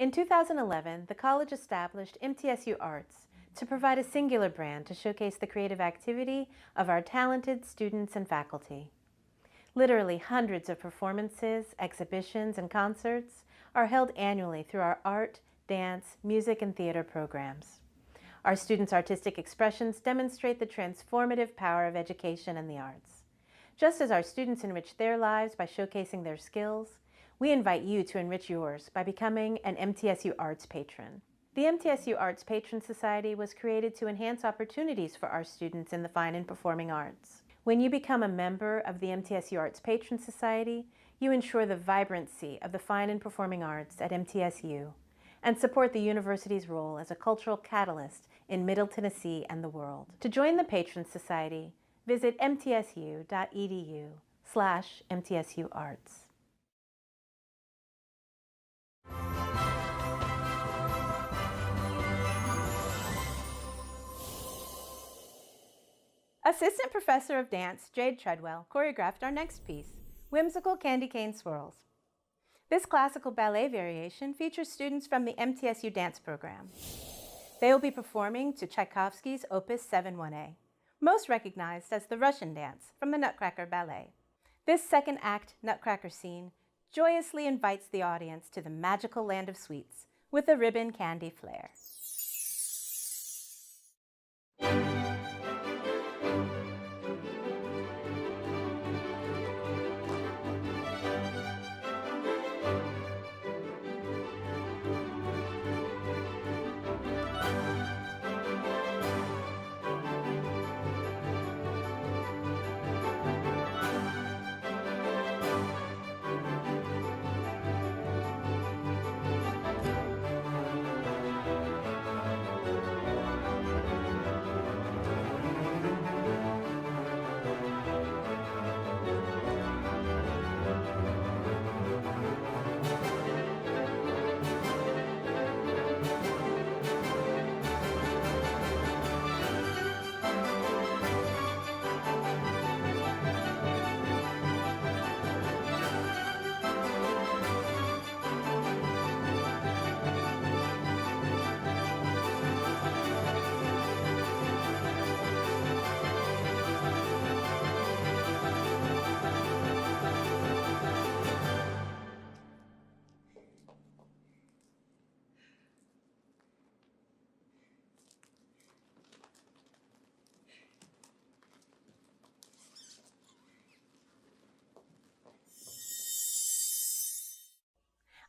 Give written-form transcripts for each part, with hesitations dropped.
In 2011, the college established MTSU Arts to provide a singular brand to showcase the creative activity of our talented students and faculty. Literally hundreds of performances, exhibitions, and concerts are held annually through our art, dance, music, and theater programs. Our students' artistic expressions demonstrate the transformative power of education and the arts. Just as our students enrich their lives by showcasing their skills, we invite you to enrich yours by becoming an MTSU Arts patron. The MTSU Arts Patron Society was created to enhance opportunities for our students in the fine and performing arts. When you become a member of the MTSU Arts Patron Society, you ensure the vibrancy of the fine and performing arts at MTSU and support the university's role as a cultural catalyst in Middle Tennessee and the world. To join the Patron Society, visit mtsu.edu/mtsuarts. Assistant Professor of Dance Jade Treadwell choreographed our next piece, Whimsical Candy Cane Swirls. This classical ballet variation features students from the MTSU dance program. They will be performing to Tchaikovsky's Opus 7-1A, most recognized as the Russian dance from the Nutcracker Ballet. This second act Nutcracker scene joyously invites the audience to the magical land of sweets with a ribbon candy flair.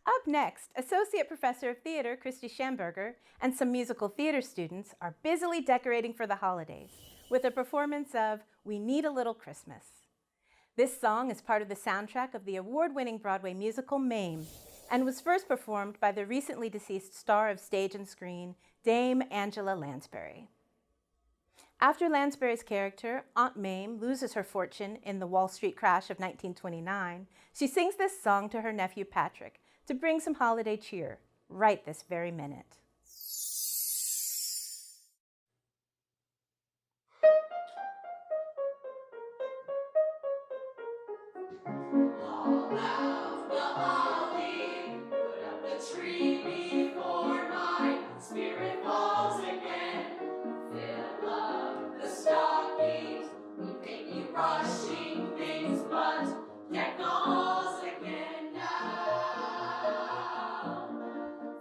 Up next, Associate Professor of Theater Christy Schamberger and some musical theater students are busily decorating for the holidays with a performance of We Need a Little Christmas. This song is part of the soundtrack of the award-winning Broadway musical Mame and was first performed by the recently deceased star of stage and screen, Dame Angela Lansbury. After Lansbury's character, Aunt Mame, loses her fortune in the Wall Street crash of 1929, she sings this song to her nephew Patrick to bring some holiday cheer right this very minute. All out the holly, put up the tree before my spirit falls again. Fill up the stockings, we may be rushing things, but deck the halls again now.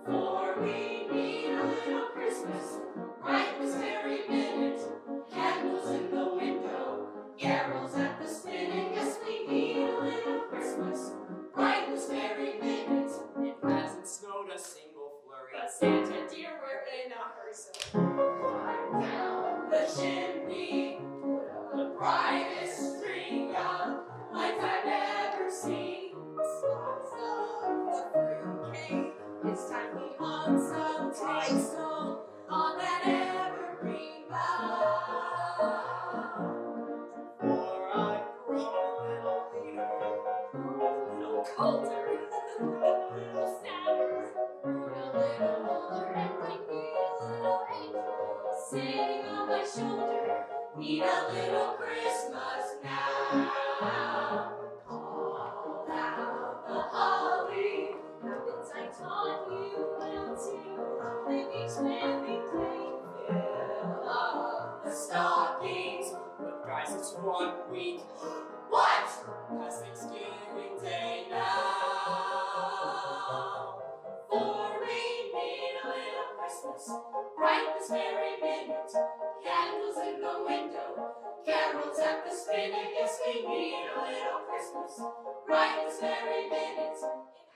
For we need a little Christmas, right this very minute. Candles in the window, carols at the spinning. Yes, we need a little Christmas, right this very minute. It hasn't snowed a single flurry, But Santa dear, we're in a hurry, so climb down the chimney, put up the brightest string of lights I've ever seen. Slice of the fruitcake, it's time we hung some tight snow on that evergreen bough. for I've grown a little leaner, A little colder, a little sadder, a little older, and I need a little angel sitting on my shoulder. Need a little Christmas now. Call out the holly, habits I taught you when swimming day. Fill up the stockings. But guys, it's 1 week What? past Thanksgiving Day now. For we need a little Christmas right this very minute. Candles in the window, carols at the spinet. Yes, we need a little Christmas right this very minute.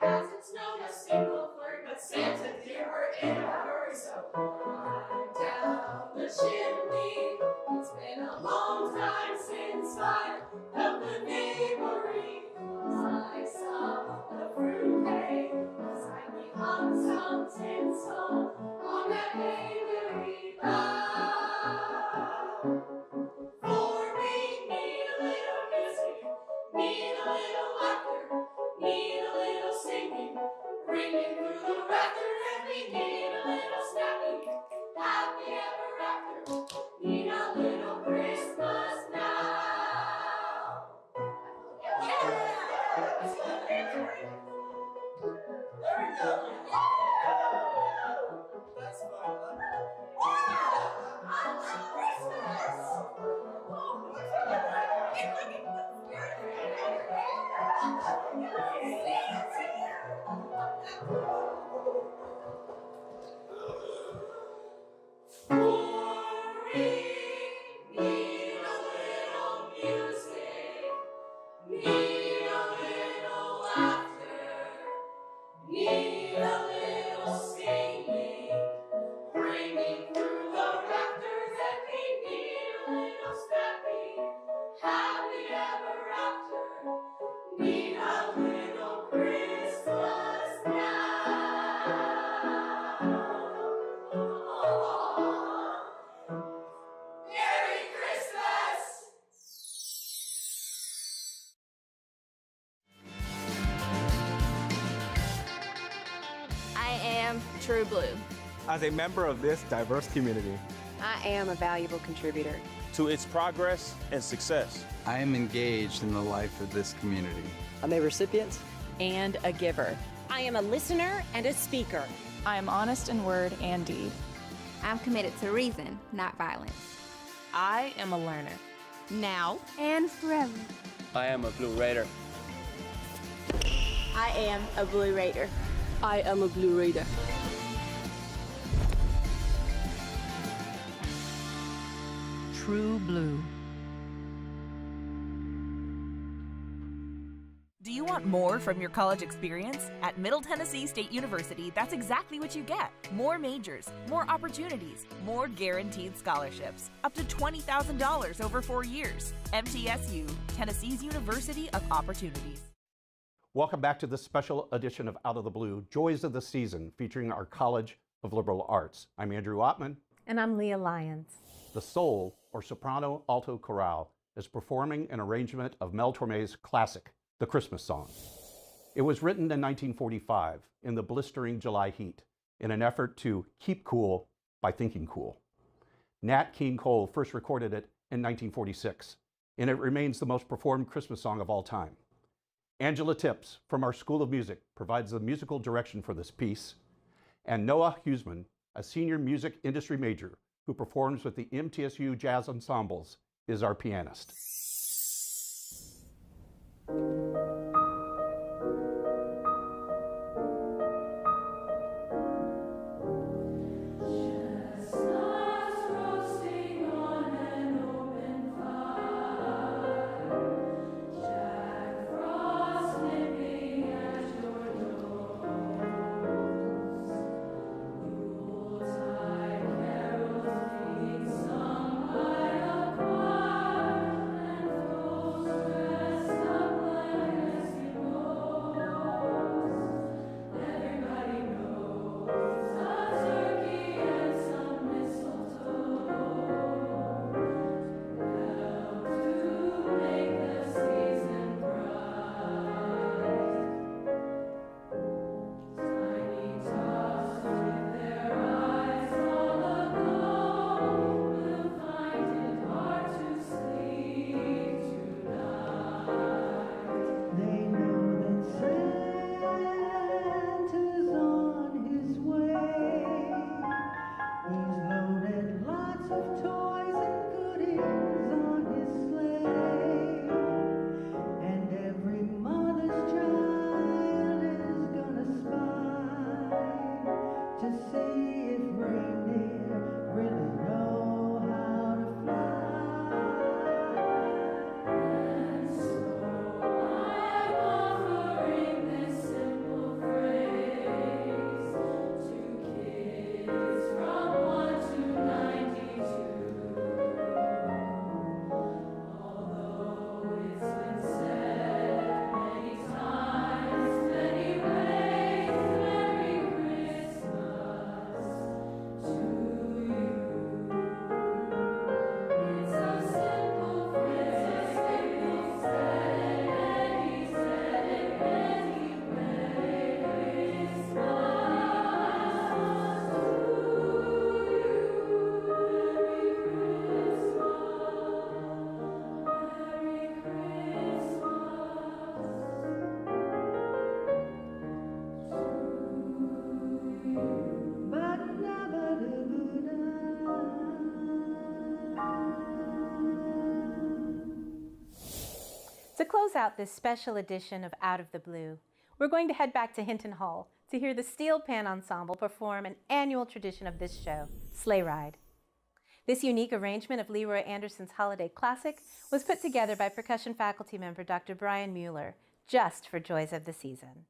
It hasn't snowed a single flirt, but Santa dear, we're in a hurry, so climb down the chimney. It's been a long time since I felt the neighboring. I saw the fruit hay, beside me hung some tinsel on that hay bough. For we need a little music, need a little laughter, need a little singing, ringing through the rafter, and we need a little snapping, happy ever after, need a little Christmas now. There we go. That's fun. Need a little singing, ringing through the rafters, and we need a little snapping, happy ever after. Need a little Christmas now. Merry Christmas! I am True Blue. As a member of this diverse community, I am a valuable contributor. to its progress and success. I am engaged in the life of this community. I'm a recipient And a giver. I am a listener and a speaker. I am honest in word and deed. I'm committed to reason, not violence. I am a learner. Now And forever. I am a Blue Raider. I am a Blue Raider. I am a Blue Raider. True Blue. Do you want more from your college experience? At Middle Tennessee State University, that's exactly what you get. More majors, more opportunities, more guaranteed scholarships, up to $20,000 over 4 years. MTSU, Tennessee's University of Opportunities. Welcome back to this special edition of Out of the Blue, Joys of the Season, featuring our College of Liberal Arts. I'm Andrew Ottman. And I'm Leah Lyons. The Soul, or Soprano Alto Chorale, is performing an arrangement of Mel Torme's classic, The Christmas Song. It was written in 1945 in the blistering July heat in an effort to keep cool by thinking cool. Nat King Cole first recorded it in 1946, and it remains the most performed Christmas song of all time. Angela Tips from our School of Music provides the musical direction for this piece, and Noah Huseman, a senior music industry major who performs with the MTSU Jazz Ensembles, is our pianist. close out this special edition of Out of the Blue, we're going to head back to Hinton Hall to hear the Steel Pan Ensemble perform an annual tradition of this show, Sleigh Ride. This unique arrangement of Leroy Anderson's holiday classic was put together by percussion faculty member Dr. Brian Mueller, just for Joys of the Season.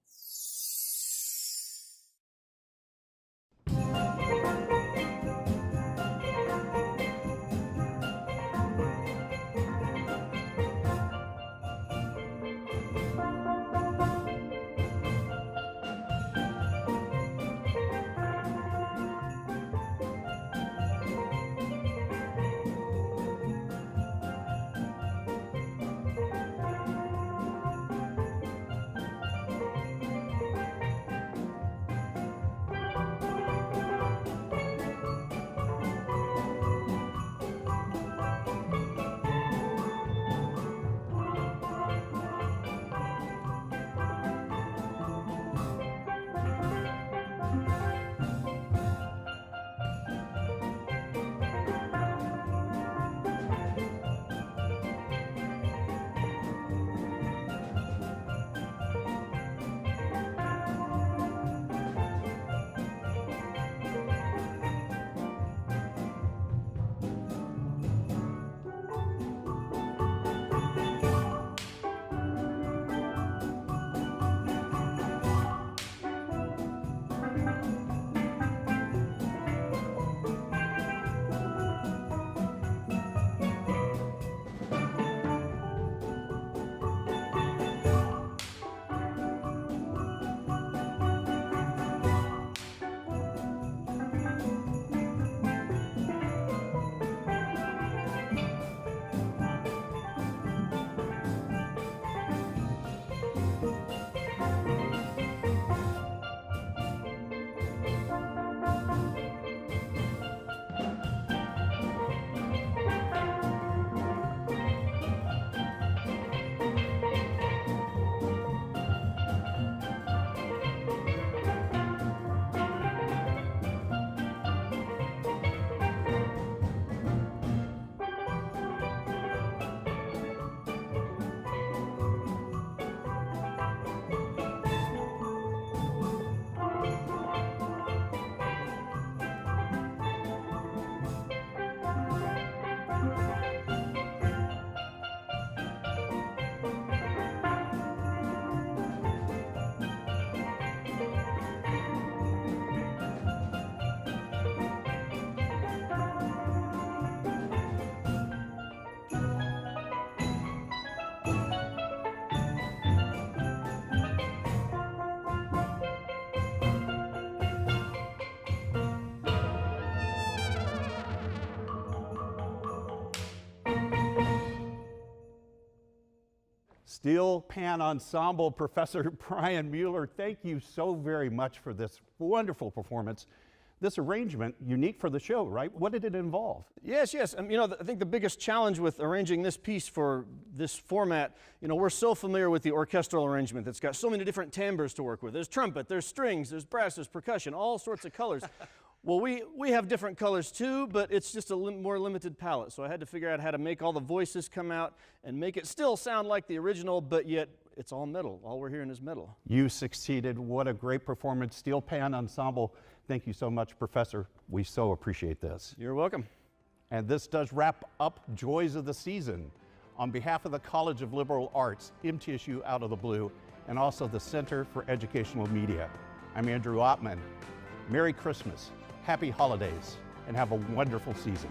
Steel Pan Ensemble, Professor Brian Mueller, thank you so very much for this wonderful performance. This arrangement, unique for the show, right? What did it involve? Yes. You know, I think the biggest challenge with arranging this piece for this format, you know, we're so familiar with the orchestral arrangement that's got so many different timbres to work with. There's trumpet, there's strings, there's brass, there's percussion, all sorts of colors. Well, we have different colors too, but it's just a more limited palette. So I had to figure out how to make all the voices come out and make it still sound like the original, but yet it's all metal. All we're hearing is metal. You succeeded. What a great performance. Steel Pan Ensemble. Thank you so much, Professor. We so appreciate this. You're welcome. And this does wrap up Joys of the Season. On behalf of the College of Liberal Arts, MTSU Out of the Blue, and also the Center for Educational Media, I'm Andrew Ottman. Merry Christmas. Happy holidays, and have a wonderful season.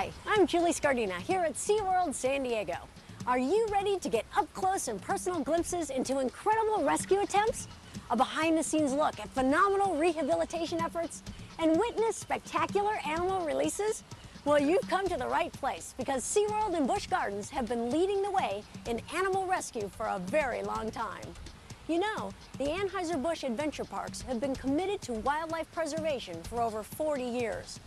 Hi, I'm Julie Scardina here at SeaWorld San Diego. Are you ready to get up close and personal glimpses into incredible rescue attempts? A behind-the-scenes look at phenomenal rehabilitation efforts and witness spectacular animal releases? Well, you've come to the right place because SeaWorld and Busch Gardens have been leading the way in animal rescue for a very long time. You know, the Anheuser-Busch Adventure Parks have been committed to wildlife preservation for over 40 years.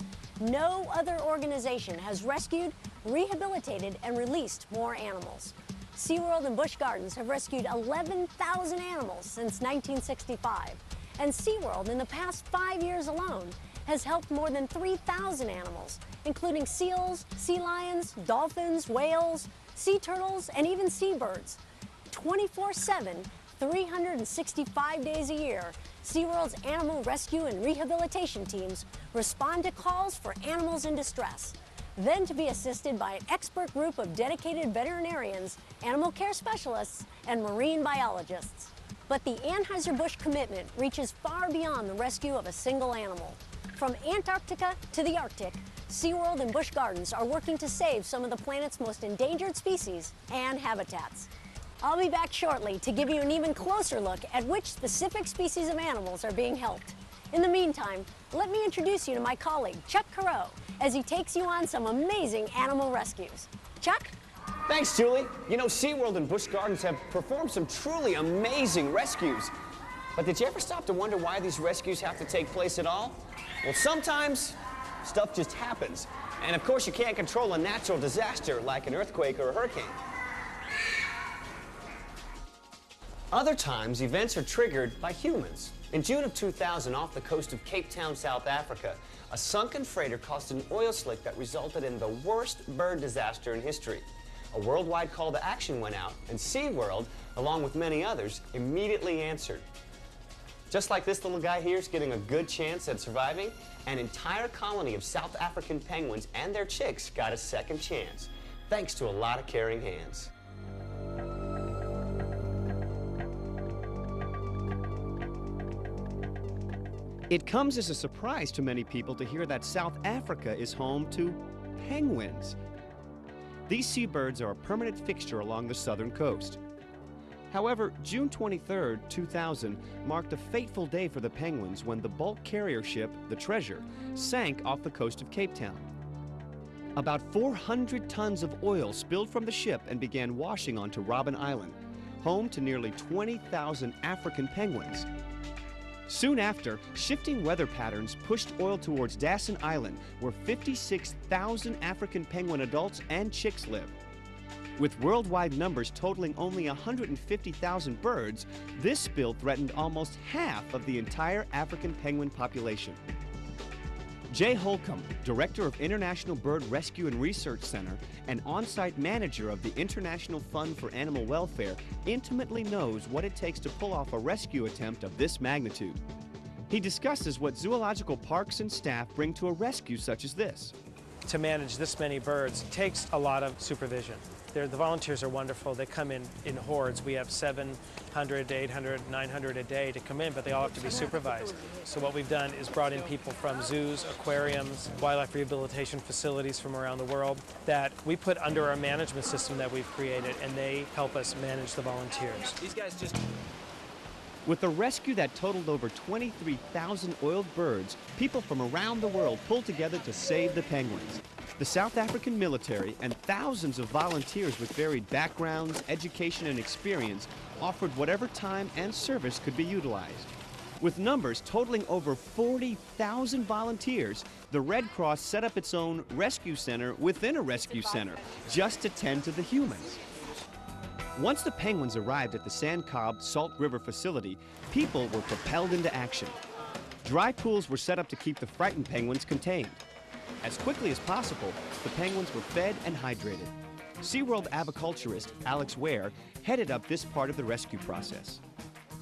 No other organization has rescued, rehabilitated, and released more animals. SeaWorld and Busch Gardens have rescued 11,000 animals since 1965. And SeaWorld, in the past 5 years alone, has helped more than 3,000 animals, including seals, sea lions, dolphins, whales, sea turtles, and even seabirds. 24/7, 365 days a year, SeaWorld's animal rescue and rehabilitation teams respond to calls for animals in distress, then to be assisted by an expert group of dedicated veterinarians, animal care specialists, and marine biologists. But the Anheuser-Busch commitment reaches far beyond the rescue of a single animal. From Antarctica to the Arctic, SeaWorld and Busch Gardens are working to save some of the planet's most endangered species and habitats. I'll be back shortly to give you an even closer look at which specific species of animals are being helped. In the meantime, let me introduce you to my colleague, Chuck Carreau, as he takes you on some amazing animal rescues. Chuck? Thanks, Julie. You know, SeaWorld and Busch Gardens have performed some truly amazing rescues. But did you ever stop to wonder why these rescues have to take place at all? Well, sometimes stuff just happens. And of course, you can't control a natural disaster like an earthquake or a hurricane. Other times, events are triggered by humans. In June of 2000, off the coast of Cape Town, South Africa, a sunken freighter caused an oil slick that resulted in the worst bird disaster in history. A worldwide call to action went out, and SeaWorld, along with many others, immediately answered. Just like this little guy here is getting a good chance at surviving, an entire colony of South African penguins and their chicks got a second chance, thanks to a lot of caring hands. It comes as a surprise to many people to hear that South Africa is home to penguins. These seabirds are a permanent fixture along the southern coast. However, June 23, 2000 marked a fateful day for the penguins when the bulk carrier ship, the Treasure, sank off the coast of Cape Town. About 400 tons of oil spilled from the ship and began washing onto Robben Island, home to nearly 20,000 African penguins. Soon after, shifting weather patterns pushed oil towards Dasson Island, where 56,000 African penguin adults and chicks live. With worldwide numbers totaling only 150,000 birds, this spill threatened almost half of the entire African penguin population. Jay Holcomb, Director of International Bird Rescue and Research Center and on-site manager of the International Fund for Animal Welfare, intimately knows what it takes to pull off a rescue attempt of this magnitude. He discusses what zoological parks and staff bring to a rescue such as this. To manage this many birds takes a lot of supervision. The volunteers are wonderful. They come in hordes. We have 700, 800, 900 a day to come in, but they all have to be supervised. So what we've done is brought in people from zoos, aquariums, wildlife rehabilitation facilities from around the world that we put under our management system that we've created, and they help us manage the volunteers. These guys just... With a rescue that totaled over 23,000 oiled birds, people from around the world pulled together to save the penguins. The South African military and thousands of volunteers with varied backgrounds, education, and experience offered whatever time and service could be utilized. With numbers totaling over 40,000 volunteers, the Red Cross set up its own rescue center within a rescue center just to tend to the humans. Once the penguins arrived at the Sand Cobb Salt River facility, people were propelled into action. Dry pools were set up to keep the frightened penguins contained. As quickly as possible, the penguins were fed and hydrated. SeaWorld aviculturist Alex Ware headed up this part of the rescue process.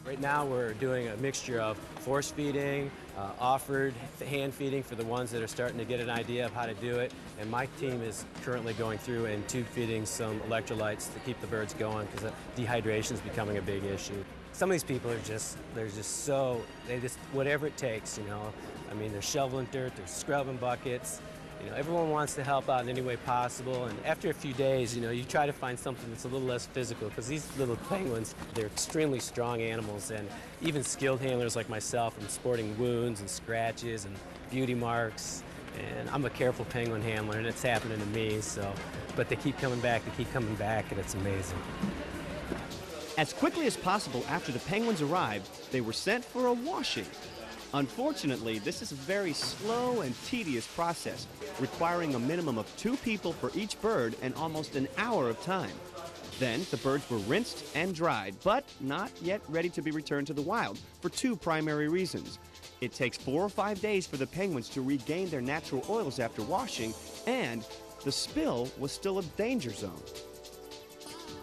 Right now we're doing a mixture of force feeding, offered hand feeding for the ones that are starting to get an idea of how to do it, and my team is currently going through and tube feeding some electrolytes to keep the birds going because dehydration is becoming a big issue. Some of these people are whatever it takes, you know. I mean, they're shoveling dirt, they're scrubbing buckets, everyone wants to help out in any way possible, and after a few days, you try to find something that's a little less physical, because these little penguins, they're extremely strong animals, and even skilled handlers like myself, I'm sporting wounds and scratches and beauty marks, and I'm a careful penguin handler, and it's happening to me, but they keep coming back, and it's amazing. As quickly as possible after the penguins arrived, they were sent for a washing. Unfortunately, this is a very slow and tedious process, requiring a minimum of 2 people for each bird and almost an hour of time. Then, the birds were rinsed and dried, but not yet ready to be returned to the wild for 2 primary reasons. It takes 4 or 5 days for the penguins to regain their natural oils after washing, and the spill was still a danger zone.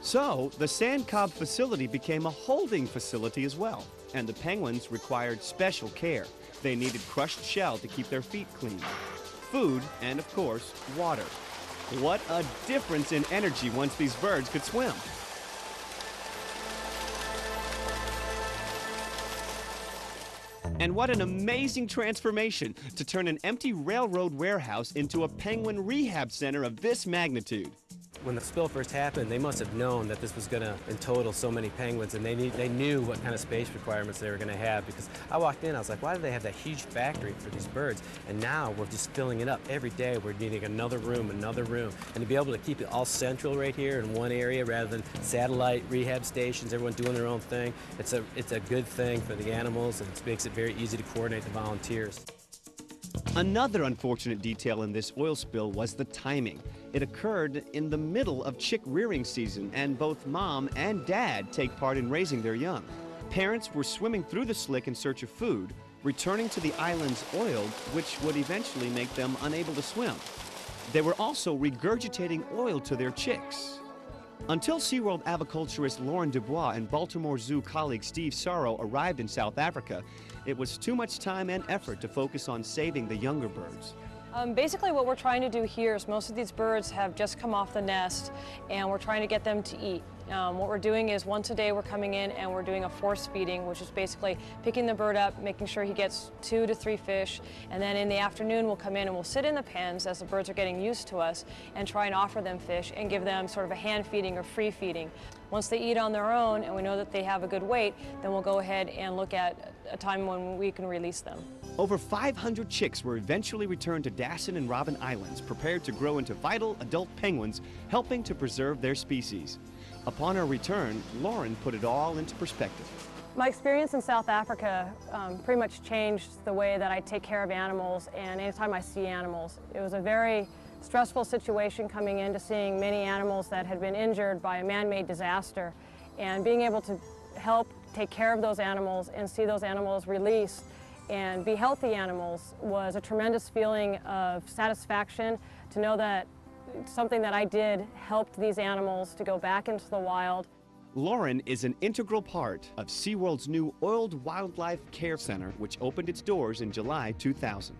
So, the Sand Cob facility became a holding facility as well, and the penguins required special care. They needed crushed shell to keep their feet clean, food, and of course, water. What a difference in energy once these birds could swim. And what an amazing transformation to turn an empty railroad warehouse into a penguin rehab center of this magnitude. When the spill first happened, they must have known that this was going to entitle so many penguins, and they knew what kind of space requirements they were going to have, because I walked in, I was like, why do they have that huge factory for these birds? And now we're just filling it up every day. We're needing another room, and to be able to keep it all central right here in one area rather than satellite rehab stations, everyone doing their own thing. It's a good thing for the animals, and it makes it very easy to coordinate the volunteers. Another unfortunate detail in this oil spill was the timing. It occurred in the middle of chick rearing season, and both mom and dad take part in raising their young. Parents were swimming through the slick in search of food, returning to the islands oiled, which would eventually make them unable to swim. They were also regurgitating oil to their chicks. Until SeaWorld aviculturist Lauren Dubois and Baltimore Zoo colleague Steve Sorrow arrived in South Africa, it was too much time and effort to focus on saving the younger birds. Basically what we're trying to do here is most of these birds have just come off the nest, and we're trying to get them to eat. What we're doing is once a day we're coming in and we're doing a force feeding, which is basically picking the bird up, making sure he gets 2 to 3 fish, and then in the afternoon we'll come in and we'll sit in the pens as the birds are getting used to us and try and offer them fish and give them sort of a hand feeding or free feeding. Once they eat on their own and we know that they have a good weight, then we'll go ahead and look at a time when we can release them. Over 500 chicks were eventually returned to Dassin and Robben Islands, prepared to grow into vital adult penguins, helping to preserve their species. Upon her return, Lauren put it all into perspective. My experience in South Africa pretty much changed the way that I take care of animals and anytime I see animals. It was a very stressful situation coming into seeing many animals that had been injured by a man-made disaster, and being able to help take care of those animals and see those animals released and be healthy animals was a tremendous feeling of satisfaction to know that something that I did helped these animals to go back into the wild. Lauren is an integral part of SeaWorld's new Oiled Wildlife Care Center, which opened its doors in July 2000.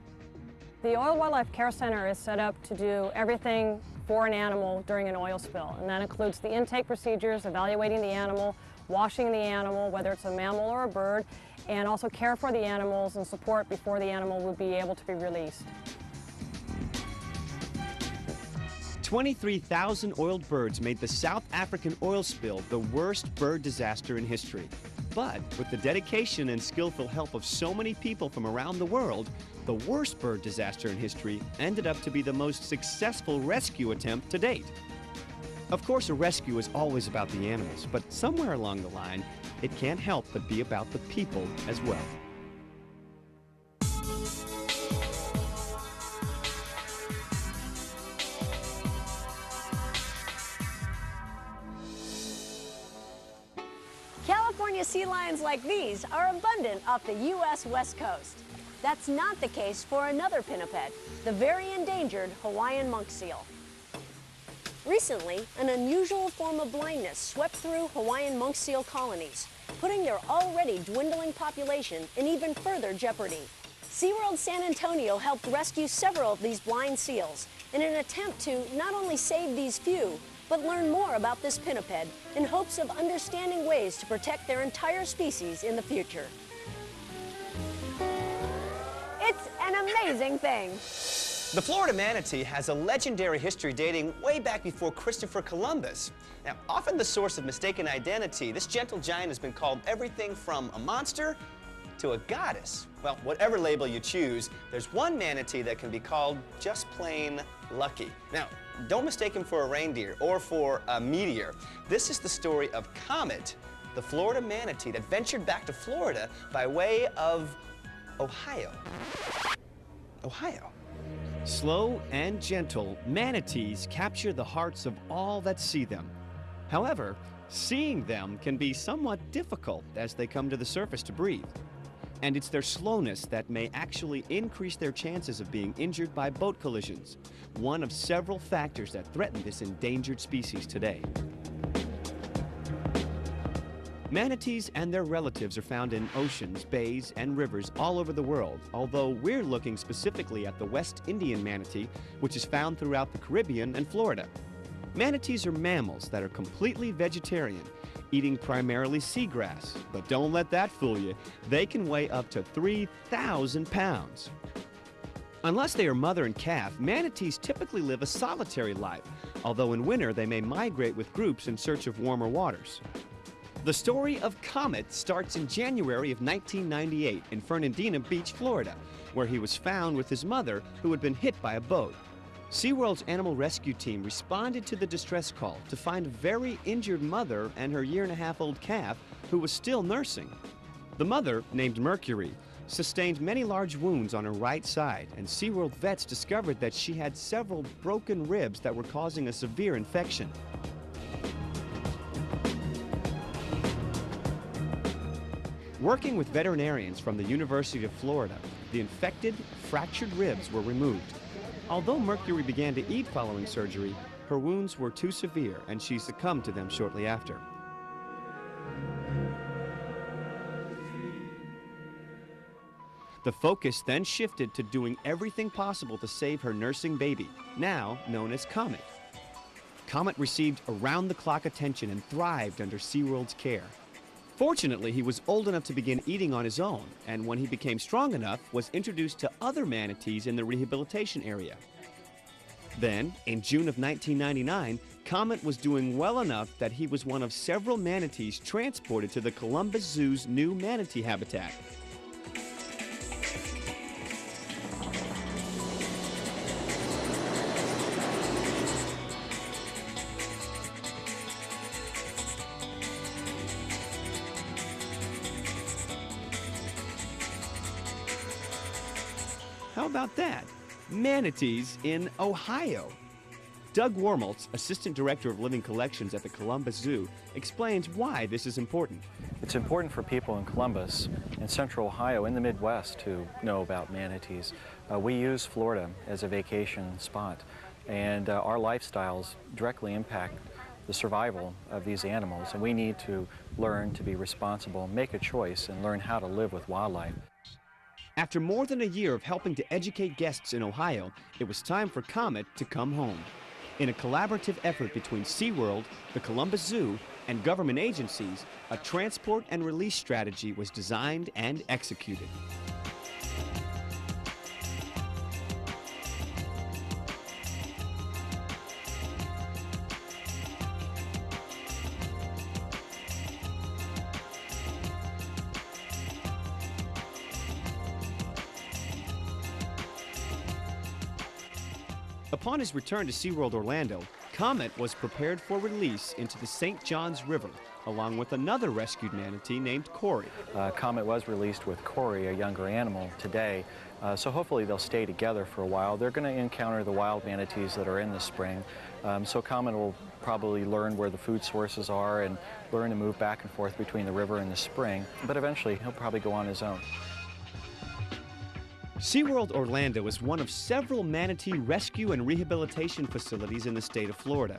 The Oiled Wildlife Care Center is set up to do everything for an animal during an oil spill, and that includes the intake procedures, evaluating the animal, washing the animal, whether it's a mammal or a bird, and also care for the animals and support before the animal would be able to be released. 23,000 oiled birds made the South African oil spill the worst bird disaster in history. But with the dedication and skillful help of so many people from around the world, the worst bird disaster in history ended up to be the most successful rescue attempt to date. Of course, a rescue is always about the animals, but somewhere along the line, it can't help but be about the people as well. California sea lions like these are abundant off the U.S. West Coast. That's not the case for another pinniped, the very endangered Hawaiian monk seal. Recently, an unusual form of blindness swept through Hawaiian monk seal colonies, putting their already dwindling population in even further jeopardy. SeaWorld San Antonio helped rescue several of these blind seals in an attempt to not only save these few, but learn more about this pinniped in hopes of understanding ways to protect their entire species in the future. It's an amazing thing. The Florida manatee has a legendary history dating way back before Christopher Columbus. Now, often the source of mistaken identity, this gentle giant has been called everything from a monster to a goddess. Well, whatever label you choose, there's one manatee that can be called just plain lucky. Now, don't mistake him for a reindeer or for a meteor. This is the story of Comet, the Florida manatee that ventured back to Florida by way of Ohio. Ohio. Slow and gentle, manatees capture the hearts of all that see them. However, seeing them can be somewhat difficult as they come to the surface to breathe. And it's their slowness that may actually increase their chances of being injured by boat collisions, one of several factors that threaten this endangered species today. Manatees and their relatives are found in oceans, bays, and rivers all over the world, although we're looking specifically at the West Indian manatee, which is found throughout the Caribbean and Florida. Manatees are mammals that are completely vegetarian, eating primarily seagrass. But don't let that fool you. They can weigh up to 3,000 pounds. Unless they are mother and calf, manatees typically live a solitary life, although in winter they may migrate with groups in search of warmer waters. The story of Comet starts in January of 1998 in Fernandina Beach, Florida, where he was found with his mother who had been hit by a boat. SeaWorld's animal rescue team responded to the distress call to find a very injured mother and her year-and-a-half-old calf who was still nursing. The mother, named Mercury, sustained many large wounds on her right side, and SeaWorld vets discovered that she had several broken ribs that were causing a severe infection. Working with veterinarians from the University of Florida, the infected, fractured ribs were removed. Although Mercury began to eat following surgery, her wounds were too severe and she succumbed to them shortly after. The focus then shifted to doing everything possible to save her nursing baby, now known as Comet. Comet received around-the-clock attention and thrived under SeaWorld's care. Fortunately, he was old enough to begin eating on his own, and when he became strong enough, was introduced to other manatees in the rehabilitation area. Then, in June of 1999, Comet was doing well enough that he was one of several manatees transported to the Columbus Zoo's new manatee habitat. How about that? Manatees in Ohio. Doug Wormeltz, Assistant Director of Living Collections at the Columbus Zoo, explains why this is important. It's important for people in Columbus and Central Ohio in the Midwest to know about manatees. We use Florida as a vacation spot, and our lifestyles directly impact the survival of these animals, and we need to learn to be responsible, make a choice, and learn how to live with wildlife. After more than a year of helping to educate guests in Ohio, it was time for Comet to come home. In a collaborative effort between SeaWorld, the Columbus Zoo, and government agencies, a transport and release strategy was designed and executed. Upon his return to SeaWorld Orlando, Comet was prepared for release into the St. Johns River, along with another rescued manatee named Corey. Comet was released with Corey, a younger animal, today, so hopefully they'll stay together for a while. They're going to encounter the wild manatees that are in the spring, so Comet will probably learn where the food sources are and learn to move back and forth between the river and the spring, but eventually he'll probably go on his own. SeaWorld Orlando is one of several manatee rescue and rehabilitation facilities in the state of Florida.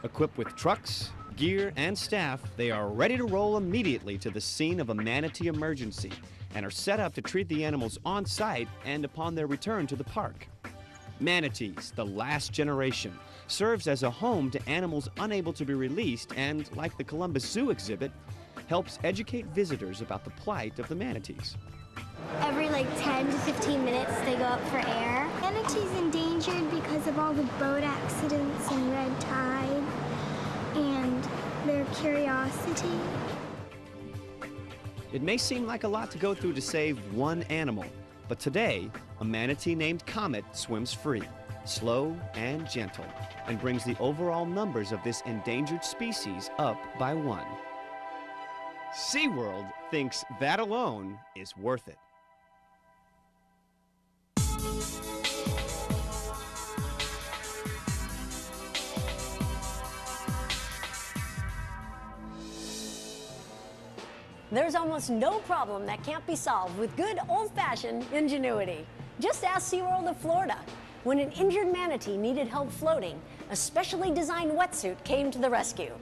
Equipped with trucks, gear, and staff, they are ready to roll immediately to the scene of a manatee emergency and are set up to treat the animals on site and upon their return to the park. Manatees, the last generation, serves as a home to animals unable to be released and, like the Columbus Zoo exhibit, helps educate visitors about the plight of the manatees. Every 10 to 15 minutes they go up for air. Manatee Manatee's endangered because of all the boat accidents and red tide and their curiosity. It may seem like a lot to go through to save one animal, but today, a manatee named Comet swims free, slow and gentle, and brings the overall numbers of this endangered species up by 1. SeaWorld thinks that alone is worth it. There's almost no problem that can't be solved with good old-fashioned ingenuity. Just ask SeaWorld of Florida. When an injured manatee needed help floating, a specially designed wetsuit came to the rescue.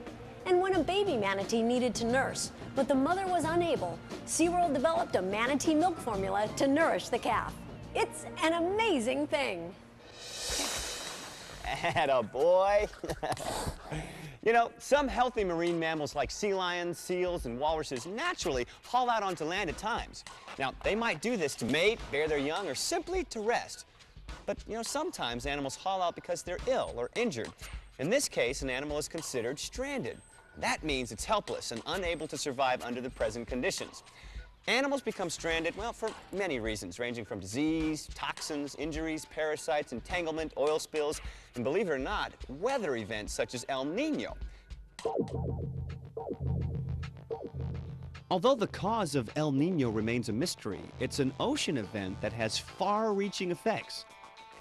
And when a baby manatee needed to nurse, but the mother was unable, SeaWorld developed a manatee milk formula to nourish the calf. It's an amazing thing. Attaboy. You know, some healthy marine mammals like sea lions, seals, and walruses naturally haul out onto land at times. Now, they might do this to mate, bear their young, or simply to rest. But, you know, sometimes animals haul out because they're ill or injured. In this case, an animal is considered stranded. That means it's helpless and unable to survive under the present conditions. Animals become stranded, well, for many reasons, ranging from disease, toxins, injuries, parasites, entanglement, oil spills, and believe it or not, weather events such as El Nino. Although the cause of El Nino remains a mystery, it's an ocean event that has far-reaching effects.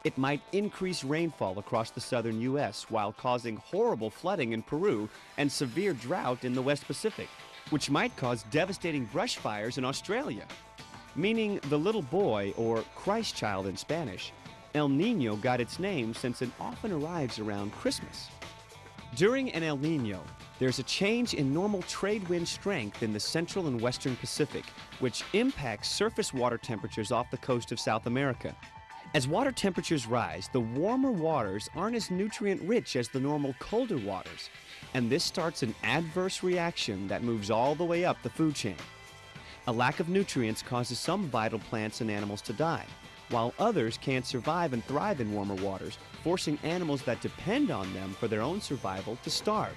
It might increase rainfall across the southern U.S. while causing horrible flooding in Peru and severe drought in the West Pacific, which might cause devastating brush fires in Australia. Meaning the little boy, or Christ child in Spanish, El Nino got its name since it often arrives around Christmas. During an El Nino, there's a change in normal trade wind strength in the central and western Pacific, which impacts surface water temperatures off the coast of South America. As water temperatures rise, the warmer waters aren't as nutrient-rich as the normal colder waters, and this starts an adverse reaction that moves all the way up the food chain. A lack of nutrients causes some vital plants and animals to die, while others can't survive and thrive in warmer waters, forcing animals that depend on them for their own survival to starve.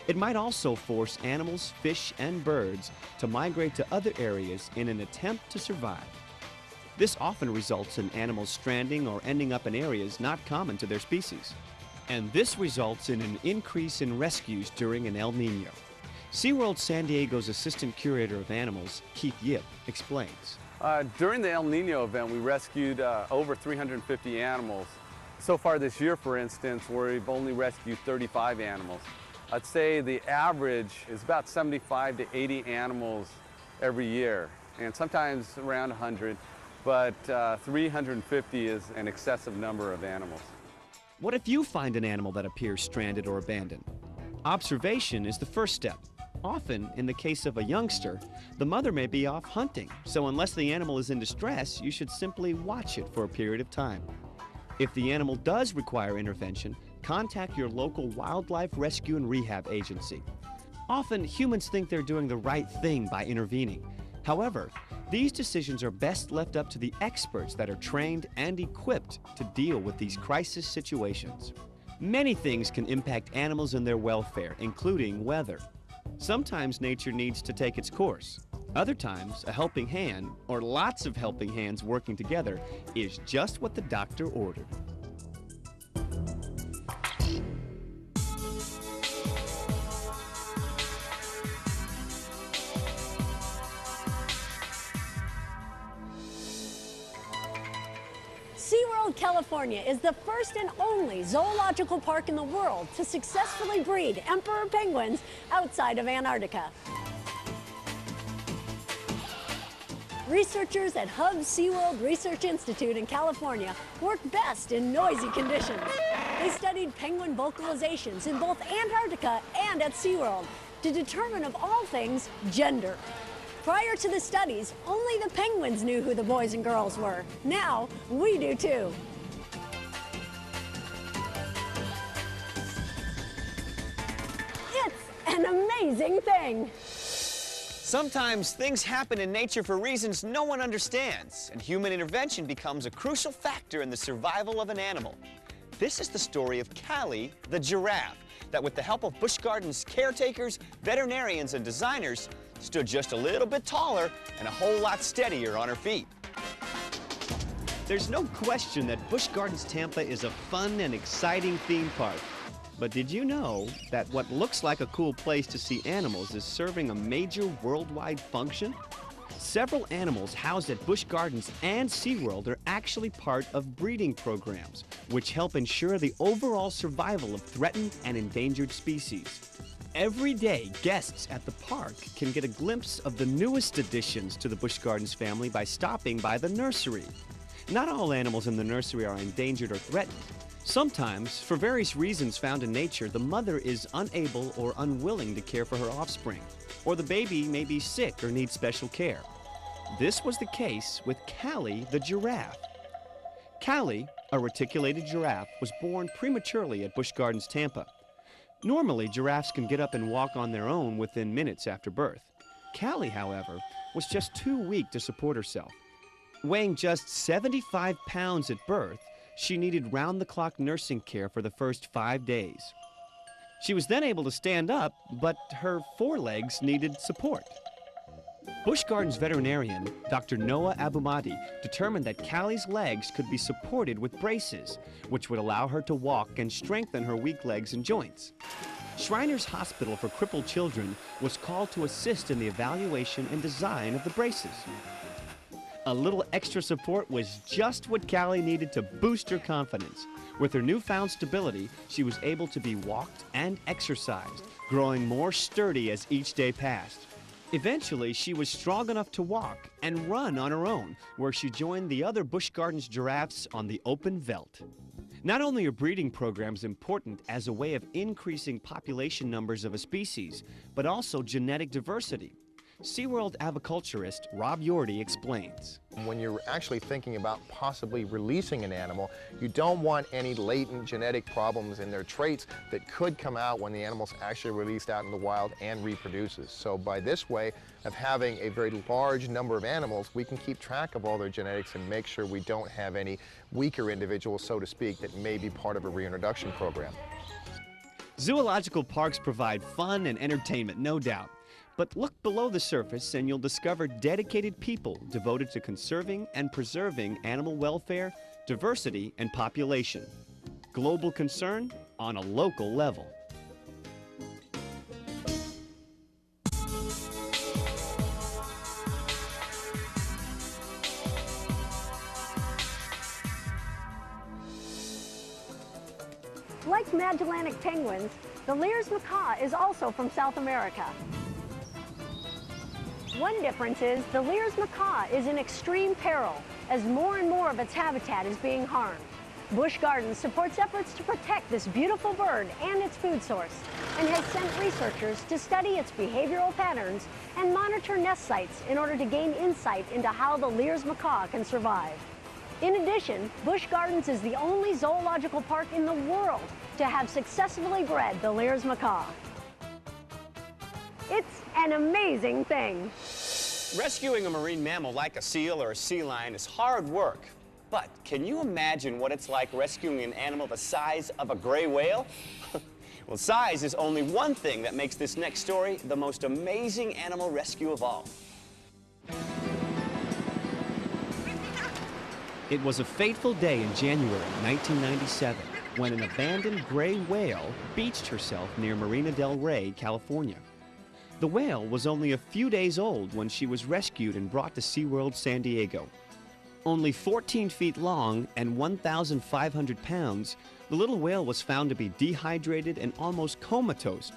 It might also force animals, fish, and birds to migrate to other areas in an attempt to survive. This often results in animals stranding or ending up in areas not common to their species. And this results in an increase in rescues during an El Nino. SeaWorld San Diego's Assistant Curator of Animals, Keith Yip, explains. During the El Nino event, we rescued over 350 animals. So far this year, for instance, we've only rescued 35 animals. I'd say the average is about 75 to 80 animals every year, and sometimes around 100, but 350 is an excessive number of animals. What if you find an animal that appears stranded or abandoned? Observation is the first step. Often, in the case of a youngster, the mother may be off hunting, so unless the animal is in distress, you should simply watch it for a period of time. If the animal does require intervention, contact your local wildlife rescue and rehab agency. Often, humans think they're doing the right thing by intervening. However, these decisions are best left up to the experts that are trained and equipped to deal with these crisis situations. Many things can impact animals and their welfare, including weather. Sometimes nature needs to take its course. Other times, a helping hand, or lots of helping hands working together, is just what the doctor ordered. SeaWorld California is the first and only zoological park in the world to successfully breed emperor penguins outside of Antarctica. Researchers at Hub SeaWorld Research Institute in California work best in noisy conditions. They studied penguin vocalizations in both Antarctica and at SeaWorld to determine, of all things, gender. Prior to the studies, only the penguins knew who the boys and girls were. Now, we do too. It's an amazing thing. Sometimes things happen in nature for reasons no one understands, and human intervention becomes a crucial factor in the survival of an animal. This is the story of Callie, the giraffe, that with the help of Busch Gardens caretakers, veterinarians, and designers, stood just a little bit taller and a whole lot steadier on her feet. There's no question that Busch Gardens Tampa is a fun and exciting theme park. But did you know that what looks like a cool place to see animals is serving a major worldwide function? Several animals housed at Busch Gardens and SeaWorld are actually part of breeding programs, which help ensure the overall survival of threatened and endangered species. Every day, guests at the park can get a glimpse of the newest additions to the Busch Gardens family by stopping by the nursery. Not all animals in the nursery are endangered or threatened. Sometimes, for various reasons found in nature, the mother is unable or unwilling to care for her offspring, or the baby may be sick or needs special care. This was the case with Callie the giraffe. Callie, a reticulated giraffe, was born prematurely at Busch Gardens Tampa. Normally, giraffes can get up and walk on their own within minutes after birth. Callie, however, was just too weak to support herself. Weighing just 75 pounds at birth, she needed round-the-clock nursing care for the first 5 days. She was then able to stand up, but her forelegs needed support. Busch Gardens veterinarian Dr. Noah Abumadi determined that Callie's legs could be supported with braces, which would allow her to walk and strengthen her weak legs and joints. Shriners Hospital for Crippled Children was called to assist in the evaluation and design of the braces. A little extra support was just what Callie needed to boost her confidence. With her newfound stability, she was able to be walked and exercised, growing more sturdy as each day passed. Eventually, she was strong enough to walk and run on her own, where she joined the other Busch Gardens giraffes on the open veldt. Not only are breeding programs important as a way of increasing population numbers of a species, but also genetic diversity. SeaWorld aviculturist Rob Yorty explains. When you're actually thinking about possibly releasing an animal, you don't want any latent genetic problems in their traits that could come out when the animal's actually released out in the wild and reproduces. So by this way of having a very large number of animals, we can keep track of all their genetics and make sure we don't have any weaker individuals, so to speak, that may be part of a reintroduction program. Zoological parks provide fun and entertainment, no doubt. But look below the surface and you'll discover dedicated people devoted to conserving and preserving animal welfare, diversity, and population. Global concern on a local level. Like Magellanic penguins, the Lear's macaw is also from South America. One difference is the Lear's macaw is in extreme peril as more and more of its habitat is being harmed. Busch Gardens supports efforts to protect this beautiful bird and its food source and has sent researchers to study its behavioral patterns and monitor nest sites in order to gain insight into how the Lear's macaw can survive. In addition, Busch Gardens is the only zoological park in the world to have successfully bred the Lear's macaw. It's an amazing thing. Rescuing a marine mammal like a seal or a sea lion is hard work. But can you imagine what it's like rescuing an animal the size of a gray whale? Well, size is only one thing that makes this next story the most amazing animal rescue of all. It was a fateful day in January 1997 when an abandoned gray whale beached herself near Marina del Rey, California. The whale was only a few days old when she was rescued and brought to SeaWorld San Diego. Only 14 feet long and 1,500 pounds, the little whale was found to be dehydrated and almost comatose.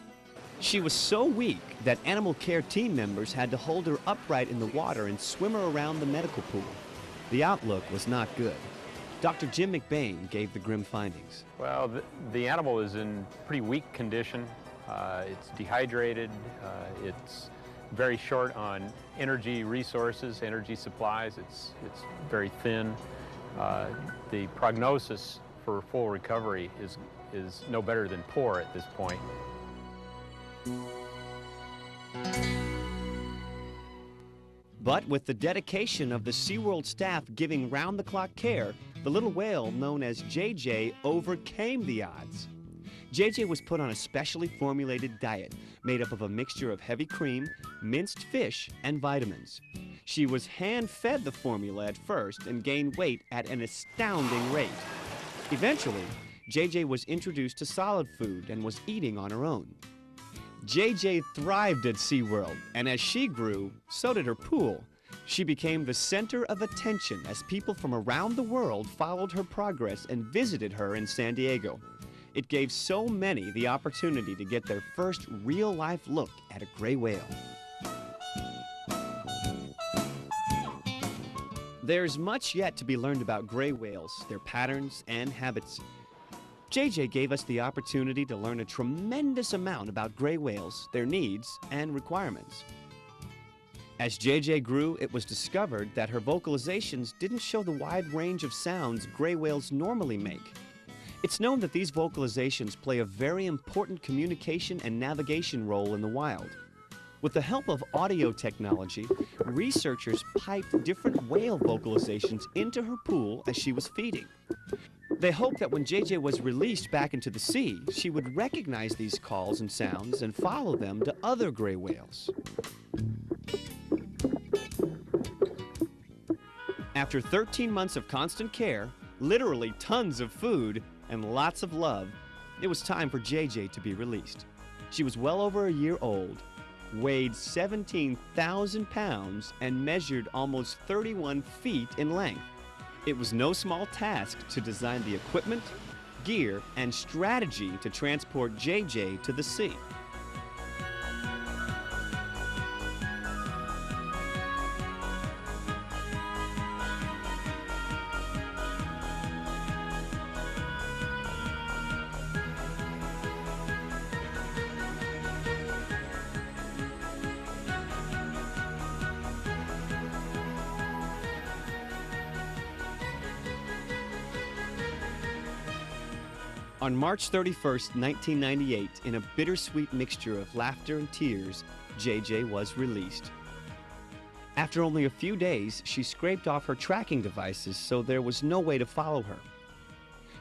She was so weak that animal care team members had to hold her upright in the water and swim her around the medical pool. The outlook was not good. Dr. Jim McBain gave the grim findings. Well, the animal is in pretty weak condition. It's dehydrated. It's very short on energy resources, energy supplies. It's very thin. The prognosis for full recovery is no better than poor at this point. But with the dedication of the SeaWorld staff giving round-the-clock care, the little whale known as JJ overcame the odds. JJ was put on a specially formulated diet made up of a mixture of heavy cream, minced fish, and vitamins. She was hand-fed the formula at first and gained weight at an astounding rate. Eventually, JJ was introduced to solid food and was eating on her own. JJ thrived at SeaWorld, and as she grew, so did her pool. She became the center of attention as people from around the world followed her progress and visited her in San Diego. It gave so many the opportunity to get their first real-life look at a gray whale. There's much yet to be learned about gray whales, their patterns and habits. JJ gave us the opportunity to learn a tremendous amount about gray whales, their needs, and requirements. As JJ grew, it was discovered that her vocalizations didn't show the wide range of sounds gray whales normally make. It's known that these vocalizations play a very important communication and navigation role in the wild. With the help of audio technology, researchers piped different whale vocalizations into her pool as she was feeding. They hoped that when JJ was released back into the sea, she would recognize these calls and sounds and follow them to other gray whales. After 13 months of constant care, literally tons of food, and lots of love, it was time for JJ to be released. She was well over a year old, weighed 17,000 pounds, and measured almost 31 feet in length. It was no small task to design the equipment, gear, and strategy to transport JJ to the sea. On March 31st, 1998, in a bittersweet mixture of laughter and tears, JJ was released. After only a few days, she scraped off her tracking devices, so there was no way to follow her.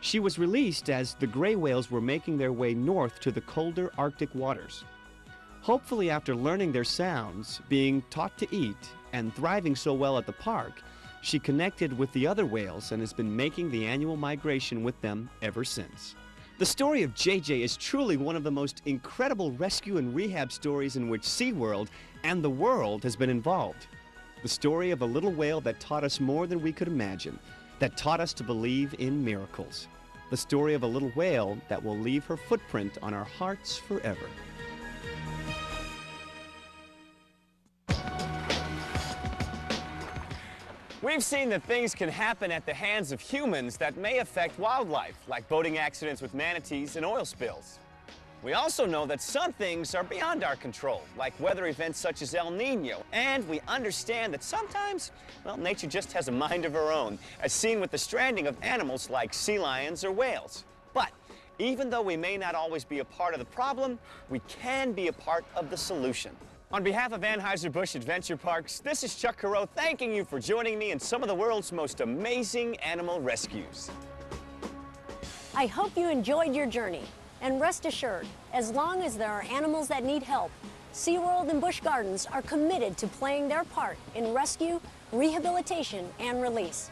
She was released as the gray whales were making their way north to the colder Arctic waters. Hopefully, after learning their sounds, being taught to eat, and thriving so well at the park, she connected with the other whales and has been making the annual migration with them ever since. The story of JJ is truly one of the most incredible rescue and rehab stories in which SeaWorld and the world has been involved. The story of a little whale that taught us more than we could imagine, that taught us to believe in miracles. The story of a little whale that will leave her footprint on our hearts forever. We've seen that things can happen at the hands of humans that may affect wildlife, like boating accidents with manatees and oil spills. We also know that some things are beyond our control, like weather events such as El Nino. And we understand that sometimes, well, nature just has a mind of her own, as seen with the stranding of animals like sea lions or whales. But even though we may not always be a part of the problem, we can be a part of the solution. On behalf of Anheuser-Busch Adventure Parks, this is Chuck Carreau thanking you for joining me in some of the world's most amazing animal rescues. I hope you enjoyed your journey. And rest assured, as long as there are animals that need help, SeaWorld and Busch Gardens are committed to playing their part in rescue, rehabilitation, and release.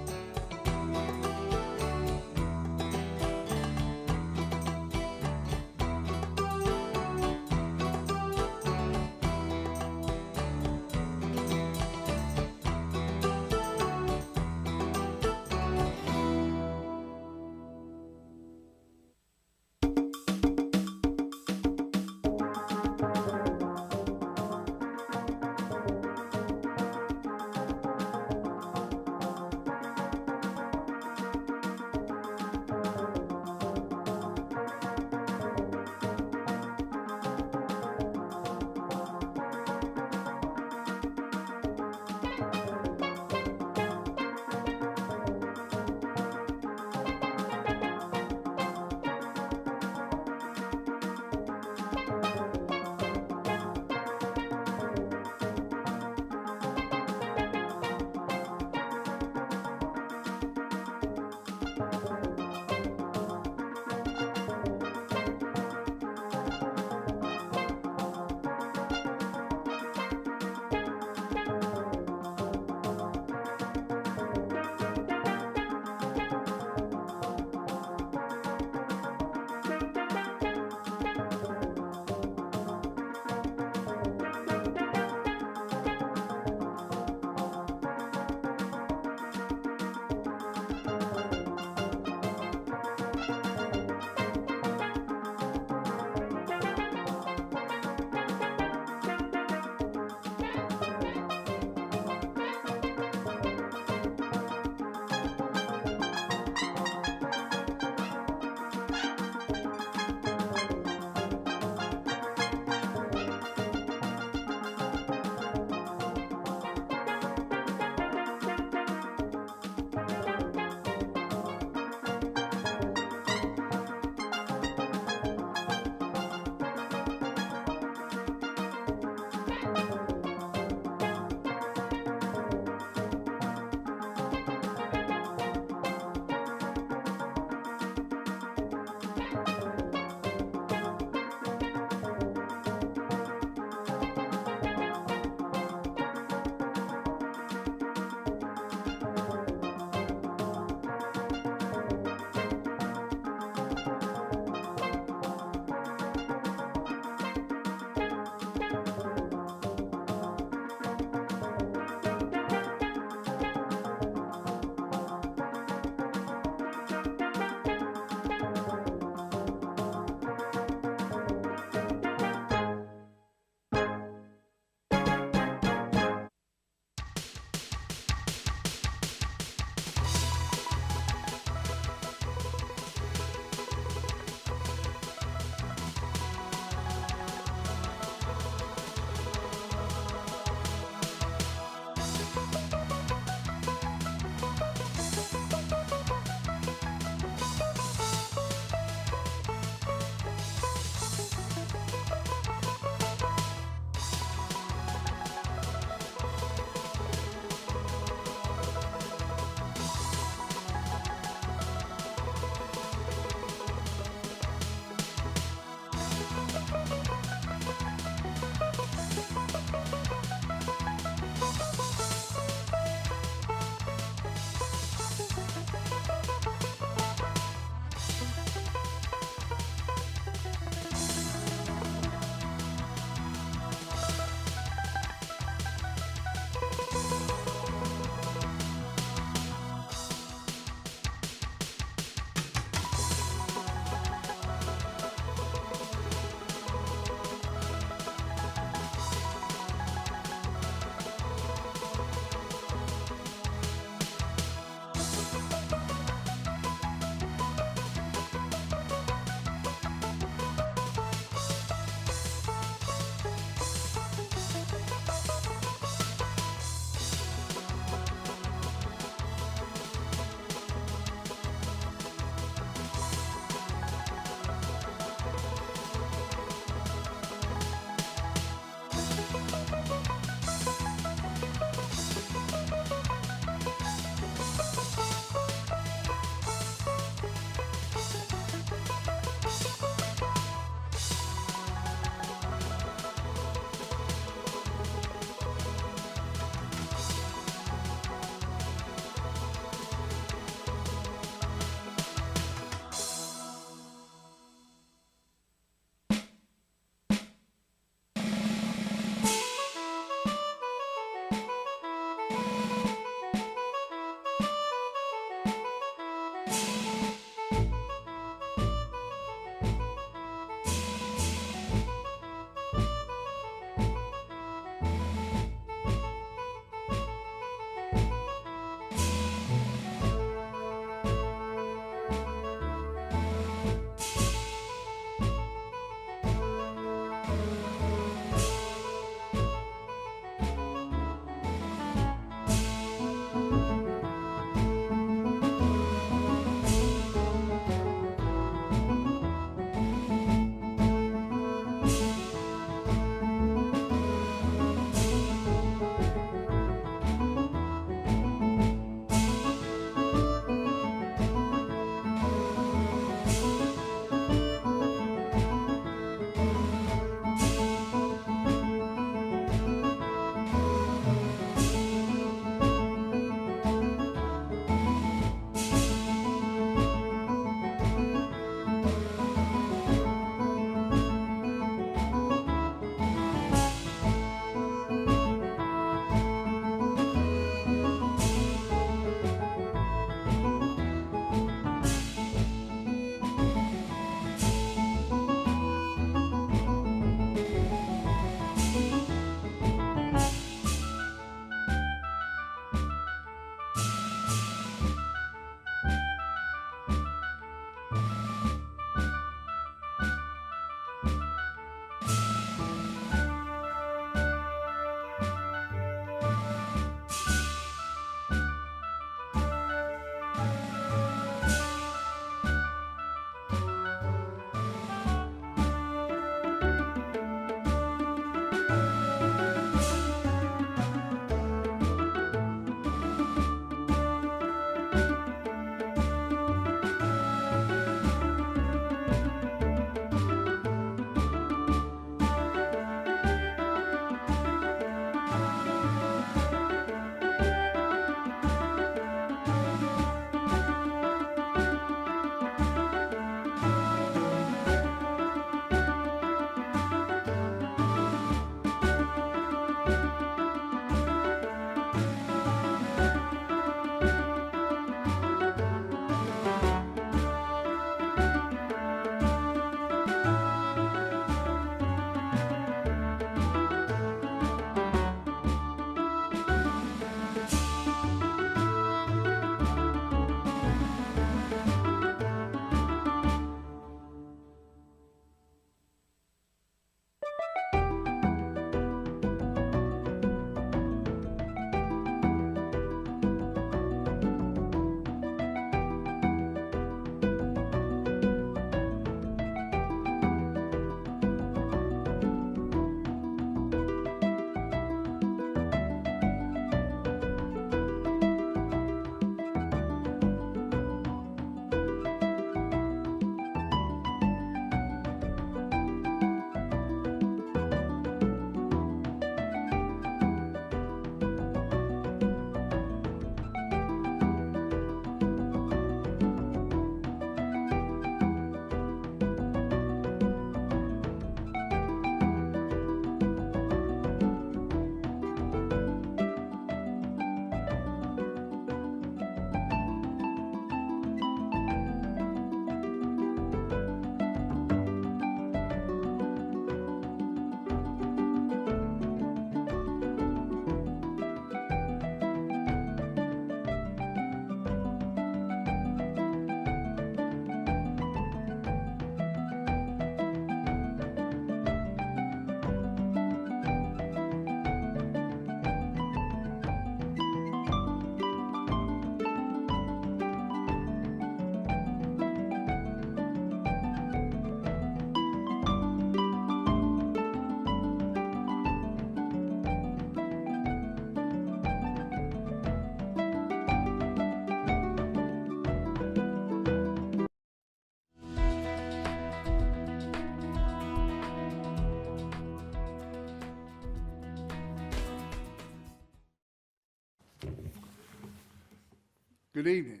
Good evening.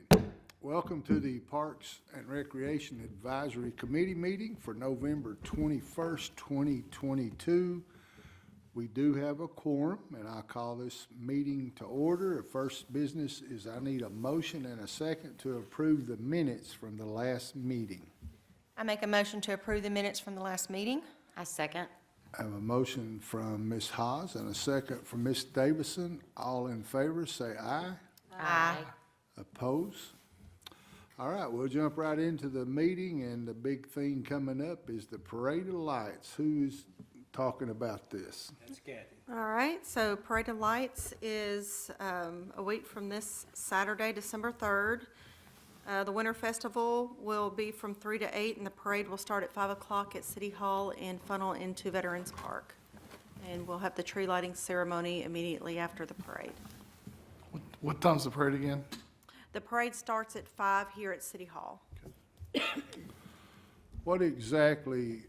Welcome to the Parks and Recreation Advisory Committee meeting for November 21st, 2022. We do have a quorum, and I call this meeting to order. The first business is I need a motion and a second to approve the minutes from the last meeting. I make a motion to approve the minutes from the last meeting. I second. I have a motion from Ms. Haas and a second from Ms. Davison. All in favor, say aye. Aye. Oppose? All right, we'll jump right into the meeting, and the big thing coming up is the Parade of Lights. Who is talking about this? That's Kathy. All right, so Parade of Lights is a week from this Saturday, December 3rd. The Winter Festival will be from 3 to 8, and the parade will start at 5 o'clock at City Hall and funnel into Veterans Park. And we'll have the tree lighting ceremony immediately after the parade. What time's the parade again? The parade starts at 5 here at City Hall. What exactly,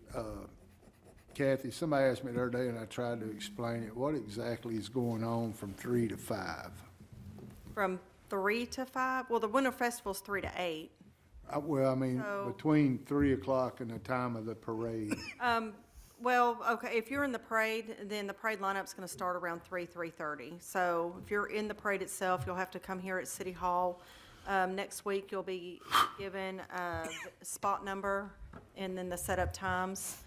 Kathy, somebody asked me the other day and I tried to explain it. What exactly is going on from 3 to 5? From 3 to 5? Well, the Winter Festival's 3 to 8. Well, I mean, So- between 3 o'clock and the time of the parade. Well, okay, if you're in the parade, then the parade lineup's gonna start around 3:30. So if you're in the parade itself, you'll have to come here at City Hall. Next week, you'll be given a spot number and then the setup times.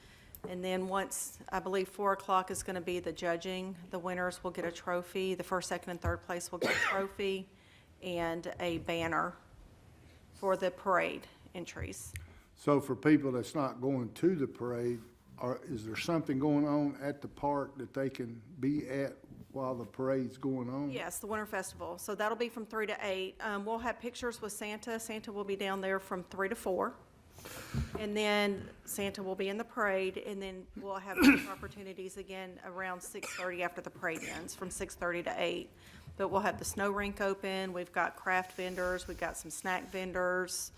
And then once, I believe 4 o'clock is gonna be the judging. The winners will get a trophy. The first, second, and third place will get a trophy and a banner for the parade entries. So for people that's not going to the parade, is there something going on at the park that they can be at while the parade's going on? Yes, the Winter Festival. So that'll be from 3 to 8. We'll have pictures with Santa. Santa will be down there from 3 to 4. And then Santa will be in the parade, and then we'll have opportunities again around 6:30 after the parade ends, from 6:30 to 8. But we'll have the snow rink open. We've got craft vendors. We've got some snack vendors.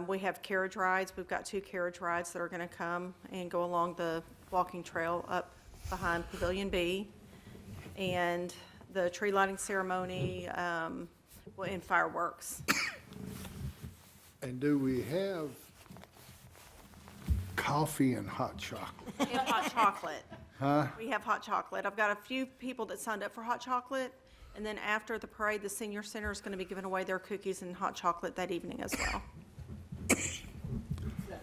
We have carriage rides. We've got 2 carriage rides that are going to come and go along the walking trail up behind Pavilion B. And the tree lighting ceremony and fireworks. And do we have coffee and hot chocolate? We have hot chocolate. Huh? We have hot chocolate. I've got a few people that signed up for hot chocolate. And then after the parade, the senior center is going to be giving away their cookies and hot chocolate that evening as well.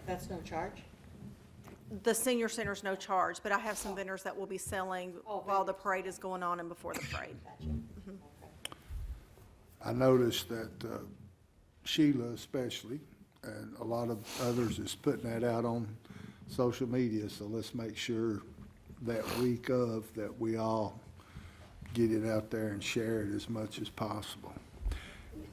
That's no charge? The senior center's no charge, but I have some vendors that will be selling while the parade is going on and before the parade. Mhm. I noticed that Sheila especially, and a lot of others is putting that out on social media, so let's make sure that week of that we all get it out there and share it as much as possible.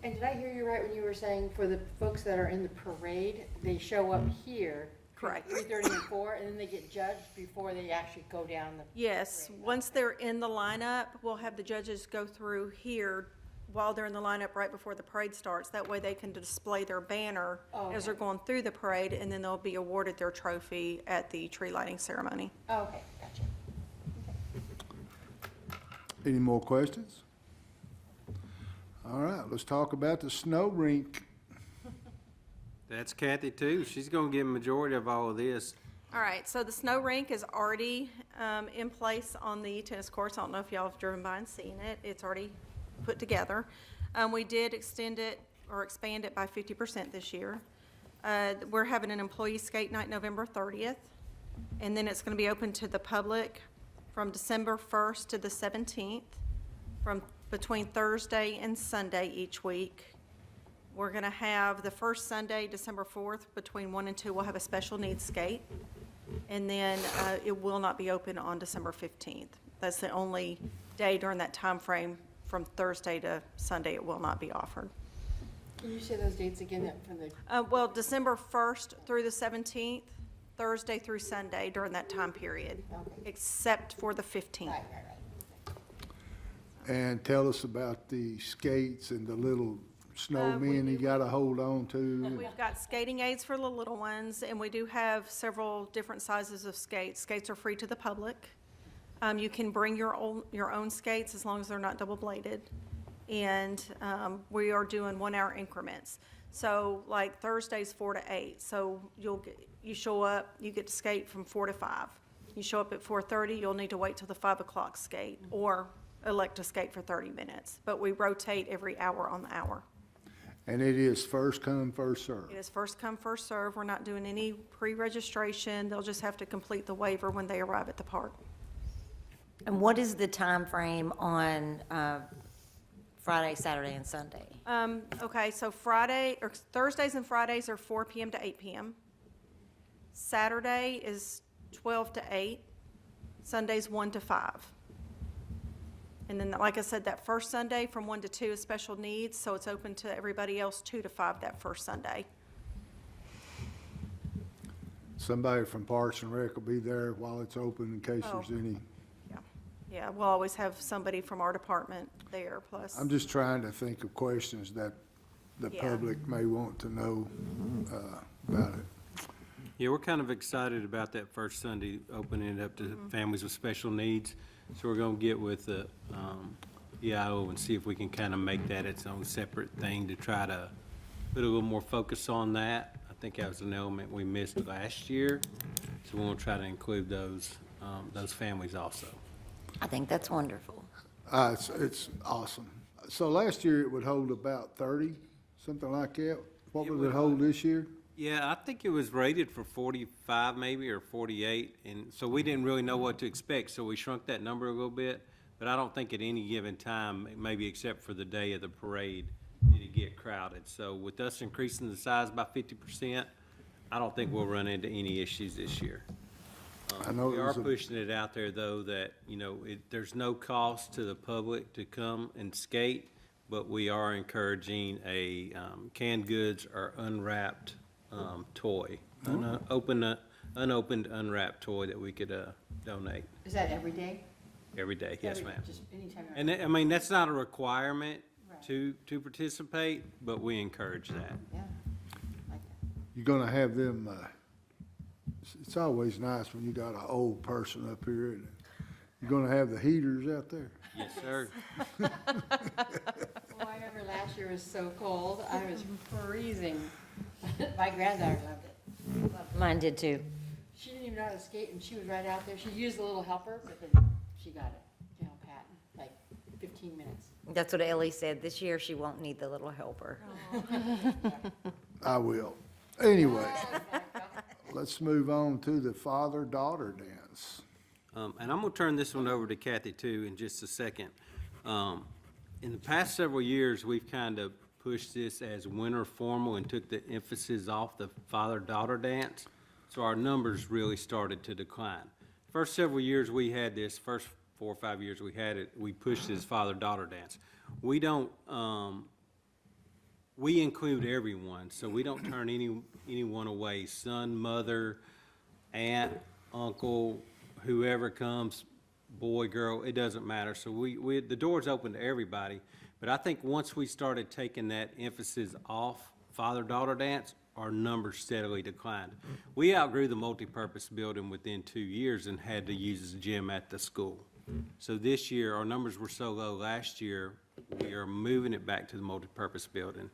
And did I hear you right when you were saying for the folks that are in the parade, they show up here? Correct. 3:30 and 4, and then they get judged before they actually go down the... Yes, once they're in the lineup, we'll have the judges go through here while they're in the lineup right before the parade starts. That way they can display their banner as they're going through the parade, and then they'll be awarded their trophy at the tree lighting ceremony. Okay, gotcha. Any more questions? All right, let's talk about the snow rink. That's Kathy too. She's gonna get a majority of all of this. All right, so the snow rink is already in place on the tennis courts. I don't know if y'all have driven by and seen it. It's already put together. We did extend it or expand it by 50% this year. We're having an employee skate night November 30th, and then it's going to be open to the public from December 1st to the 17th, from between Thursday and Sunday each week. We're going to have the first Sunday, December 4th, between 1 and 2, we'll have a special needs skate. And then it will not be open on December 15th. That's the only day during that time frame from Thursday to Sunday it will not be offered. Can you say those dates again from the... Well, December 1st through the 17th, Thursday through Sunday during that time period, except for the 15th. And tell us about the skates and the little snowmen you got to hold on to. We've got skating aids for the little ones, and we do have several different sizes of skates. Skates are free to the public. You can bring your own skates as long as they're not double-bladed. and we are doing 1 hour increments. So like Thursday's 4 to 8. So you show up, you get to skate from 4 to 5. You show up at 4:30, you'll need to wait till the 5 o'clock skate or elect to skate for 30 minutes. But we rotate every hour on the hour. And it is first come, first serve. It is first come, first serve. We're not doing any pre-registration. They'll just have to complete the waiver when they arrive at the park. And what is the time frame on Friday, Saturday, and Sunday? Okay, so Thursdays and Fridays are 4 p.m. to 8 p.m. Saturday is 12 to 8. Sunday's 1 to 5. And then, like I said, that first Sunday from 1 to 2 is special needs, so it's open to everybody else 2 to 5 that first Sunday. Somebody from Parks and Rec will be there while it's open in case there's any. Yeah, we'll always have somebody from our department there, plus. I'm just trying to think of questions that the public may want to know about it. Yeah, we're kind of excited about that first Sunday, opening it up to families with special needs. So we're going to get with the EIO and see if we can kind of make that its own separate thing to try to put a little more focus on that. I think that was an element we missed last year, so we're going to try to include those families also. I think that's wonderful. It's awesome. So last year it would hold about 30, something like that. What would it hold this year? Yeah, I think it was rated for 45 maybe, or 48, and so we didn't really know what to expect, so we shrunk that number a little bit. But I don't think at any given time, maybe except for the day of the parade, did it get crowded. So with us increasing the size by 50%, I don't think we'll run into any issues this year. We are pushing it out there, though, that, you know, there's no cost to the public to come and skate, but we are encouraging a canned goods or unwrapped toy, unopened, unwrapped toy that we could donate. Is that every day? Every day, yes, ma'am. Just anytime. And I mean, that's not a requirement to participate, but we encourage that. Yeah. You're gonna have them, it's always nice when you got an old person up here, and you're gonna have the heaters out there. Yes, sir. Well, I remember last year was so cold, I was freezing. My granddaughter loved it. Mine did too. She didn't even know how to skate, and she was right out there. She used the little helper, but then she got it, you know, pat, like 15 minutes. That's what Ellie said. This year she won't need the little helper. I will. Anyway, let's move on to the father-daughter dance. And I'm going to turn this one over to Kathy, too, in just a second. In the past several years, we've kind of pushed this as winter formal and took the emphasis off the father-daughter dance. So our numbers really started to decline. First several years we had this, first 4 or 5 years we had it, we pushed this father-daughter dance. We don't, we include everyone, so we don't turn anyone away, son, mother, aunt, uncle, whoever comes, boy, girl, it doesn't matter. So the door's open to everybody. But I think once we started taking that emphasis off father-daughter dance, our numbers steadily declined. We outgrew the multi-purpose building within 2 years and had to use the gym at the school. So this year, our numbers were so low last year, we are moving it back to the multi-purpose building.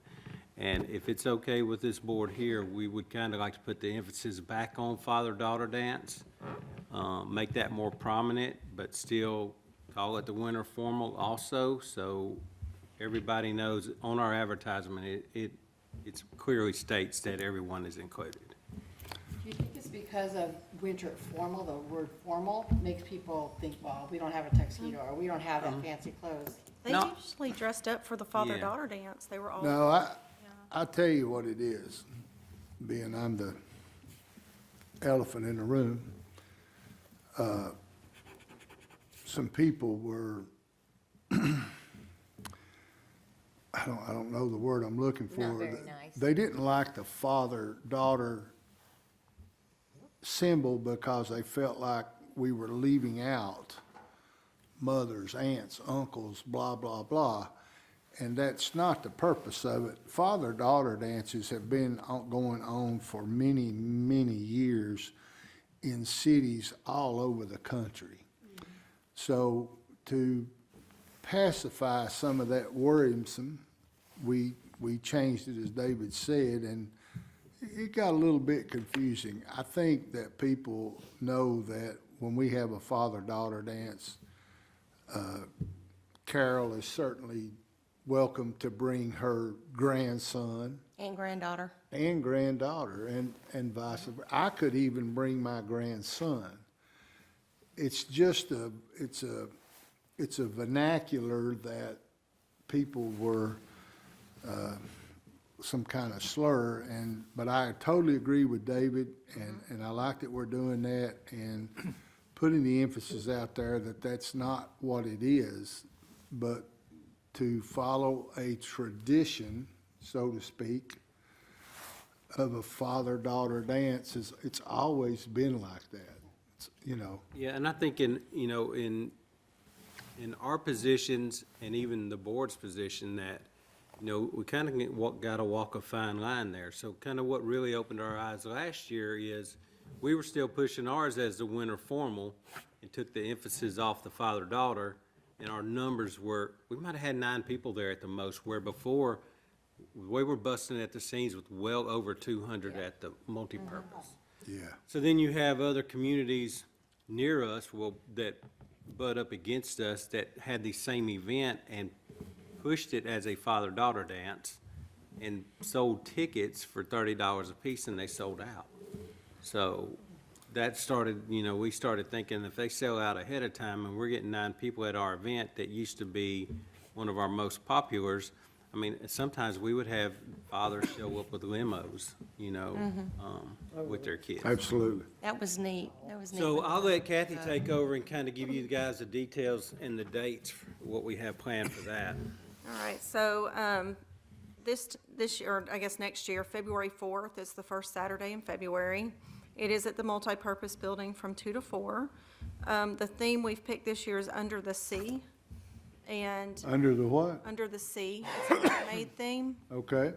And if it's okay with this board here, we would kind of like to put the emphasis back on father-daughter dance, make that more prominent, but still call it the winter formal also, so everybody knows on our advertisement, it clearly states that everyone is included. Do you think it's because of winter formal, the word formal makes people think, well, we don't have a tuxedo, or we don't have that fancy clothes? They usually dressed up for the father-daughter dance. They were all. No, I'll tell you what it is, being I'm the elephant in the room. Some people were, I don't know the word I'm looking for. Not very nice. They didn't like the father-daughter symbol because they felt like we were leaving out mothers, aunts, uncles, blah, blah, blah. And that's not the purpose of it. Father-daughter dances have been going on for many, many years in cities all over the country. So to pacify some of that worrisome, we changed it, as David said, and it got a little bit confusing. I think that people know that when we have a father-daughter dance, Carol is certainly welcome to bring her grandson And granddaughter. and granddaughter, and vice versa. I could even bring my grandson. It's just it's a vernacular that people were some kind of slur, but I totally agree with David, and I like that we're doing that and putting the emphasis out there that that's not what it is, but to follow a tradition, so to speak, of a father-daughter dance. It's always been like that, you know. Yeah, and I think in our positions and even the board's position that, we kind of got to walk a fine line there. So kind of what really opened our eyes last year is we were still pushing ours as the winter formal and took the emphasis off the father-daughter, and our numbers were, we might have had 9 people there at the most, where before we were busting at the seams with well over 200 at the multipurpose. Yeah. So then you have other communities near us that butt up against us that had the same event and pushed it as a father-daughter dance and sold tickets for $30 a piece, and they sold out. So that started, we started thinking if they sell out ahead of time and we're getting 9 people at our event that used to be one of our most populars, I mean, sometimes we would have fathers show up with limos, with their kids. Absolutely. That was neat. That was neat. So I'll let Kathy take over and kind of give you guys the details and the dates for what we have planned for that. All right, so this year, or I guess next year, February 4th is the first Saturday in February. It is at the multipurpose building from 2 to 4. The theme we've picked this year is Under the Sea. And Under the what? Under the Sea. It's a mermaid theme. Okay.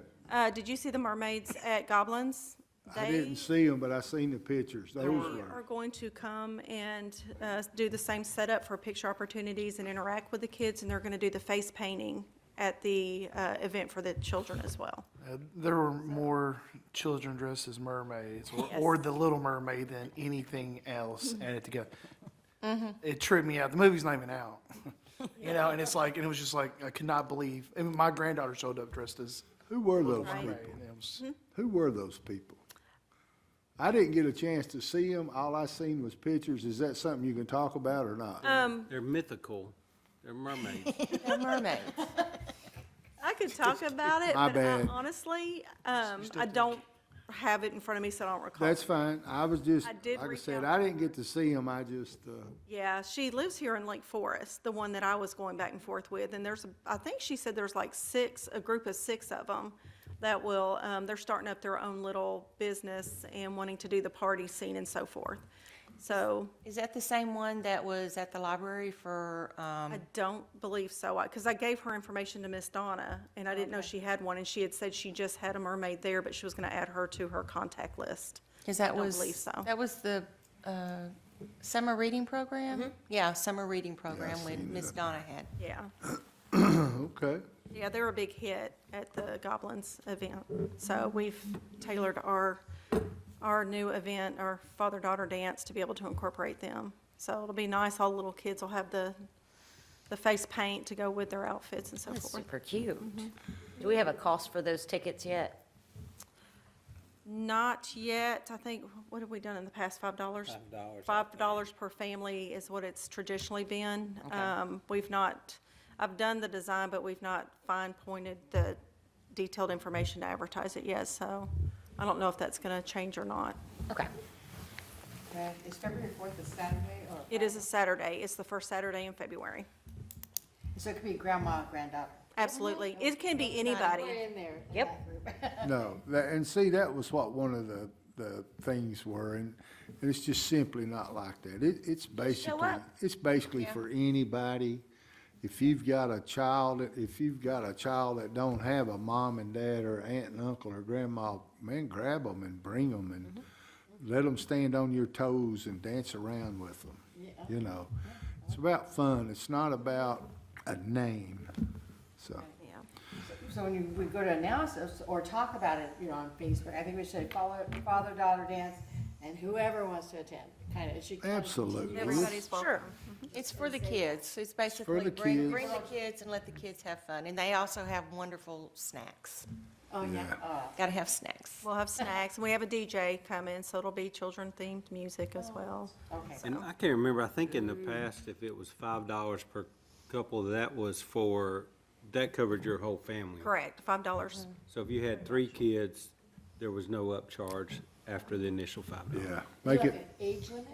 Did you see the mermaids at Goblins? I didn't see them, but I seen the pictures. Those They were. are going to come and do the same setup for picture opportunities and interact with the kids, and they're going to do the face painting at the event for the children as well. There were more children dressed as mermaids or the Little Mermaid than anything else added together. It tripped me out. The movie's not even out. And it's like, and it was just like, I could not believe. I mean, my granddaughter showed up dressed as Who were those Mermaid, people? and it was- Who were those people? I didn't get a chance to see them. All I seen was pictures. Is that something you can talk about or not? They're mythical. They're mermaids. They're mermaids. I could talk about it, My but bad. honestly, I don't have it in front of me, so I don't recall. That's fine. I was just, I did like I reach said, out I didn't get to see them. I just, Yeah, she lives here in Lake Forest, the one that I was going back and forth with, and I think she said there's like a group of 6 of them that will, they're starting up their own little business and wanting to do the party scene and so forth. So. Is that the same one that was at the library for, I don't believe so, because I gave her information to Miss Donna, and I didn't know she had one, and she had said she just had a mermaid there, but she was gonna add her to her contact list. Because that I don't was, believe so. that was the summer reading program? Yeah, summer reading program with Miss Donna had. Yeah. okay. Yeah, they're a big hit at the Goblins event. So we've tailored our new event, our father-daughter dance, to be able to incorporate them. So it'll be nice. All the little kids will have the face paint to go with their outfits and so That's forth. super cute. Do we have a cost for those tickets yet? Not yet. I think, what have we done in the past, $5? $5. $5 per family is what it's traditionally been. Okay. I've done the design, but we've not fine-pointed the detailed information to advertise it yet, so I don't know if that's gonna change or not. Okay. Is February 4th a Saturday or? It is a Saturday. It's the first Saturday in February. So it could be grandma, granddaughter. Absolutely. It can be anybody. We're in there. in Yep. that group. No, and see, that was what one of the things were, and it's just simply not like that. It's basically for anybody. If you've got a child that don't have a mom and dad or aunt and uncle or grandma, man, grab them and bring them and let them stand on your toes and dance around with them. It's about fun. It's not about a name, so. So when we go to announce this or talk about it, on Facebook, I think we should father-daughter dance, and whoever wants to attend, kind of, it should. Absolutely. Everybody's welcome. Sure. It's for the kids. It's basically the bring kids. the kids and let the kids have fun. And they also have wonderful snacks. Oh, yeah. Gotta have snacks. We'll have snacks, and we have a DJ come in, so it'll be children-themed music as well. Okay. And I can't remember, I think in the past, if it was $5 per couple, that covered your whole family. Correct, $5. So if you had 3 kids, there was no upcharge after the initial $5. Yeah, Do you make have it, an age limit?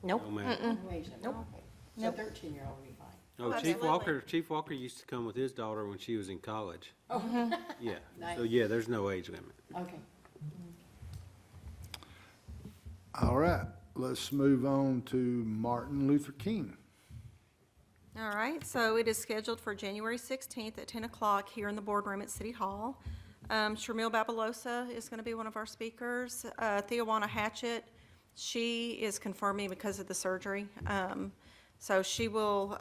Nope. No, ma'am. No age limit, okay. So 13-year-old will be fine. Oh, absolutely. Chief Walker used to come with his daughter when she was in college. Oh, Yeah, Nice. so yeah, there's no age limit. okay. all right, let's move on to Martin Luther King. All right, so it is scheduled for January 16th at 10 o'clock here in the boardroom at City Hall. Sharmil Babalosa is going to be one of our speakers. Theowana Hatchett, she is confirming because of the surgery. So she will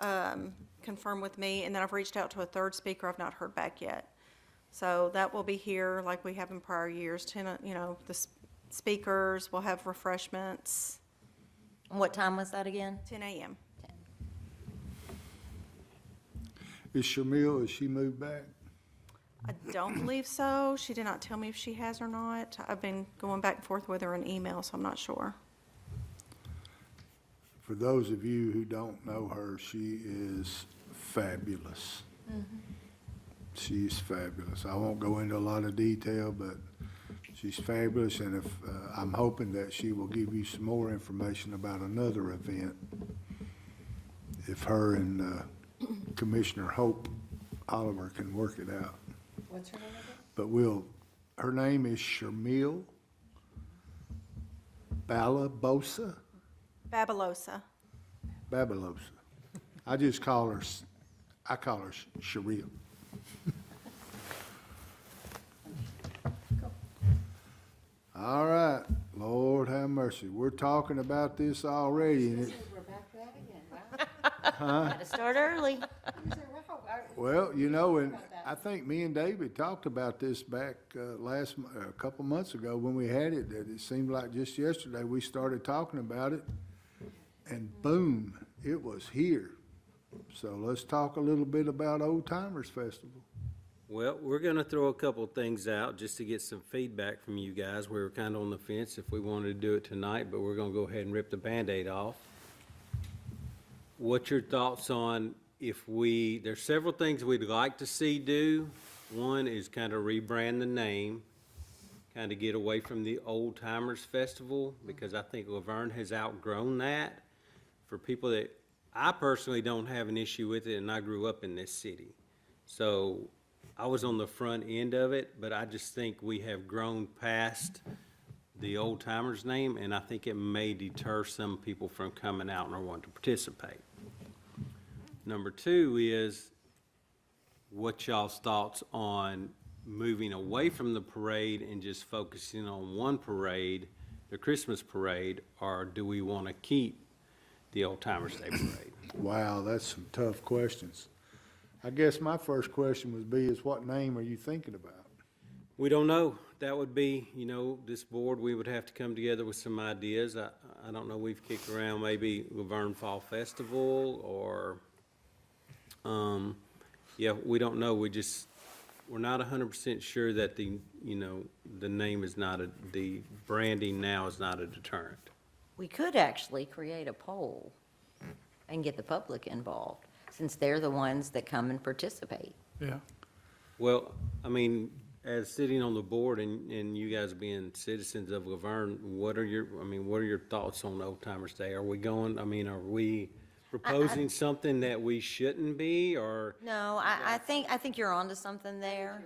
confirm with me, and then I've reached out to a third speaker. I've not heard back yet. So that will be here like we have in prior years. The speakers will have refreshments. What time was that again? 10 a.m. Is Shamil, has she moved back? I don't believe so. She did not tell me if she has or not. I've been going back and forth with her in email, so I'm not sure. For those of you who don't know her, she is fabulous. She's fabulous. I won't go into a lot of detail, but she's fabulous, and if I'm hoping that she will give you some more information about another event. If her and Commissioner Hope Oliver can work it out. What's her name again? But her name is Sharmil Babalosa. Babalosa. I call her Sharil. All right, Lord have mercy. We're talking about this already, and it, We're back to that again, wow. Gotta start early. well, and I think me and David talked about this back a couple months ago when we had it, that it seemed like just yesterday we started talking about it, and boom, it was here. So let's talk a little bit about Old Timers Festival. Well, we're gonna throw a couple of things out just to get some feedback from you guys. We were kind of on the fence if we wanted to do it tonight, but we're gonna go ahead and rip the Band-Aid off. What's your thoughts on there's several things we'd like to see do. One is kind of rebrand the name, kind of get away from the Old Timers Festival, because I think LaVergne has outgrown that. For people that, I personally don't have an issue with it, and I grew up in this city. So I was on the front end of it, but I just think we have grown past the Old Timers name, and I think it may deter some people from coming out and wanting to participate. Number 2 is, what y'all's thoughts on moving away from the parade and just focusing on one parade, the Christmas parade, or do we want to keep the Old Timers Day Parade? Wow, that's some tough questions. I guess my first question would be is what name are you thinking about? We don't know. That would be, this board, we would have to come together with some ideas. I don't know, we've kicked around maybe LaVergne Fall Festival or, we don't know. We're not 100% sure that the name is not the branding now is not a deterrent. We could actually create a poll and get the public involved, since they're the ones that come and participate. Yeah. Well, as sitting on the board and you guys being citizens of LaVergne, what are your thoughts on Old Timers Day? Are we proposing something that we shouldn't be, or? No, I think you're onto something there.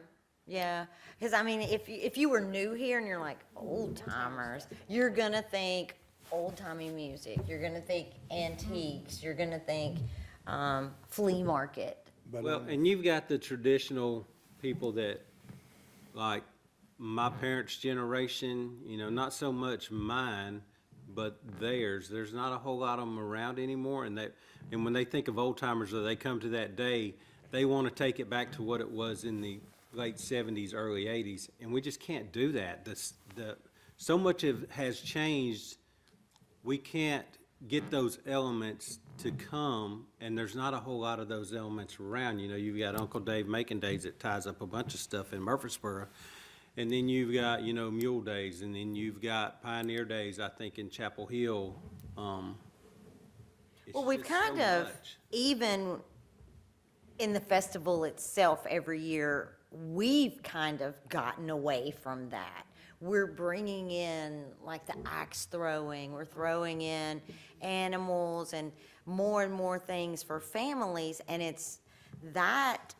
Yeah, because if you were new here and you're like, old timers, you're gonna think old timey music, you're gonna think antiques, you're gonna think flea market. Well, and you've got the traditional people that, like my parents' generation, not so much mine, but theirs. There's not a whole lot of them around anymore, and when they think of old timers, or they come to that day, they want to take it back to what it was in the late 70s, early 80s, and we just can't do that. So much has changed, we can't get those elements to come, and there's not a whole lot of those elements around. You know, you've got Uncle Dave Making Days that ties up a bunch of stuff in Murfreesboro, and then you've got, you know, Mule Days, and then you've got Pioneer Days, I think, in Chapel Hill. Well, we've kind of, even in the festival itself every year, we've kind of gotten away from that. We're bringing in like the axe throwing, we're throwing in animals and more things for families. And it's that,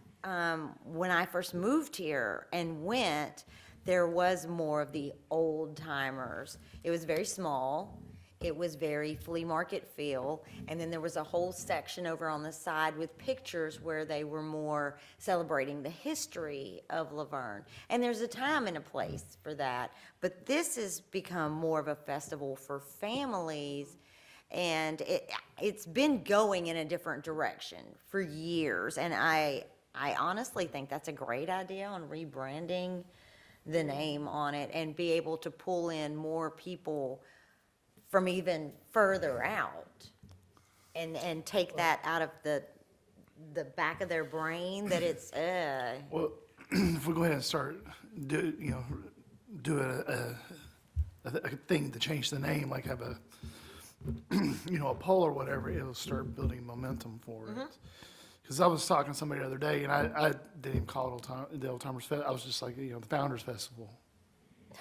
when I first moved here and went, there was more of the old timers. It was very small. It was very flea market feel. And then there was a whole section over on the side with pictures where they were more celebrating the history of LaVergne. And there's a time and a place for that. But this has become more of a festival for families. And it's been going in a different direction for years. And I honestly think that's a great idea on rebranding the name on it and be able to pull in more people from even further out and take that out of the back of their brain that it's Well, if we go ahead and start do a thing to change the name, like have a a poll or whatever, it'll start building momentum for it. Because I was talking to somebody the other day, and I didn't even call it the Old Timers Festival. I was just like, the Founders Festival.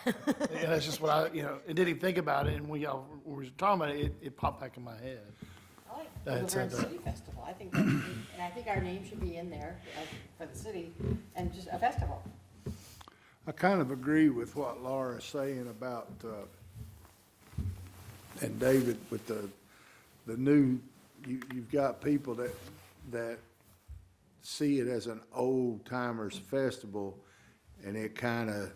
And that's just what and didn't even think about it. And when y'all were talking about it, it popped back in my head. I like the LaVergne City Festival. I think that should be, and I think our name should be in there for the city and just a festival. I kind of agree with what Laura's saying about, and David, with the new, you've got people that see it as an old timers festival, and it kind of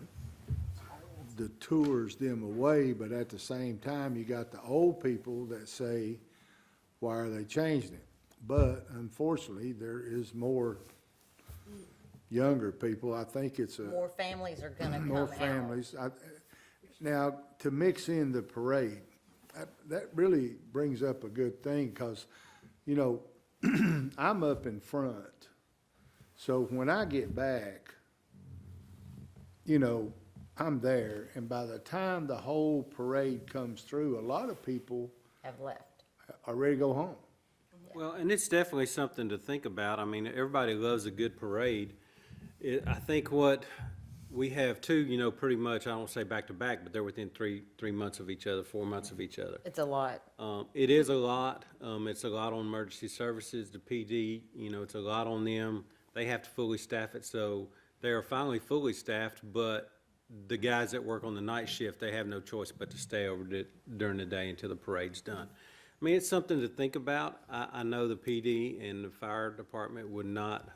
detours them away, but at the same time, you got the old people that say, why are they changing it? But unfortunately, there is more younger people. I think it's more families are gonna come more families. Now, to mix in the parade, that really brings up a good thing, because, I'm up in front. So when I get back, I'm there, and by the time the whole parade comes through, a lot of people have left, are ready to go home. Well, and it's definitely something to think about. I mean, everybody loves a good parade. I think what we have too, pretty much, I don't say back to back, but they're within three months of each other, 4 months of each other. It's a lot. It is a lot. It's a lot on emergency services, the PD, it's a lot on them. They have to fully staff it, so they are finally fully staffed, but the guys that work on the night shift, they have no choice but to stay over during the day until the parade's done. I mean, it's something to think about. I know the PD and the fire department would not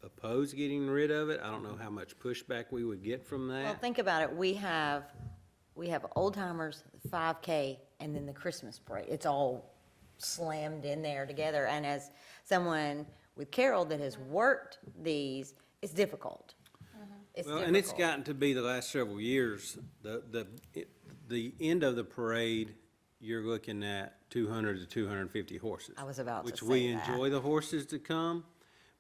oppose getting rid of it. I don't know how much pushback we would get from that. Well, think about it. We have Old Timers, 5K, and then the Christmas parade. It's all slammed in there together. And as someone with Carol that has worked these, it's difficult. It's well, difficult. And it's gotten to be the last several years, the end of the parade, you're looking at 200 to 250 horses. I was about to which say we that. enjoy the horses to come,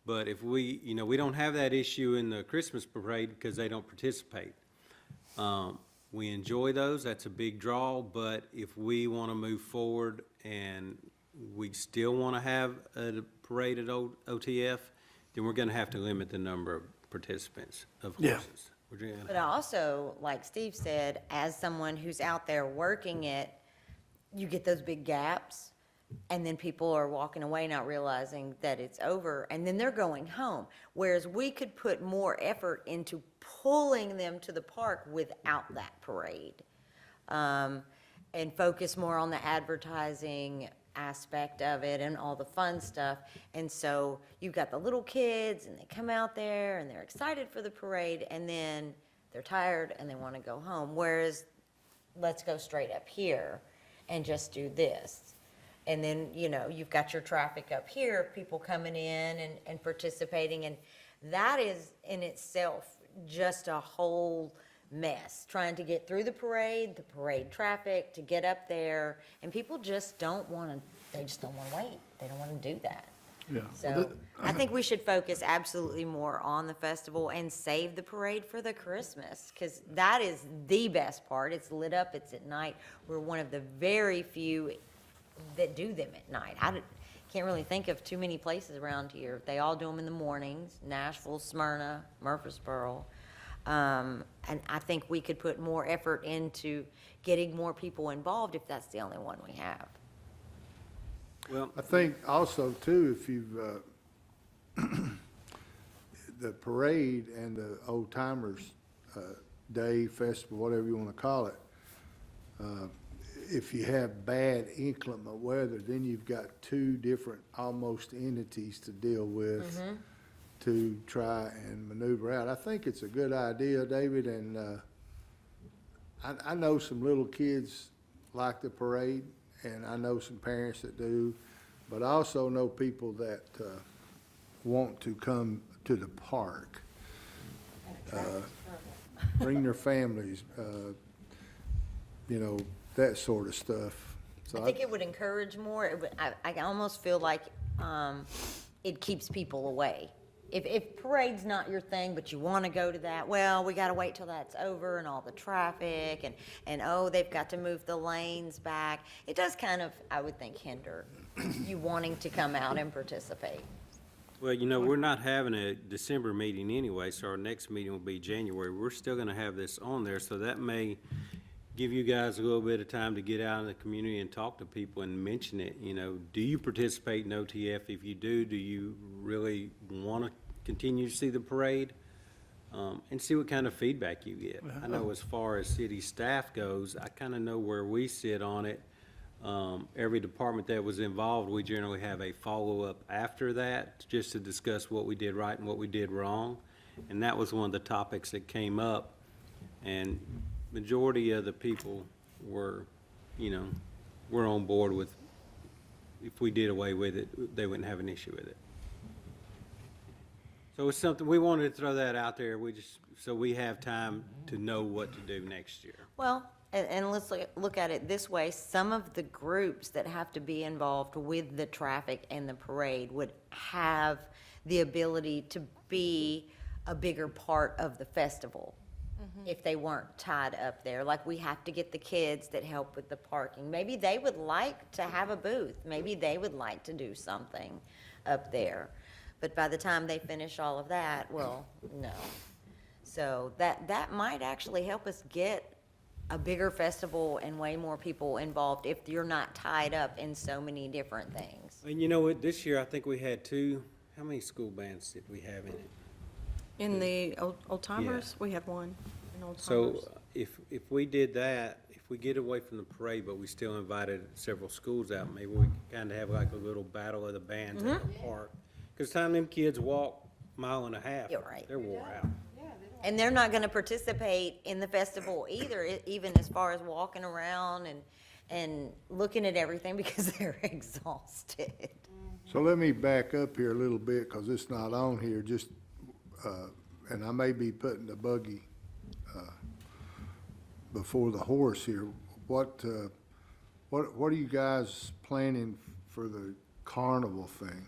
but if we don't have that issue in the Christmas parade because they don't participate. We enjoy those, that's a big draw, but if we want to move forward and we still want to have a parade at OTF, then we're going to have to limit the number of participants of horses. Yeah. But also, like Steve said, as someone who's out there working it, you get those big gaps, and then people are walking away not realizing that it's over, and then they're going home. Whereas we could put more effort into pulling them to the park without that parade, and focus more on the advertising aspect of it and all the fun stuff. And so you've got the little kids, and they come out there and they're excited for the parade, and then they're tired and they want to go home. Whereas let's go straight up here and just do this. And then, you know, you've got your traffic up here of people coming in and participating. And that is in itself just a whole mess, trying to get through the parade traffic, to get up there. And people just don't want to, they just don't want to wait. They don't want to do that. Yeah. So I think we should focus absolutely more on the festival and save the parade for the Christmas, because that is the best part. It's lit up, it's at night. We're one of the very few that do them at night. Can't really think of too many places around here. They all do them in the mornings, Nashville, Smyrna, Murfreesboro. And I think we could put more effort into getting more people involved if that's the only one we have. Well, I think also too, if you've, the parade and the Old Timers Day, Festival, whatever you want to call it, if you have bad inclement weather, then you've got two different almost entities to deal with to try and maneuver out. I think it's a good idea, David, and I know some little kids like the parade, and I know some parents that do, but I also know people that want to come to the park, bring their families, you know, that sort of stuff. So I think it would encourage more. It would, I almost feel like it keeps people away. If parade's not your thing, but you want to go to that, well, we got to wait till that's over and all the traffic and oh, they've got to move the lanes back. It does kind of, I would think, hinder you wanting to come out and participate. Well, you know, we're not having a December meeting anyway, so our next meeting will be January. We're still going to have this on there, so that may give you guys a little bit of time to get out in the community and talk to people and mention it. You know, do you participate in OTF? If you do you really want to continue to see the parade? And see what kind of feedback you get. I know as far as city staff goes, I kind of know where we sit on it. Every department that was involved, we generally have a follow-up after that just to discuss what we did right and what we did wrong. And that was one of the topics that came up. And majority of the people were, you know, were on board with, if we did away with it, they wouldn't have an issue with it. So it's something, we wanted to throw that out there, so we have time to know what to do next year. Well, and let's look at it this way. Some of the groups that have to be involved with the traffic and the parade would have the ability to be a bigger part of the festival if they weren't tied up there. Like, we have to get the kids that help with the parking. Maybe they would like to have a booth. Maybe they would like to do something up there. But by the time they finish all of that, well, no. So that might actually help us get a bigger festival and way more people involved if you're not tied up in so many different things. And you know what, this year I think we had how many school bands did we have in it? In the Old Timers, we had one in Old Timers. So if we did that, if we get away from the parade, but we still invited several schools out, maybe we could kind of have like a little battle of the bands at the park. Because time them kids walk a mile and a half, You're right. they're wore out. And they're not going to participate in the festival either, even as far as walking around and looking at everything, because they're exhausted. So let me back up here a little bit, because it's not on here, just, and I may be putting the buggy before the horse here. What are you guys planning for the carnival thing?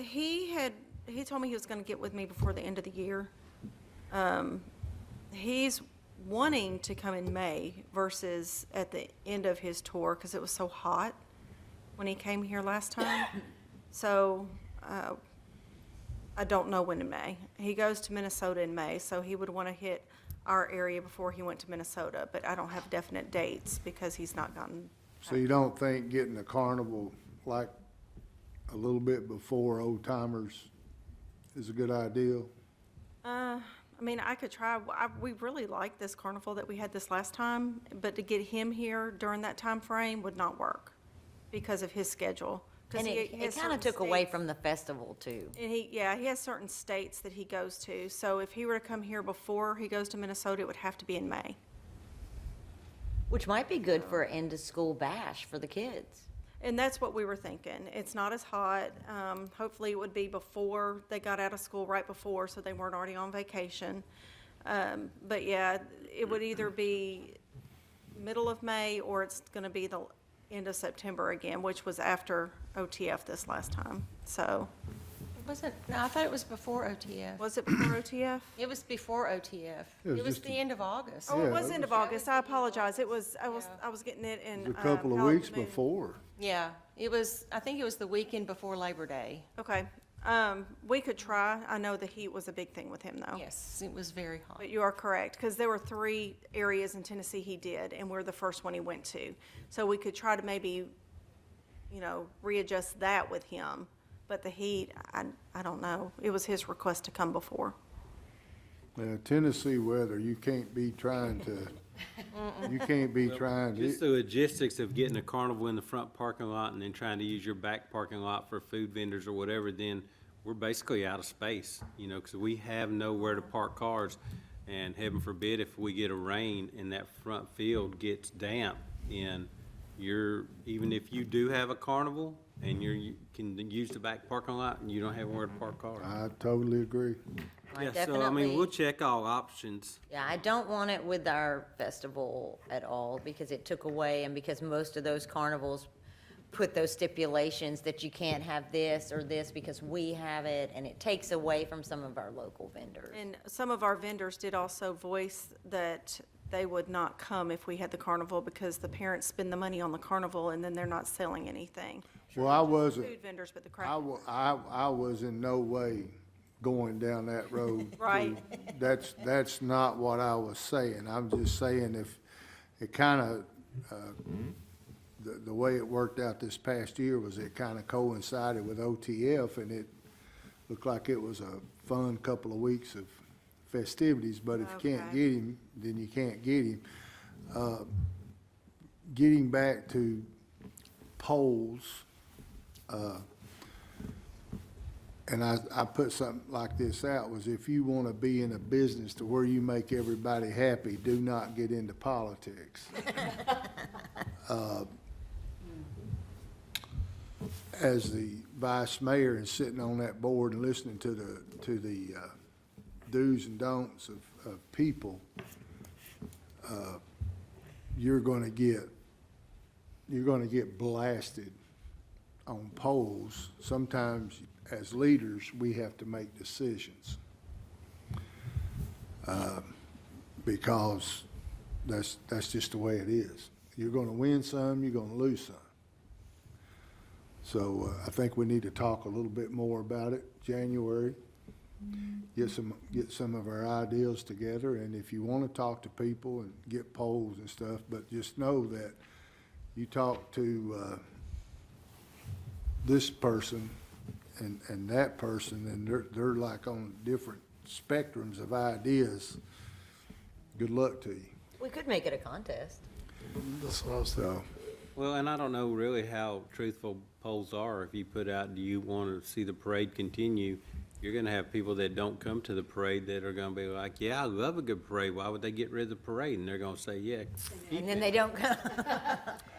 He told me he was going to get with me before the end of the year. He's wanting to come in May versus at the end of his tour because it was so hot when he came here last time. So I don't know when in May. He goes to Minnesota in May, so he would want to hit our area before he went to Minnesota, but I don't have definite dates because he's not gotten. So you don't think getting the carnival like a little bit before Old Timers is a good idea? I mean, I could try. We really like this carnival that we had this last time, but to get him here during that time frame would not work because of his schedule. And it kind of took away from the festival too. And he has certain states that he goes to. So if he were to come here before he goes to Minnesota, it would have to be in May. Which might be good for an end-of-school bash for the kids. And that's what we were thinking. It's not as hot. Hopefully it would be before they got out of school, right before, so they weren't already on vacation. But yeah, it would either be middle of May or it's going to be the end of September again, which was after OTF this last time. So. No, I thought it was before OTF. Was it before OTF? It was before OTF. It was the end of August. Oh, it was end of August. I apologize. I was getting it in. A couple of weeks before. Yeah, I think it was the weekend before Labor Day. Okay. We could try. I know the heat was a big thing with him, though. Yes, it was very hot. But you are correct, because there were 3 areas in Tennessee he did, and we're the first one he went to. So we could try to maybe, readjust that with him. But the heat, I don't know. It was his request to come before. Tennessee weather, you can't be trying to, Just the logistics of getting a carnival in the front parking lot and then trying to use your back parking lot for food vendors or whatever, then we're basically out of space, because we have nowhere to park cars. And heaven forbid if we get a rain and that front field gets damp, and even if you do have a carnival, and you can use the back parking lot, and you don't have where to park cars. I totally agree. Yeah, so, we'll check all options. Yeah, I don't want it with our festival at all, because it took away, and because most of those carnivals put those stipulations that you can't have this or this because we have it, and it takes away from some of our local vendors. And some of our vendors did also voice that they would not come if we had the carnival, because the parents spend the money on the carnival and then they're not selling anything. Well, I wasn't. Food vendors, but the craft. I was in no way going down that road. Right. That's not what I was saying. I'm just saying if it kind of, the way it worked out this past year was it kind of coincided with OTF, and it looked like it was a fun couple of weeks of festivities, but if you can't get him, then you can't get him. Getting back to polls, and I put something like this out, was if you want to be in a business to where you make everybody happy, do not get into politics. As the vice mayor and sitting on that board and listening to the do's and don'ts of people, you're going to get blasted on polls. Sometimes as leaders, we have to make decisions because that's just the way it is. You're going to win some, you're going to lose some. So I think we need to talk a little bit more about it. January, get some of our ideas together, and if you want to talk to people and get polls and stuff, but just know that you talk to this person and that person, and they're like on different spectrums of ideas. Good luck to you. We could make it a contest. That's what I was thinking. Well, and I don't know really how truthful polls are. If you put out, do you want to see the parade continue? You're going to have people that don't come to the parade that are going to be like, yeah, I love a good parade. Why would they get rid of the parade? And they're going to say, yeah. And then they don't come.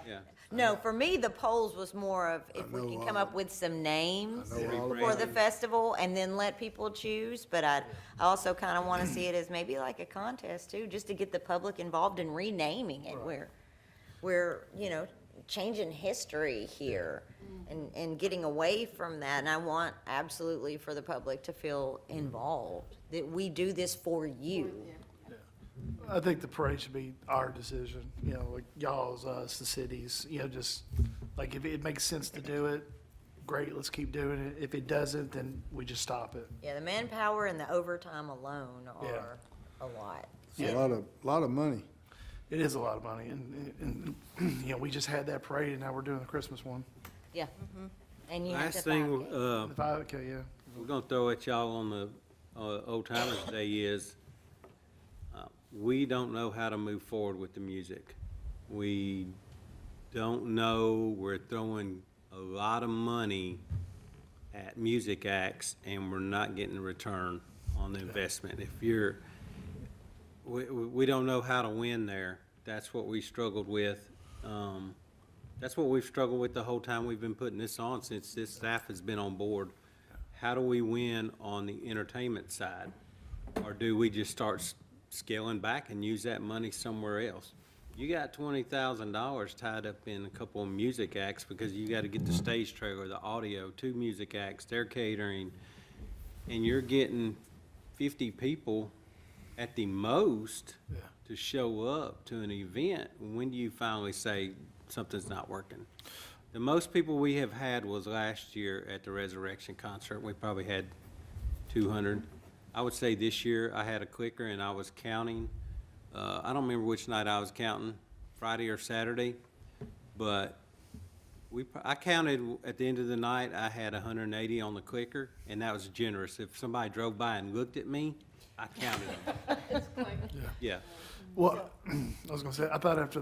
Yeah. No, for me, the polls was more of if we can come up with some names for the festival and then let people choose. But I also kind of want to see it as maybe like a contest too, just to get the public involved in renaming it. We're changing history here and getting away from that. And I want absolutely for the public to feel involved, that we do this for you. I think the parade should be our decision, like y'all's, us, the cities, just like if it makes sense to do it, great, let's keep doing it. If it doesn't, then we just stop it. Yeah, the manpower and the overtime alone are a lot. It's a lot of money. It is a lot of money, and we just had that parade, and now we're doing the Christmas one. Yeah. And you have Last to thing The 5K, yeah. we're going to throw at y'all on the Old Timers Day is we don't know how to move forward with the music. We don't know. We're throwing a lot of money at music acts, and we're not getting a return on the investment. We don't know how to win there. That's what we struggled with. That's what we've struggled with the whole time we've been putting this on, since this staff has been on board. How do we win on the entertainment side? Or do we just start scaling back and use that money somewhere else? You got $20,000 tied up in a couple of music acts because you got to get the stage trailer, the audio, 2 music acts, their catering, and you're getting 50 people at the most to show up to an event. When do you finally say something's not working? The most people we have had was last year at the Resurrection concert. We probably had 200. I would say this year I had a clicker and I was counting. I don't remember which night I was counting, Friday or Saturday, but I counted at the end of the night, I had 180 on the clicker, and that was generous. If somebody drove by and looked at me, I counted them. Yeah. Well, I was gonna say, I thought after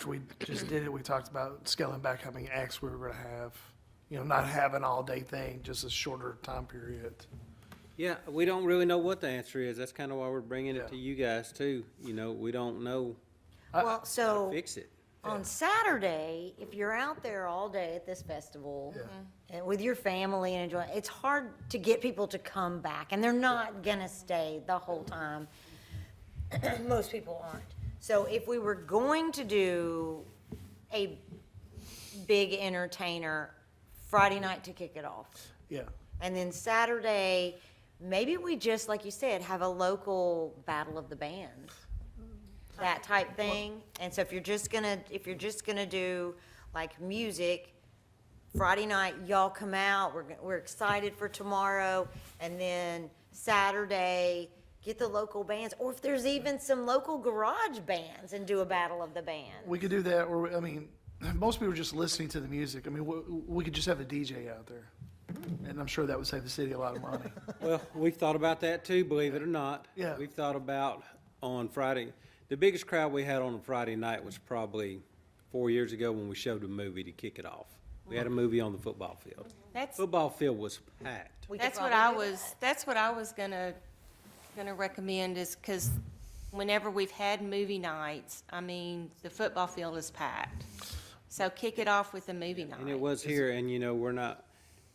we just did it, we talked about scaling back how many acts we were gonna have. You know, not have an all-day thing, just a shorter time period. Yeah, we don't really know what the answer is. That's kind of why we're bringing it to you guys too. You know, we don't know Well, how so to fix it. on Saturday, if you're out there all day at this festival and with your family and enjoying, it's hard to get people to come back, and they're not gonna stay the whole time. Most people aren't. So if we were going to do a big entertainer Friday night to kick it off, Yeah. and then Saturday, maybe we just, like you said, have a local battle of the bands, that type thing. And so if you're just gonna do like music, Friday night, y'all come out, we're excited for tomorrow, and then Saturday, get the local bands, or if there's even some local garage bands, and do a battle of the bands. We could do that, or, I mean, most people are just listening to the music. I mean, we could just have a DJ out there, and I'm sure that would save the city a lot of money. Well, we've thought about that too, believe it or not. Yeah. We've thought about on Friday, the biggest crowd we had on a Friday night was probably 4 years ago when we showed a movie to kick it off. We had a movie on the football field. Football field was packed. That's what I was gonna recommend, is because whenever we've had movie nights, I mean, the football field is packed. So kick it off with a movie night. And it was here, and you know, we're not,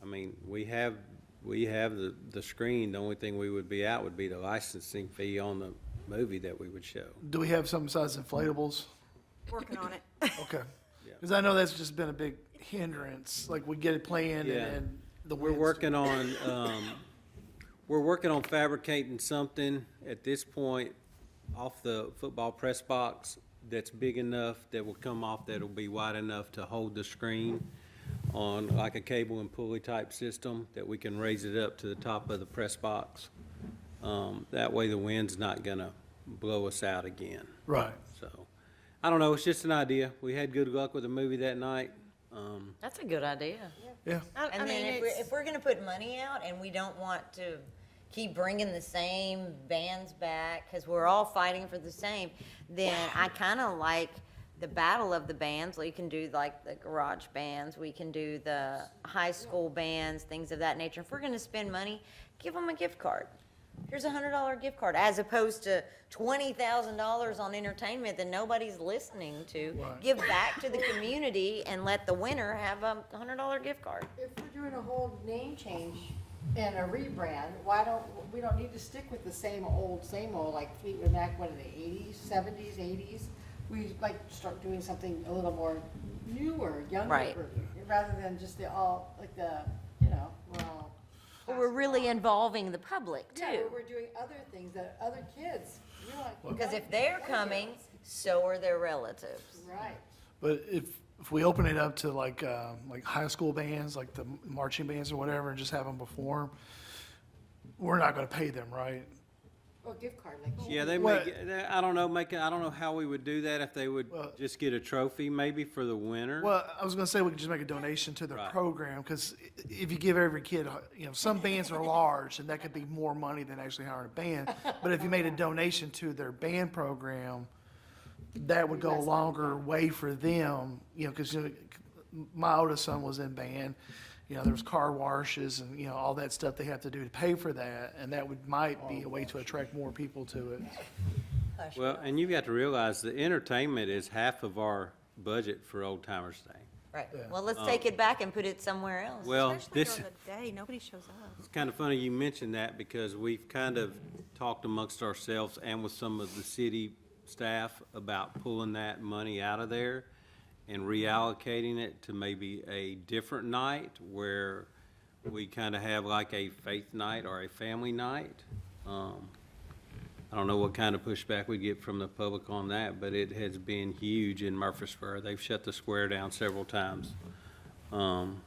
I mean, we have the screen. The only thing we would be out would be the licensing fee on the movie that we would show. Do we have something besides inflatables? Working on it. Okay. Because I know that's just been a big hindrance. Like, we get it planned, and the We're wind's- working on fabricating something at this point off the football press box that's big enough that will come off, that'll be wide enough to hold the screen on like a cable and pulley type system, that we can raise it up to the top of the press box. That way the wind's not gonna blow us out again. Right. So, I don't know, it's just an idea. We had good luck with the movie that night. That's a good idea. Yeah. And then if we're gonna put money out and we don't want to keep bringing the same bands back, because we're all fighting for the same, then I kind of like the battle of the bands. We can do like the garage bands, we can do the high school bands, things of that nature. If we're gonna spend money, give them a gift card. Here's a $100 gift card, as opposed to $20,000 on entertainment that nobody's listening to. Right. Give back to the community and let the winner have a $100 gift card. If we're doing a whole name change and a rebrand, we don't need to stick with the same old, like Fleetwood Mac, what are they, 80s, 70s, 80s? We like start doing something a little more newer, younger, Right. rather than just we're all, But we're really involving the public too. yeah, we're doing other things that other kids, Because if they're coming, so are their relatives. Right. But if we open it up to like high school bands, like the marching bands or whatever, and just have them perform, we're not gonna pay them, right? Or gift card, like. Yeah, they What- I don't know how we would do that, if they would just get a trophy maybe for the winner. Well, I was gonna say we could just make a donation to their program, because if you give every kid, some bands are large, and that could be more money than actually hiring a band. But if you made a donation to their band program, that would go a longer way for them, because my oldest son was in band. There was car washes and, all that stuff they have to do to pay for that, and that might be a way to attract more people to it. Well, and you've got to realize the entertainment is half of our budget for Old Timers Day. Right. Well, let's take it back and put it somewhere else. Well, Especially this, during the day, nobody shows up. it's kind of funny you mentioned that because we've kind of talked amongst ourselves and with some of the city staff about pulling that money out of there and reallocating it to maybe a different night where we kind of have like a faith night or a family night. I don't know what kind of pushback we get from the public on that, but it has been huge in Murfreesboro. They've shut the square down several times. And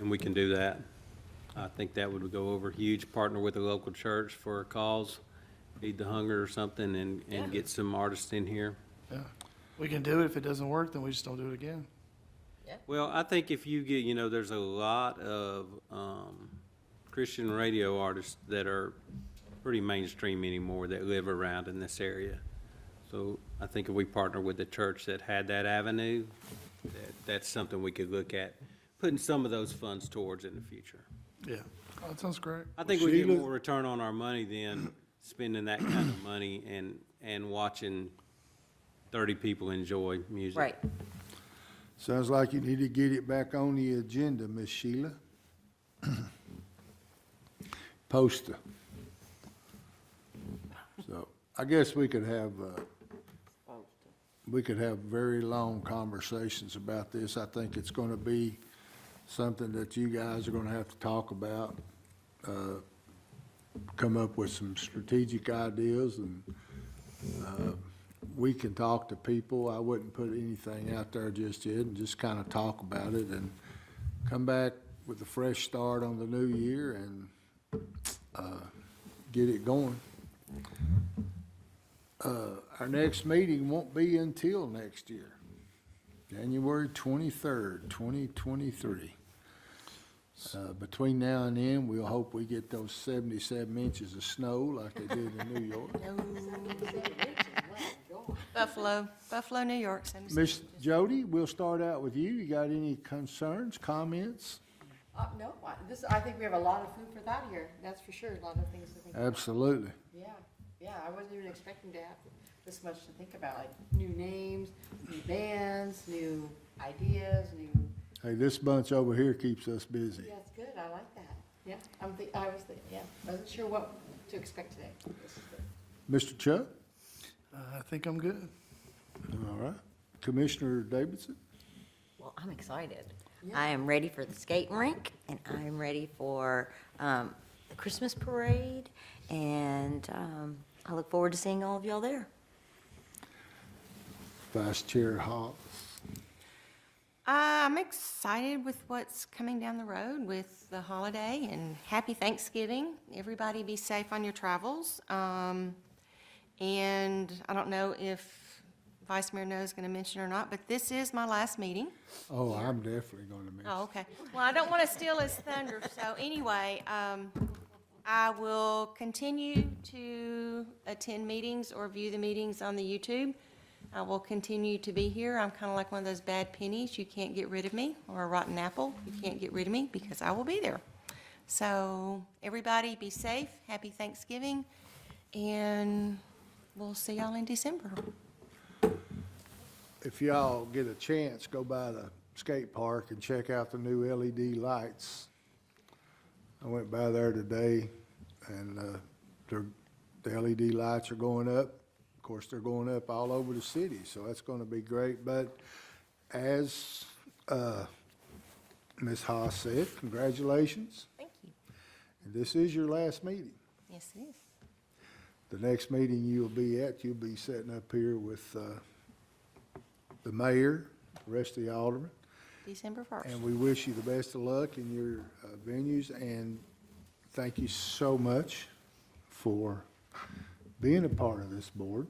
we can do that. I think that would go over huge. Partner with a local church for a cause, Feed the Hunger or something, and get some artists in here. Yeah. We can do it. If it doesn't work, then we just don't do it again. Well, I think if you get, there's a lot of Christian radio artists that are pretty mainstream anymore that live around in this area. So I think if we partner with the church that had that avenue, that's something we could look at, putting some of those funds towards in the future. Yeah. Oh, that sounds great. I think we get more return on our money than spending that kind of money and watching 30 people enjoy music. Right. Sounds like you need to get it back on the agenda, Miss Sheila. Poster. So I guess we could have very long conversations about this. I think it's going to be something that you guys are going to have to talk about, come up with some strategic ideas, and we can talk to people. I wouldn't put anything out there just yet, and just kind of talk about it and come back with a fresh start on the new year and get it going. Our next meeting won't be until next year, January 23rd, 2023. Between now and then, we'll hope we get those 77 inches of snow like they did in New York. Buffalo, New York. Miss Jody, we'll start out with you. You got any concerns, comments? No, I think we have a lot of food for thought here, that's for sure, a lot of things to think about. Absolutely. Yeah, I wasn't even expecting to have this much to think about, like new names, new bands, new ideas, new. Hey, this bunch over here keeps us busy. Yeah, it's good, I like that. Yeah, I wasn't sure what to expect today. This is good. Mr. Chuck? I think I'm good. All right. Commissioner Davidson? Well, I'm excited. I am ready for the skating rink, and I'm ready for the Christmas parade, and I look forward to seeing all of y'all there. Vice Chair Hawks? I'm excited with what's coming down the road with the holiday, and happy Thanksgiving. Everybody be safe on your travels. And I don't know if Vice Mayor Noe is going to mention or not, but this is my last meeting. Oh, I'm definitely going to mention. Oh, okay. Well, I don't want to steal his thunder, so anyway, I will continue to attend meetings or view the meetings on the YouTube. I will continue to be here. I'm kind of like one of those bad pennies. You can't get rid of me, or a rotten apple. You can't get rid of me because I will be there. So everybody be safe. Happy Thanksgiving. And we'll see y'all in December. If y'all get a chance, go by the skate park and check out the new LED lights. I went by there today, and the LED lights are going up. Of course, they're going up all over the city, so that's going to be great. But as Ms. Haas said, congratulations. Thank you. And this is your last meeting. Yes, it is. The next meeting you'll be sitting up here with the mayor, the rest of the aldermen. December 1st. And we wish you the best of luck in your venues, and thank you so much for being a part of this board.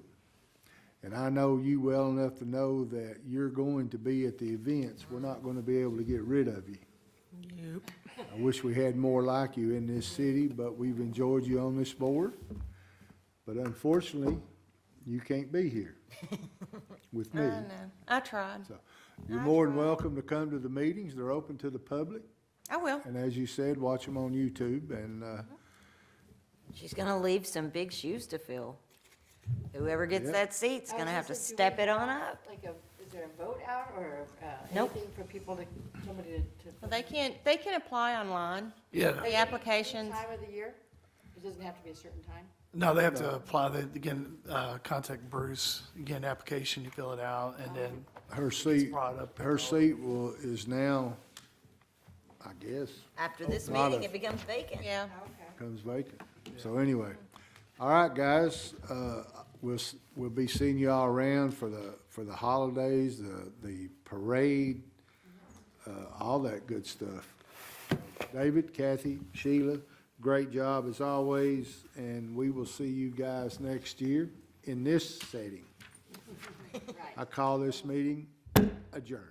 And I know you well enough to know that you're going to be at the events. We're not going to be able to get rid of you. Nope. I wish we had more like you in this city, but we've enjoyed you on this board. But unfortunately, you can't be here with me. I know. I tried. So you're more than welcome to come to the meetings. They're open to the public. I will. And as you said, watch them on YouTube. And She's going to leave some big shoes to fill. Whoever gets that seat's going to have to step it on up. Like is there a vote out or Nope. anything for people to, somebody to? Well, they can apply online. Yeah. The applications. Time of the year? It doesn't have to be a certain time? No, they have to apply, again, contact Bruce, again, application, you fill it out, and then Her seat, brought up. her seat is now, I guess, After this Not meeting, a- it becomes vacant. Yeah. comes vacant. So anyway, all right, guys, we'll be seeing y'all around for the holidays, the parade, all that good stuff. David, Kathy, Sheila, great job as always, and we will see you guys next year in this setting. I call this meeting adjourned.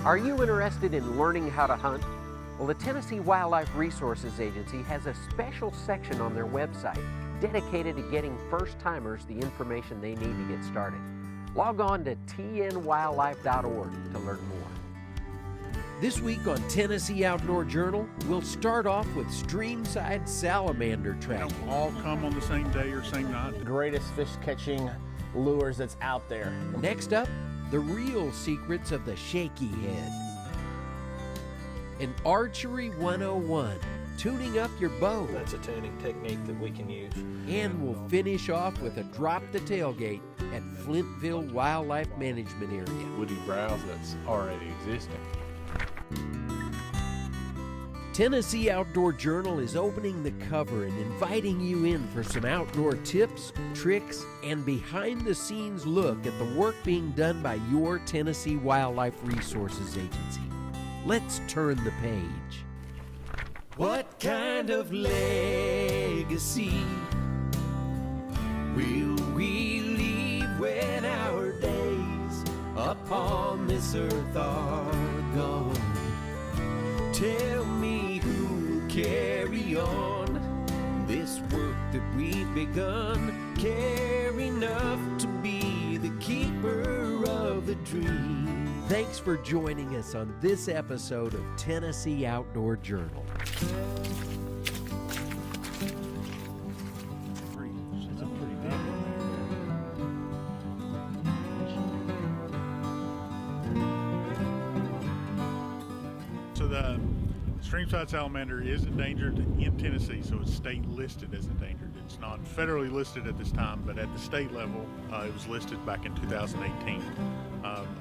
Are you interested in learning how to hunt? Well, the Tennessee Wildlife Resources Agency has a special section on their website dedicated to getting first-timers the information they need to get started. Log on to tnwildlife.org to learn more. This week on Tennessee Outdoor Journal, we'll start off with streamside salamander tracking. They don't all come on the same day or same night. Greatest fish catching lures that's out there. Next up, the real secrets of the shaky head. And Archery 101, tuning up your bow. That's a tuning technique that we can use. And we'll finish off with a drop the tailgate at Flintville Wildlife Management Area. Woody browse that's already existing. Tennessee Outdoor Journal is opening the cover and inviting you in for some outdoor tips, tricks, and behind-the-scenes look at the work being done by your Tennessee Wildlife Resources Agency. Let's turn the page. What kind of legacy will we leave when our days upon this earth are gone? Tell me who will carry on this work that we've begun, care enough to be the keeper of the dream. Thanks for joining us on this episode of Tennessee Outdoor Journal. So the streamside salamander is endangered in Tennessee, so it's state listed as endangered. It's not federally listed at this time, but at the state level, it was listed back in 2018.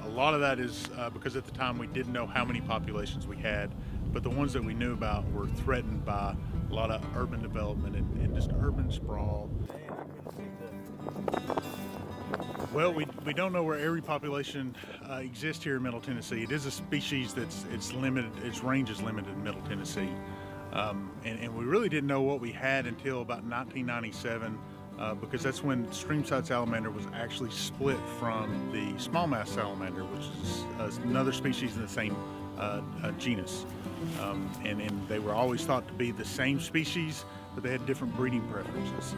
A lot of that is because at the time we didn't know how many populations we had, but the ones that we knew about were threatened by a lot of urban development and just urban sprawl. Well, we don't know where every population exists here in Middle Tennessee. It is a species it's limited, its range is limited in Middle Tennessee. And we really didn't know what we had until about 1997, because that's when streamside salamander was actually split from the smallmouth salamander, which is another species in the same genus. And they were always thought to be the same species, but they had different breeding preferences.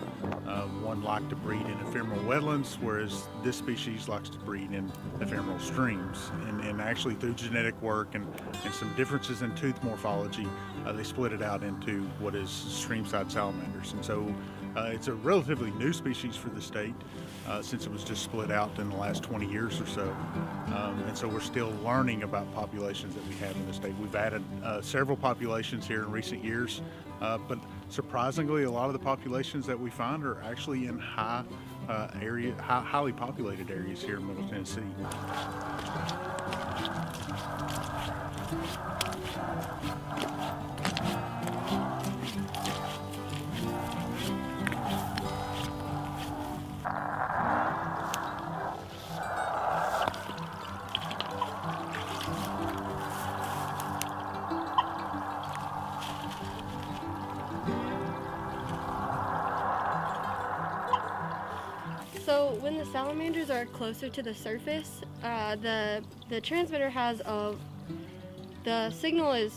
One liked to breed in ephemeral wetlands, whereas this species likes to breed in ephemeral streams. And actually through genetic work and some differences in tooth morphology, they split it out into what is streamside salamanders. And so it's a relatively new species for the state, since it was just split out in the last 20 years or so. And so we're still learning about populations that we have in the state. We've added several populations here in recent years, but surprisingly, a lot of the populations that we find are actually in highly populated areas here in Middle Tennessee. So when the salamanders are closer to the surface, the transmitter has the signal is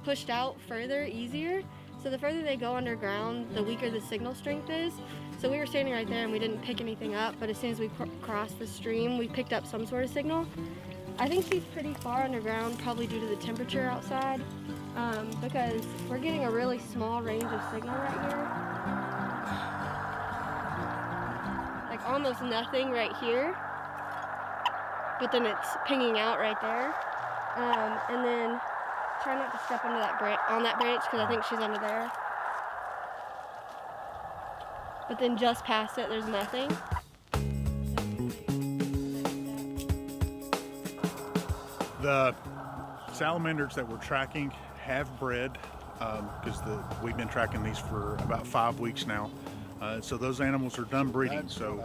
pushed out further, easier. So the further they go underground, the weaker the signal strength is. So we were standing right there and we didn't pick anything up, but as soon as we crossed the stream, we picked up some sort of signal. I think she's pretty far underground, probably due to the temperature outside, because we're getting a really small range of signal right here. Like almost nothing right here, but then it's pinging out right there. And then try not to step under that on that branch because I think she's under there. But then just past it, there's nothing. The salamanders that we're tracking have bred, because we've been tracking these for about 5 weeks now. So those animals are done breeding. So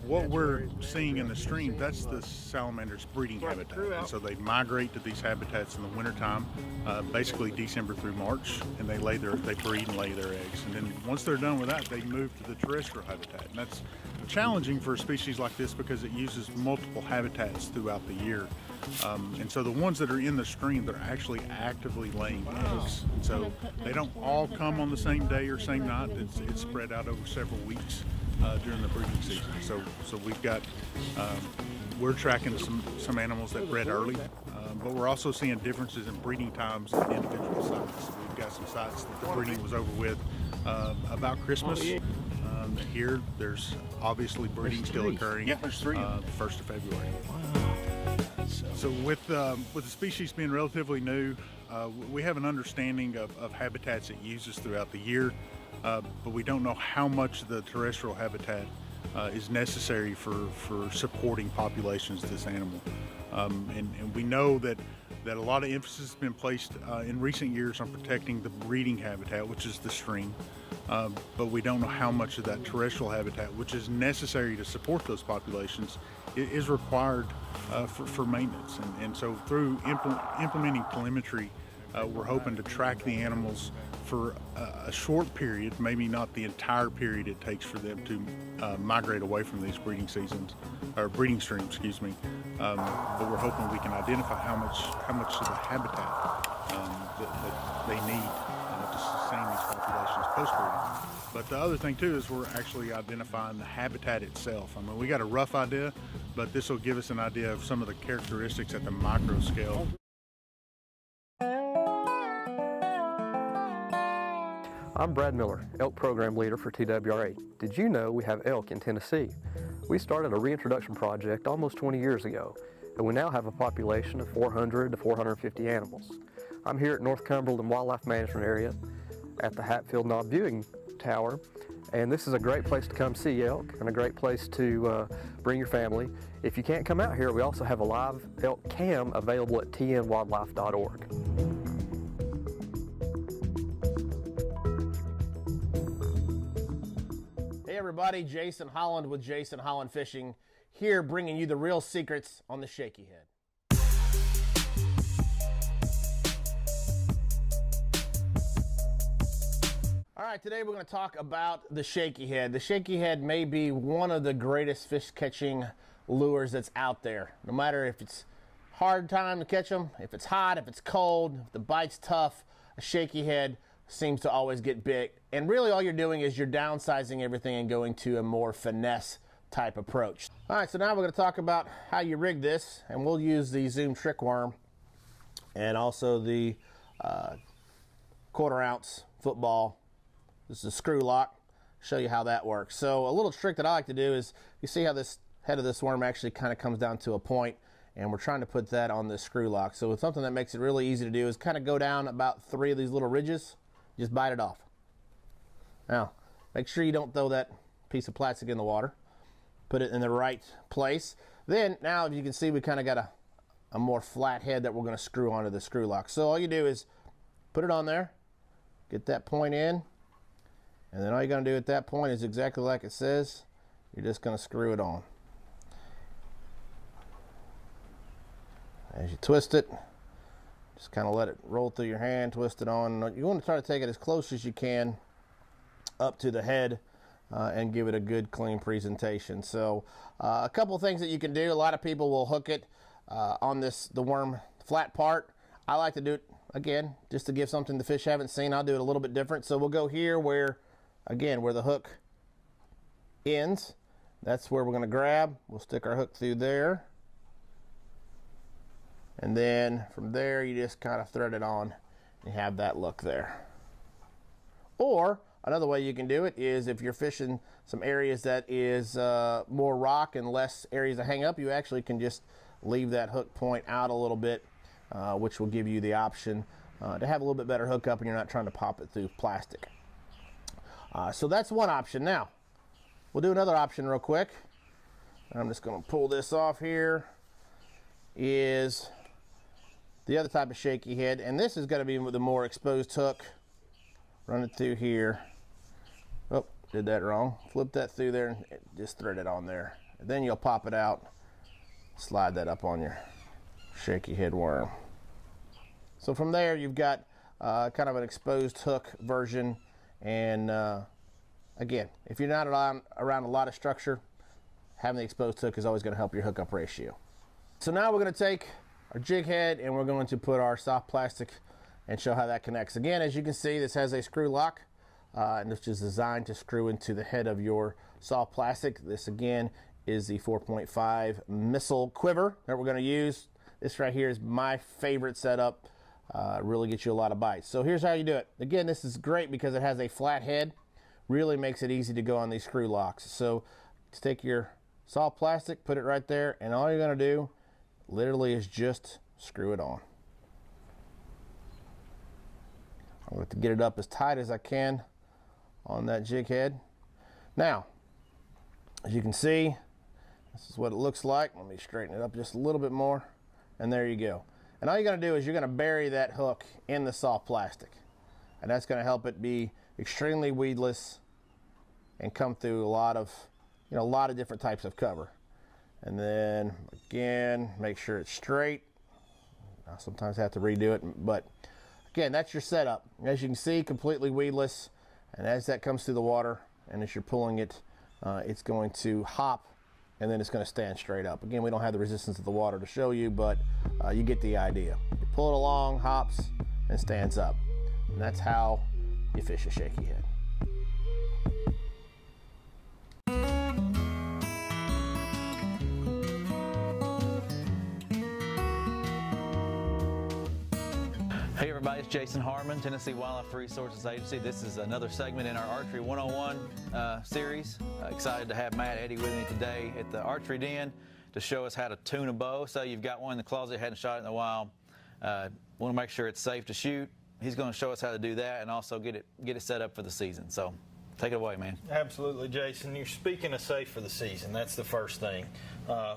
what we're seeing in the stream, that's the salamander's breeding habitat. And so they migrate to these habitats in the wintertime, basically December through March, and they breed and lay their eggs. And then once they're done with that, they move to the terrestrial habitat. And challenging for a species like this because it uses multiple habitats throughout the year. And so the ones that are in the stream, they're actually actively laying eggs. And so they don't all come on the same day or same night. It's spread out over several weeks during the breeding season. So we've got, we're tracking some animals that bred early, but we're also seeing differences in breeding times in individual sites. So we've got some sites that the breeding was over with about Christmas. Here, there's obviously breeding still occurring. Yeah, there's 3. The 1st of February. So with the species being relatively new, we have an understanding of habitats it uses throughout the year, but we don't know how much the terrestrial habitat is necessary for supporting populations of this animal. And we know that a lot of emphasis has been placed in recent years on protecting the breeding habitat, which is the stream, but we don't know how much of that terrestrial habitat, which is necessary to support those populations, is required for maintenance. And so through implementing telemetry, we're hoping to track the animals for a short period, maybe not the entire period it takes for them to migrate away from these breeding seasons, or breeding streams, excuse me. But we're hoping we can identify how much of the habitat that they need to sustain these populations post-breeding. But the other thing too is we're actually identifying the habitat itself. I mean, we got a rough idea, but this will give us an idea of some of the characteristics at the micro scale. I'm Brad Miller, elk program leader for TWRA. Did you know we have elk in Tennessee? We started a reintroduction project almost 20 years ago, and we now have a population of 400 to 450 animals. I'm here at North Cumberland Wildlife Management Area at the Hatfield Knob Viewing Tower, and this is a great place to come see elk and a great place to bring your family. If you can't come out here, we also have a live elk cam available at tnwildlife.org. Hey everybody, Jason Holland with Jason Holland Fishing, here bringing you the real secrets on the shaky head. All right, today we're going to talk about the shaky head. The shaky head may be one of the greatest fish catching lures that's out there. No matter if it's hard time to catch them, if it's hot, if it's cold, if the bite's tough, a shaky head seems to always get big. And really all you're doing is you're downsizing everything and going to a more finesse type approach. All right, so now we're going to talk about how you rig this, and we'll use the Zoom trick worm and also the 1/4 ounce football. This is a screw lock. Show you how that works. So a little trick that I like to do is, you see how this head of this worm actually kind of comes down to a point, and we're trying to put that on this screw lock. So it's something that makes it really easy to do is kind of go down about 3 of these little ridges, just bite it off. Now, make sure you don't throw that piece of plastic in the water. Put it in the right place. Then, now as you can see, we kind of got a more flat head that we're going to screw onto the screw lock. So all you do is put it on there, get that point in, and then all you're going to do at that point is exactly like it says. You're just going to screw it on. As you twist it, just kind of let it roll through your hand, twist it on. You want to try to take it as close as you can up to the head and give it a good clean presentation. So a couple things that you can do. A lot of people will hook it on the worm flat part. I like to do it, again, just to give something the fish haven't seen. I'll do it a little bit different. So we'll go here where the hook ends. That's where we're going to grab. We'll stick our hook through there. And then from there, you just kind of thread it on and have that look there. Or another way you can do it is if you're fishing some areas that is more rock and less areas to hang up, you actually can just leave that hook point out a little bit, which will give you the option to have a little bit better hookup and you're not trying to pop it through plastic. So that's one option. Now, we'll do another option real quick. I'm just going to pull this off here. Is the other type of shaky head, and this is going to be with the more exposed hook. Run it through here. Oh, did that wrong. Flip that through there and just thread it on there. And then you'll pop it out, slide that up on your shaky head worm. So from there you've got kind of an exposed hook version, and again, if you're not around a lot of structure, having the exposed hook is always going to help your hookup ratio. So now we're going to take our jig head and we're going to put our soft plastic and show how that connects. Again, as you can see, this has a screw lock, and which is designed to screw into the head of your soft plastic. This again is the 4.5 missile quiver that we're going to use. This right here is my favorite setup. Really gets you a lot of bites. So here's how you do it. Again, this is great because it has a flat head. Really makes it easy to go on these screw locks. So to take your soft plastic, put it right there, and all you're going to do literally is just screw it on. I'm going to get it up as tight as I can on that jig head. Now, as you can see, this is what it looks like. Let me straighten it up just a little bit more, and there you go. And all you're going to do is you're going to bury that hook in the soft plastic, and that's going to help it be extremely weedless and come through a lot of different types of cover. And then again, make sure it's straight. I sometimes have to redo it, but again, that's your setup. As you can see, completely weedless, and as that comes through the water and as you're pulling it, it's going to hop and then it's going to stand straight up. Again, we don't have the resistance of the water to show you, but you get the idea. You pull it along, hops, and stands up. And that's how you fish a shaky head. Hey everybody, it's Jason Harmon, Tennessee Wildlife Resources Agency. This is another segment in our Archery 101 series. Excited to have Matt Eddy with me today at the Archery Den to show us how to tune a bow. So you've got one in the closet, hadn't shot it in a while. Want to make sure it's safe to shoot. He's going to show us how to do that and also get it set up for the season. So take it away, man. Absolutely, Jason. You're speaking of safe for the season. That's the first thing.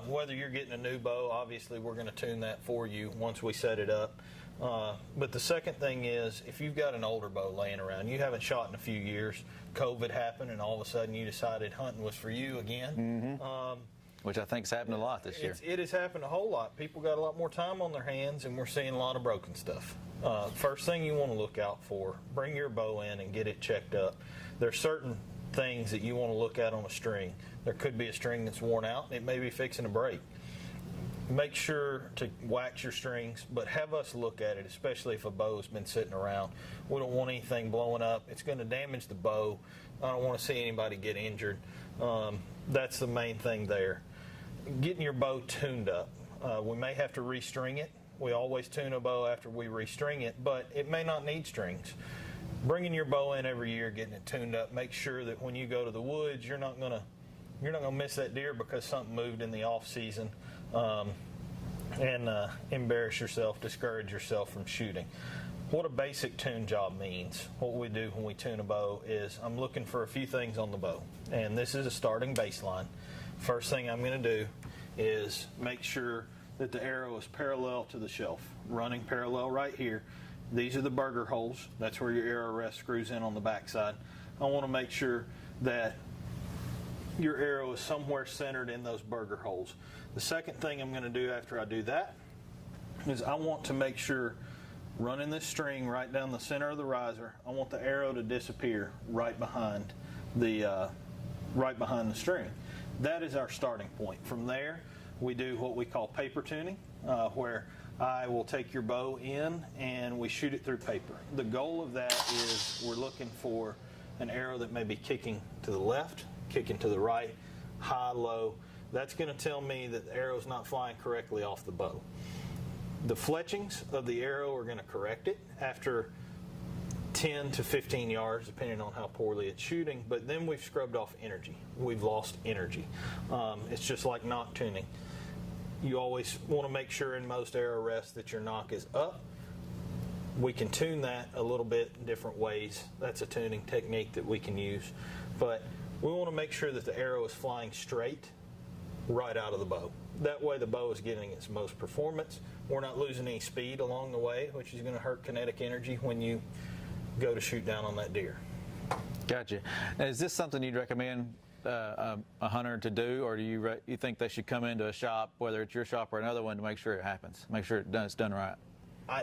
Whether you're getting a new bow, obviously we're going to tune that for you once we set it up. But the second thing is, if you've got an older bow laying around, you haven't shot in a few years, COVID happened, and all of a sudden you decided hunting was for you again. Mm-hmm. Which I think has happened a lot this year. It has happened a whole lot. People got a lot more time on their hands, and we're seeing a lot of broken stuff. First thing you want to look out for, bring your bow in and get it checked up. There's certain things that you want to look at on a string. There could be a string that's worn out. It may be fixing to break. Make sure to wax your strings, but have us look at it, especially if a bow's been sitting around. We don't want anything blowing up. It's going to damage the bow. I don't want to see anybody get injured. That's the main thing there. Getting your bow tuned up. We may have to restring it. We always tune a bow after we restring it, but it may not need strings. Bringing your bow in every year, getting it tuned up, make sure that when you go to the woods, you're not going to miss that deer because something moved in the off season. And embarrass yourself, discourage yourself from shooting. What a basic tune job means, what we do when we tune a bow is I'm looking for a few things on the bow, and this is a starting baseline. First thing I'm going to do is make sure that the arrow is parallel to the shelf, running parallel right here. These are the burger holes. That's where your arrow rest screws in on the backside. I want to make sure that your arrow is somewhere centered in those burger holes. The second thing I'm going to do after I do that is I want to make sure, running this string right down the center of the riser, I want the arrow to disappear right behind the string. That is our starting point. From there, we do what we call paper tuning, where I will take your bow in and we shoot it through paper. The goal of that is we're looking for an arrow that may be kicking to the left, kicking to the right, high, low. That's going to tell me that the arrow's not flying correctly off the bow. The fletchings of the arrow are going to correct it after 10 to 15 yards, depending on how poorly it's shooting, but then we've scrubbed off energy. We've lost energy. It's just like nock tuning. You always want to make sure in most arrow rests that your nock is up. We can tune that a little bit in different ways. That's a tuning technique that we can use. But we want to make sure that the arrow is flying straight right out of the bow. That way the bow is getting its most performance. We're not losing any speed along the way, which is going to hurt kinetic energy when you go to shoot down on that deer. Gotcha. Now, is this something you'd recommend a hunter to do, or do you think they should come into a shop, whether it's your shop or another one, to make sure it happens, make sure it's done right?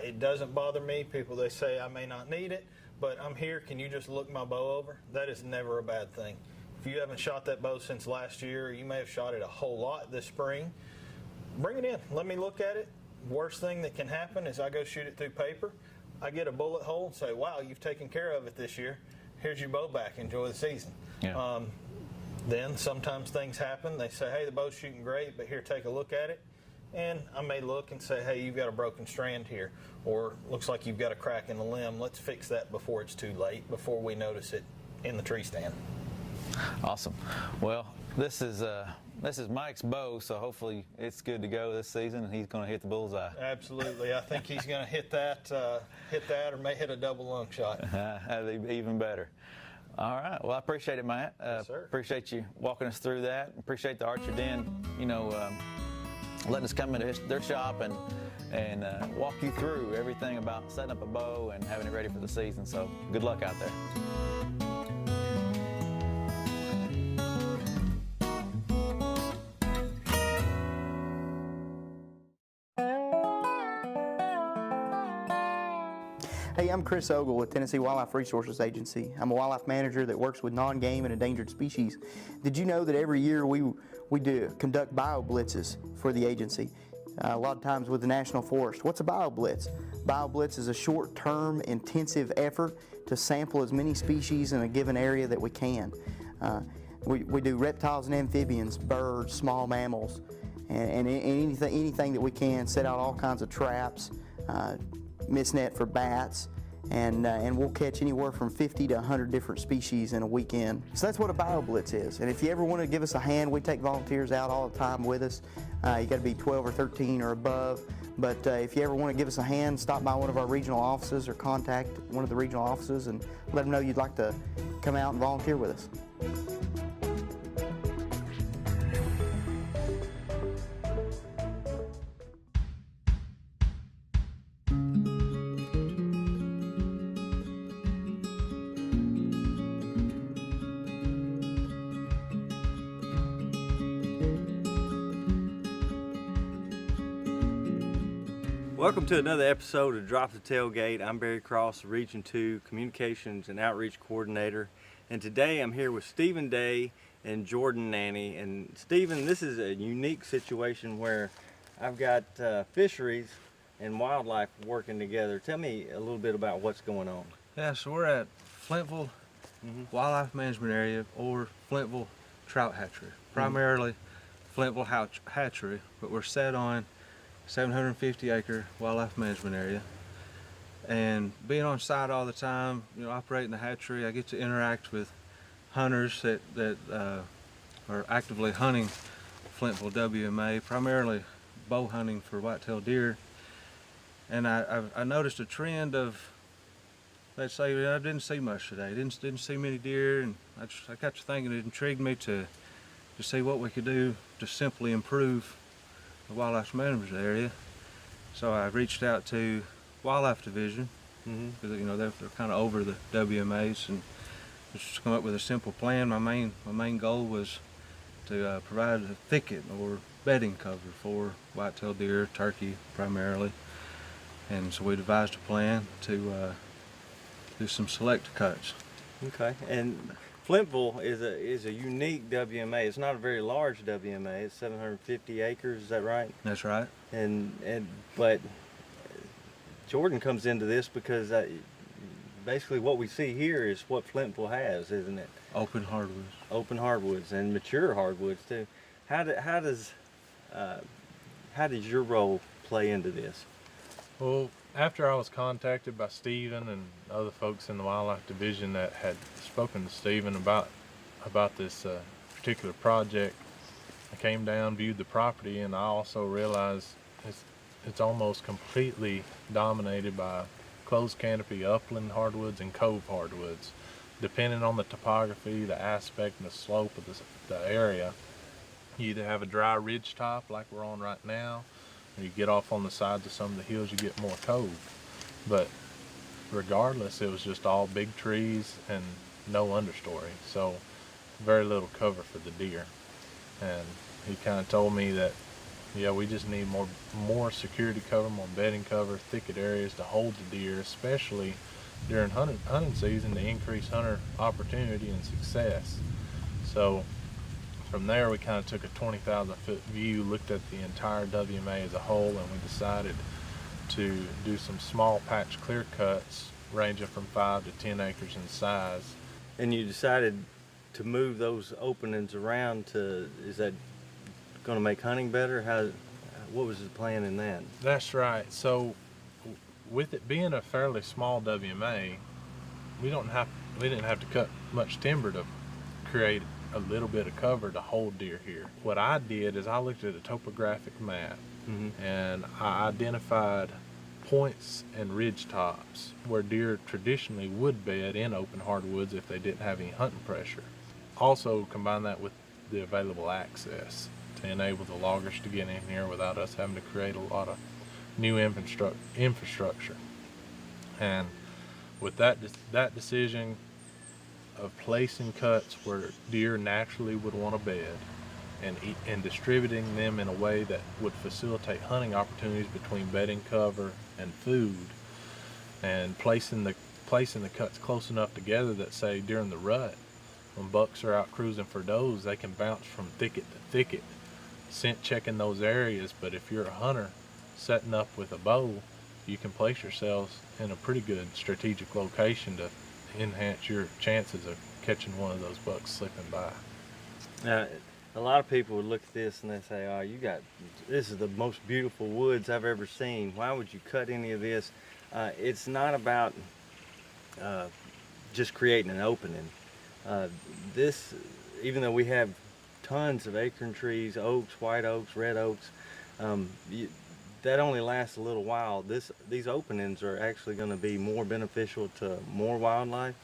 It doesn't bother me. People, they say I may not need it, but I'm here. Can you just look my bow over? That is never a bad thing. If you haven't shot that bow since last year, you may have shot it a whole lot this spring, bring it in. Let me look at it. Worst thing that can happen is I go shoot it through paper. I get a bullet hole and say, wow, you've taken care of it this year. Here's your bow back. Enjoy the season. Yeah. Then sometimes things happen. They say, hey, the bow's shooting great, but here, take a look at it. And I may look and say, hey, you've got a broken strand here, or looks like you've got a crack in the limb. Let's fix that before it's too late, before we notice it in the tree stand. Awesome. Well, this is Mike's bow, so hopefully it's good to go this season, and he's going to hit the bullseye. Absolutely. I think he's going to hit that, or may hit a double lung shot. That'd be even better. All right. Well, I appreciate it, Matt. Yes, sir. Appreciate you walking us through that. Appreciate the Archer Den, letting us come into their shop and walk you through everything about setting up a bow and having it ready for the season. So good luck out there. Hey, I'm Chris Ogle with Tennessee Wildlife Resources Agency. I'm a wildlife manager that works with non-game and endangered species. Did you know that every year we conduct bio-blitzes for the agency? A lot of times with the National Forest. What's a bio-blitz? Bio-blitz is a short-term intensive effort to sample as many species in a given area that we can. We do reptiles and amphibians, birds, small mammals, and anything that we can, set out all kinds of traps, mist net for bats, and we'll catch anywhere from 50 to 100 different species in a weekend. So that's what a bio-blitz is. And if you ever want to give us a hand, we take volunteers out all the time with us. You got to be 12 or 13 or above. But if you ever want to give us a hand, stop by one of our regional offices or contact one of the regional offices and let them know you'd like to come out and volunteer with us. Welcome to another episode of Drop the Tailgate. I'm Barry Cross, Region 2 Communications and Outreach Coordinator. And today I'm here with Stephen Day and Jordan Nanny. And Stephen, this is a unique situation where I've got fisheries and wildlife working together. Tell me a little bit about what's going on. Yeah, so we're at Flintville Wildlife Management Area, or Flintville Trout Hatchery. Primarily Flintville Hatchery, but we're set on 750-acre wildlife management area. And being on site all the time, operating the hatchery, I get to interact with hunters that are actively hunting Flintville WMA, primarily bow hunting for whitetail deer. And I noticed a trend of, let's say, I didn't see much today. Didn't see many deer, and I got to thinking it intrigued me to see what we could do to simply improve the wildlife management area. So I reached out to Wildlife Division, because they're kind of over the WMAs, and just come up with a simple plan. My main goal was to provide a thicket or bedding cover for whitetail deer, turkey primarily. And so we devised a plan to do some select cuts. Okay. And Flintville is a unique WMA. It's not a very large WMA. It's 750 acres. Is that right? That's right. But Jordan comes into this because basically what we see here is what Flintville has, isn't it? Open hardwoods. Open hardwoods and mature hardwoods too. How does your role play into this? Well, after I was contacted by Stephen and other folks in the Wildlife Division that had spoken to Stephen about this particular project, I came down, viewed the property, and I also realized it's almost completely dominated by closed canopy upland hardwoods and cove hardwoods. Depending on the topography, the aspect, and the slope of the area, you either have a dry ridge top like we're on right now, or you get off on the sides of some of the hills, you get more cove. But regardless, it was just all big trees and no understory, so very little cover for the deer. And he kind of told me that, yeah, we just need more security cover, more bedding cover, thicket areas to hold the deer, especially during hunting season, to increase hunter opportunity and success. So from there, we kind of took a 20,000 foot view, looked at the entire WMA as a whole, and we decided to do some small patch clear cuts ranging from 5 to 10 acres in size. And you decided to move those openings around is that going to make hunting better? What was the plan in that? That's right. So with it being a fairly small WMA, we didn't have to cut much timber to create a little bit of cover to hold deer here. What I did is I looked at a topographic map, and I identified points and ridge tops where deer traditionally would bed in open hardwoods if they didn't have any hunting pressure. Also combine that with the available access to enable the loggers to get in here without us having to create a lot of new infrastructure. And with that decision of placing cuts where deer naturally would want to bed and distributing them in a way that would facilitate hunting opportunities between bedding cover and food, and placing the cuts close enough together that, say, during the rut, when bucks are out cruising for does, they can bounce from thicket to thicket, scent checking those areas. But if you're a hunter setting up with a bow, you can place yourselves in a pretty good strategic location to enhance your chances of catching one of those bucks slipping by. Now, a lot of people would look at this and they say, "Oh, this is the most beautiful woods I've ever seen. Why would you cut any of this?" It's not about just creating an opening. Even though we have tons of acorn trees, oaks, white oaks, red oaks, that only lasts a little while. These openings are actually going to be more beneficial to more wildlife.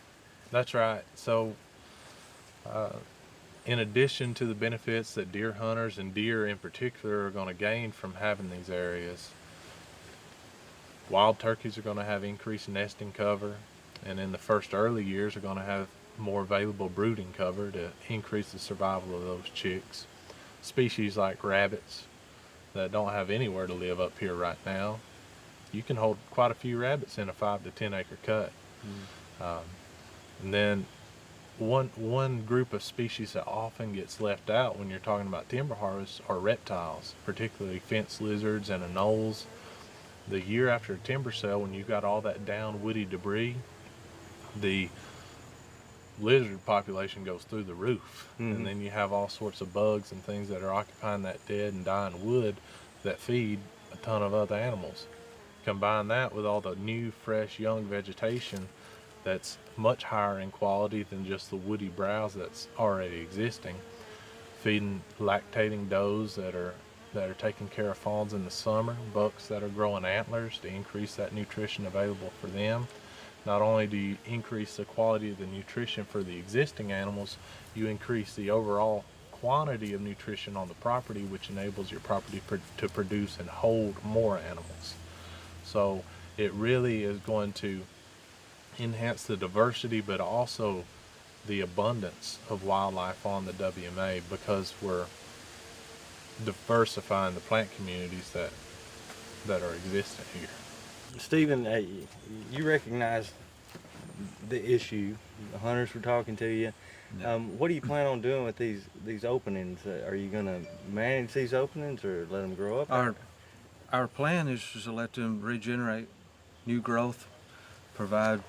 That's right. So in addition to the benefits that deer hunters and deer in particular are going to gain from having these areas, wild turkeys are going to have increased nesting cover, and in the first early years are going to have more available brooding cover to increase the survival of those chicks. Species like rabbits that don't have anywhere to live up here right now, you can hold quite a few rabbits in a 5 to 10 acre cut. And then one group of species that often gets left out when you're talking about timber harvest are reptiles, particularly fence lizards and anoles. The year after a timber sale, when you've got all that down woody debris, the lizard population goes through the roof. And then you have all sorts of bugs and things that are occupying that dead and dying wood that feed a ton of other animals. Combine that with all the new, fresh, young vegetation that's much higher in quality than just the woody browse that's already existing, feeding lactating does that are taking care of fawns in the summer, bucks that are growing antlers to increase that nutrition available for them. Not only do you increase the quality of the nutrition for the existing animals, you increase the overall quantity of nutrition on the property, which enables your property to produce and hold more animals. So it really is going to enhance the diversity, but also the abundance of wildlife on the WMA, because we're diversifying the plant communities that are existing here. Stephen, you recognize the issue. The hunters were talking to you. What do you plan on doing with these openings? Are you going to manage these openings or let them grow up? Our plan is to let them regenerate, new growth, provide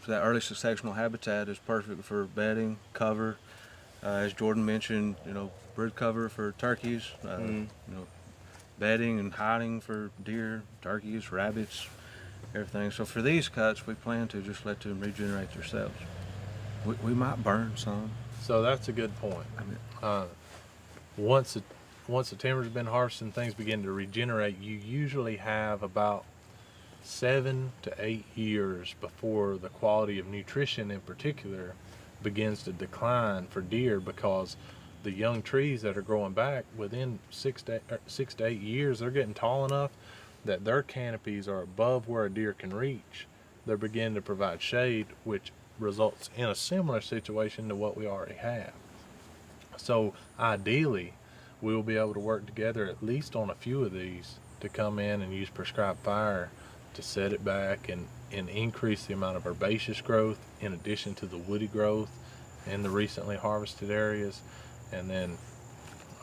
that early successional habitat is perfect for bedding, cover. As Jordan mentioned, brood cover for turkeys, bedding and hiding for deer, turkeys, rabbits, everything. So for these cuts, we plan to just let them regenerate themselves. We might burn some. So that's a good point. Once the timber's been harvested and things begin to regenerate, you usually have about 7 to 8 years before the quality of nutrition in particular begins to decline for deer, because the young trees that are growing back within 6 to 8 years, they're getting tall enough that their canopies are above where a deer can reach. They're beginning to provide shade, which results in a similar situation to what we already have. So ideally, we will be able to work together at least on a few of these to come in and use prescribed fire to set it back and increase the amount of herbaceous growth in addition to the woody growth, in the recently harvested areas, and then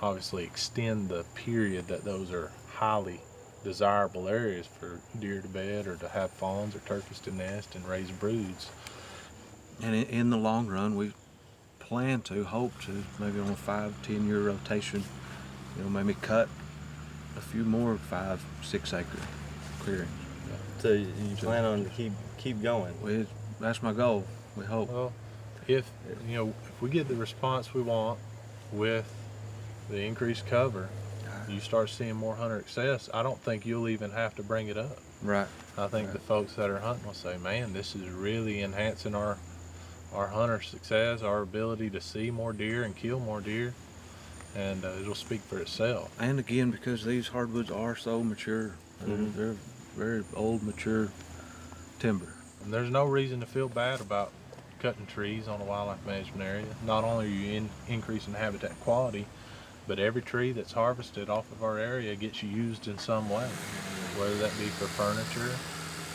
obviously extend the period that those are highly desirable areas for deer to bed or to have fawns or turkeys to nest and raise broods. And in the long run, we plan to, hope to, maybe on a 5-10 year rotation, maybe cut a few more 5-6 acre clearings. So you plan on to keep going? That's my goal. We hope. Well, if we get the response we want with the increased cover, you start seeing more hunter access, I don't think you'll even have to bring it up. Right. I think the folks that are hunting will say, man, this is really enhancing our hunter success, our ability to see more deer and kill more deer, and it'll speak for itself. And again, because these hardwoods are so mature, they're very old, mature timber. And there's no reason to feel bad about cutting trees on a wildlife management area. Not only are you increasing habitat quality, but every tree that's harvested off of our area gets used in some way, whether that be for furniture,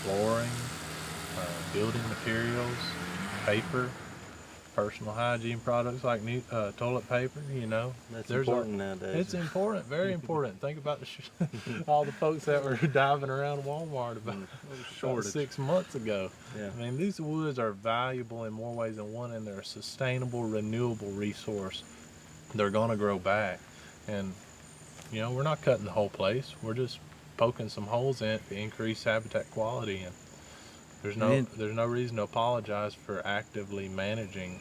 flooring, building materials, paper, personal hygiene products like toilet paper, That's important nowadays. It's important, very important. Think about all the folks that were diving around Walmart about 6 months ago. Yeah. I mean, these woods are valuable in more ways than one, and they're a sustainable, renewable resource. They're going to grow back. And, we're not cutting the whole place. We're just poking some holes in it to increase habitat quality. And there's no reason to apologize for actively managing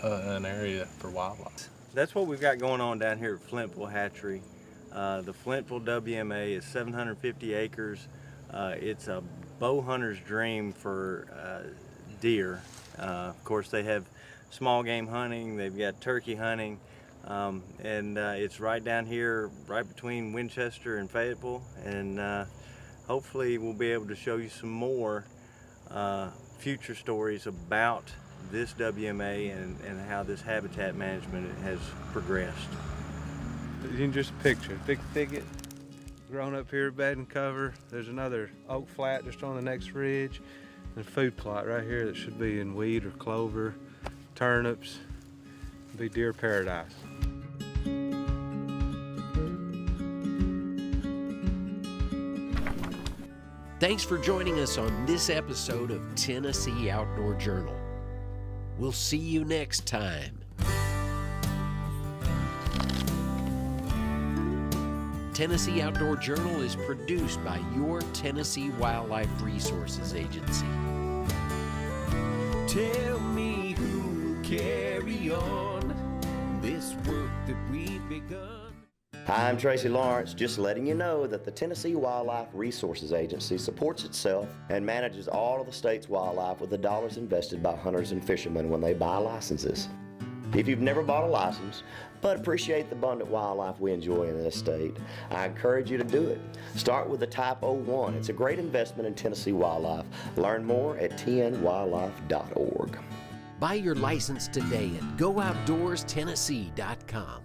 an area for wildlife. That's what we've got going on down here at Flintville Hatchery. The Flintville WMA is 750 acres. It's a bow hunter's dream for deer. Of course, they have small game hunting, they've got turkey hunting, and it's right down here, right between Winchester and Fayetteville, and hopefully we'll be able to show you some more future stories about this WMA and how this habitat management has progressed. You can just picture a big thicket grown up here, bed and cover. There's another oak flat just on the next ridge, and a food plot right here that should be in wheat or clover, turnips. It'll be deer paradise. Thanks for joining us on this episode of Tennessee Outdoor Journal. We'll see you next time. Tennessee Outdoor Journal is produced by your Tennessee Wildlife Resources Agency. Tell me who will carry on this work that we've begun. Hi, I'm Tracy Lawrence, just letting you know that the Tennessee Wildlife Resources Agency supports itself and manages all of the state's wildlife with the dollars invested by hunters and fishermen when they buy licenses. If you've never bought a license, but appreciate the abundant wildlife we enjoy in this state, I encourage you to do it. Start with the Type 01. It's a great investment in Tennessee wildlife. Learn more at tnwildlife.org. Buy your license today at GoOutdoorsTennessee.com.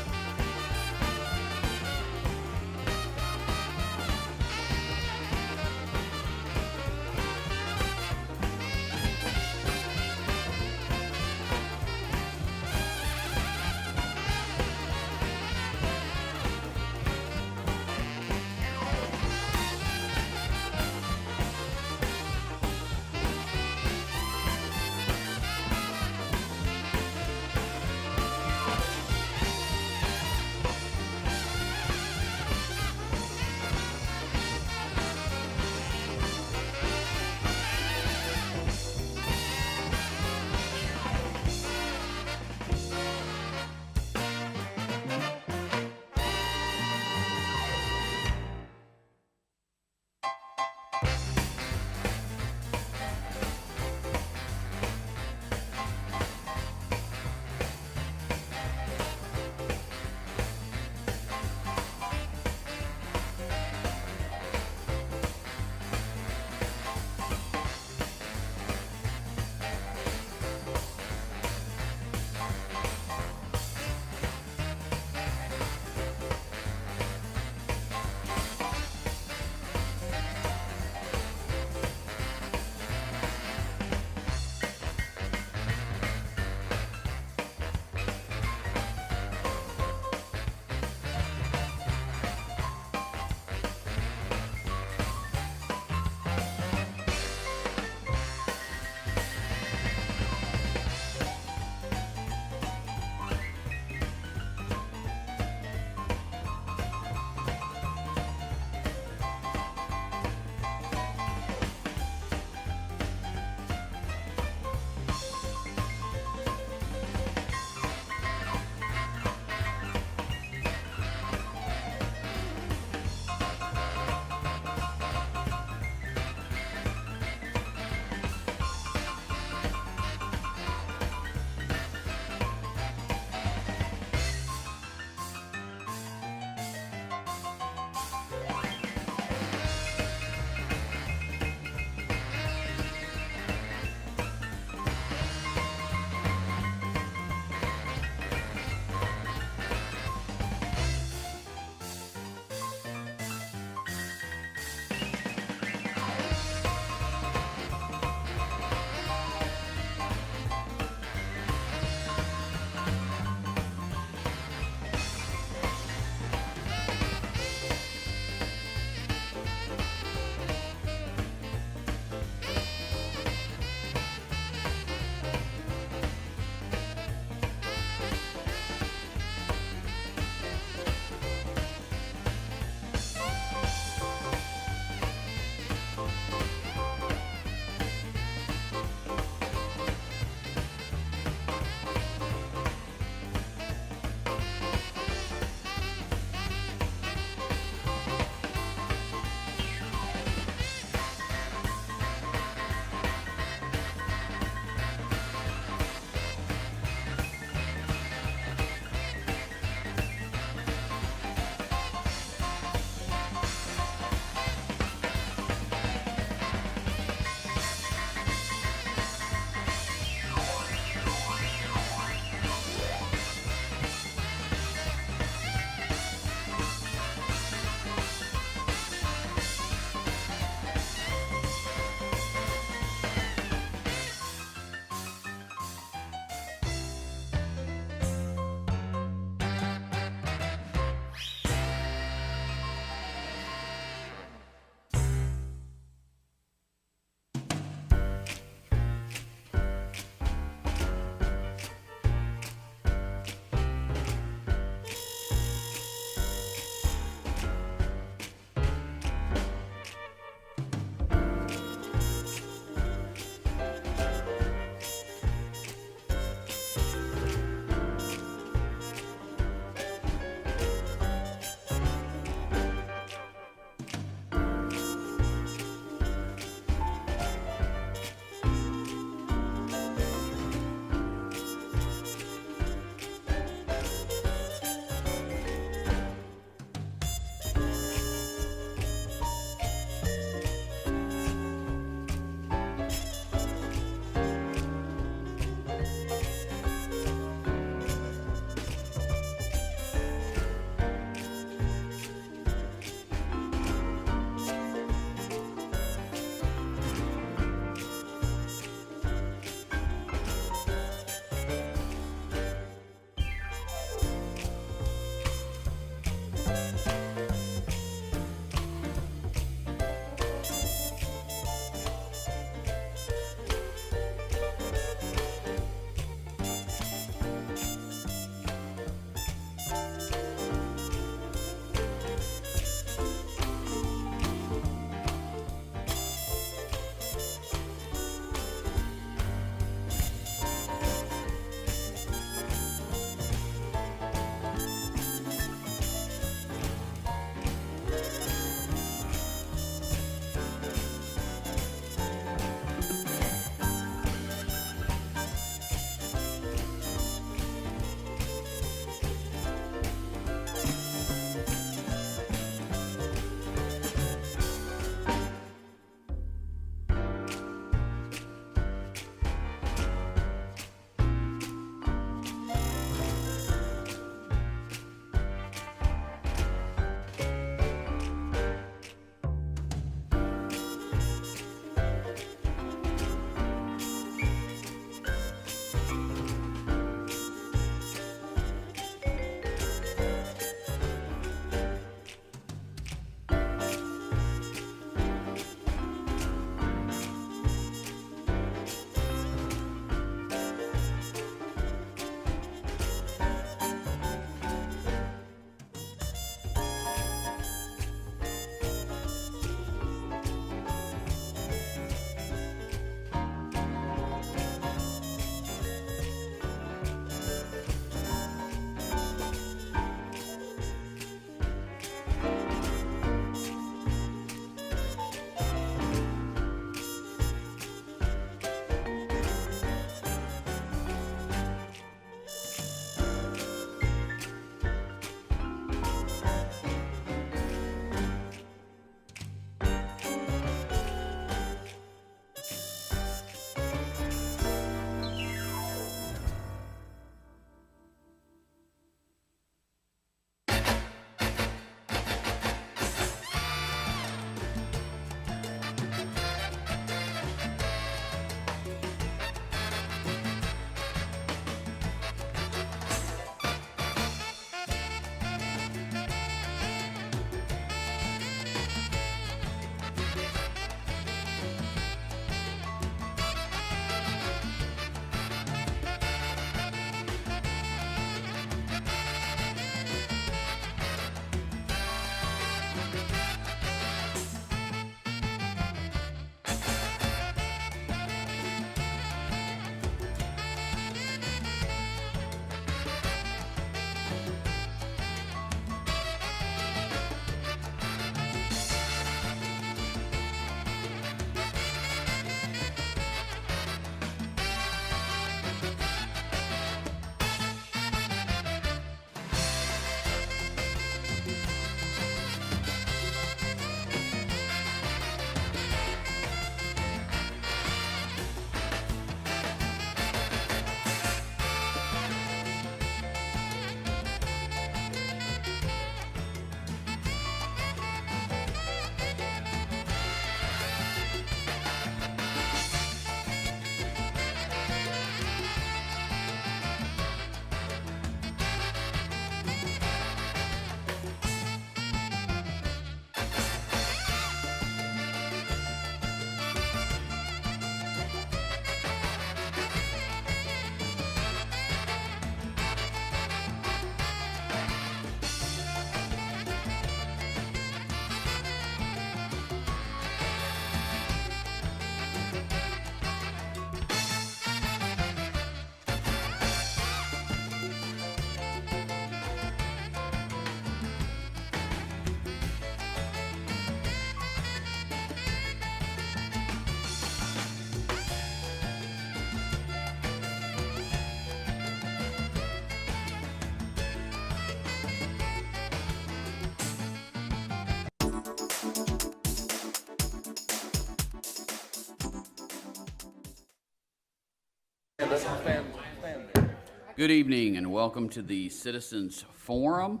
Good evening and welcome to the Citizens Forum.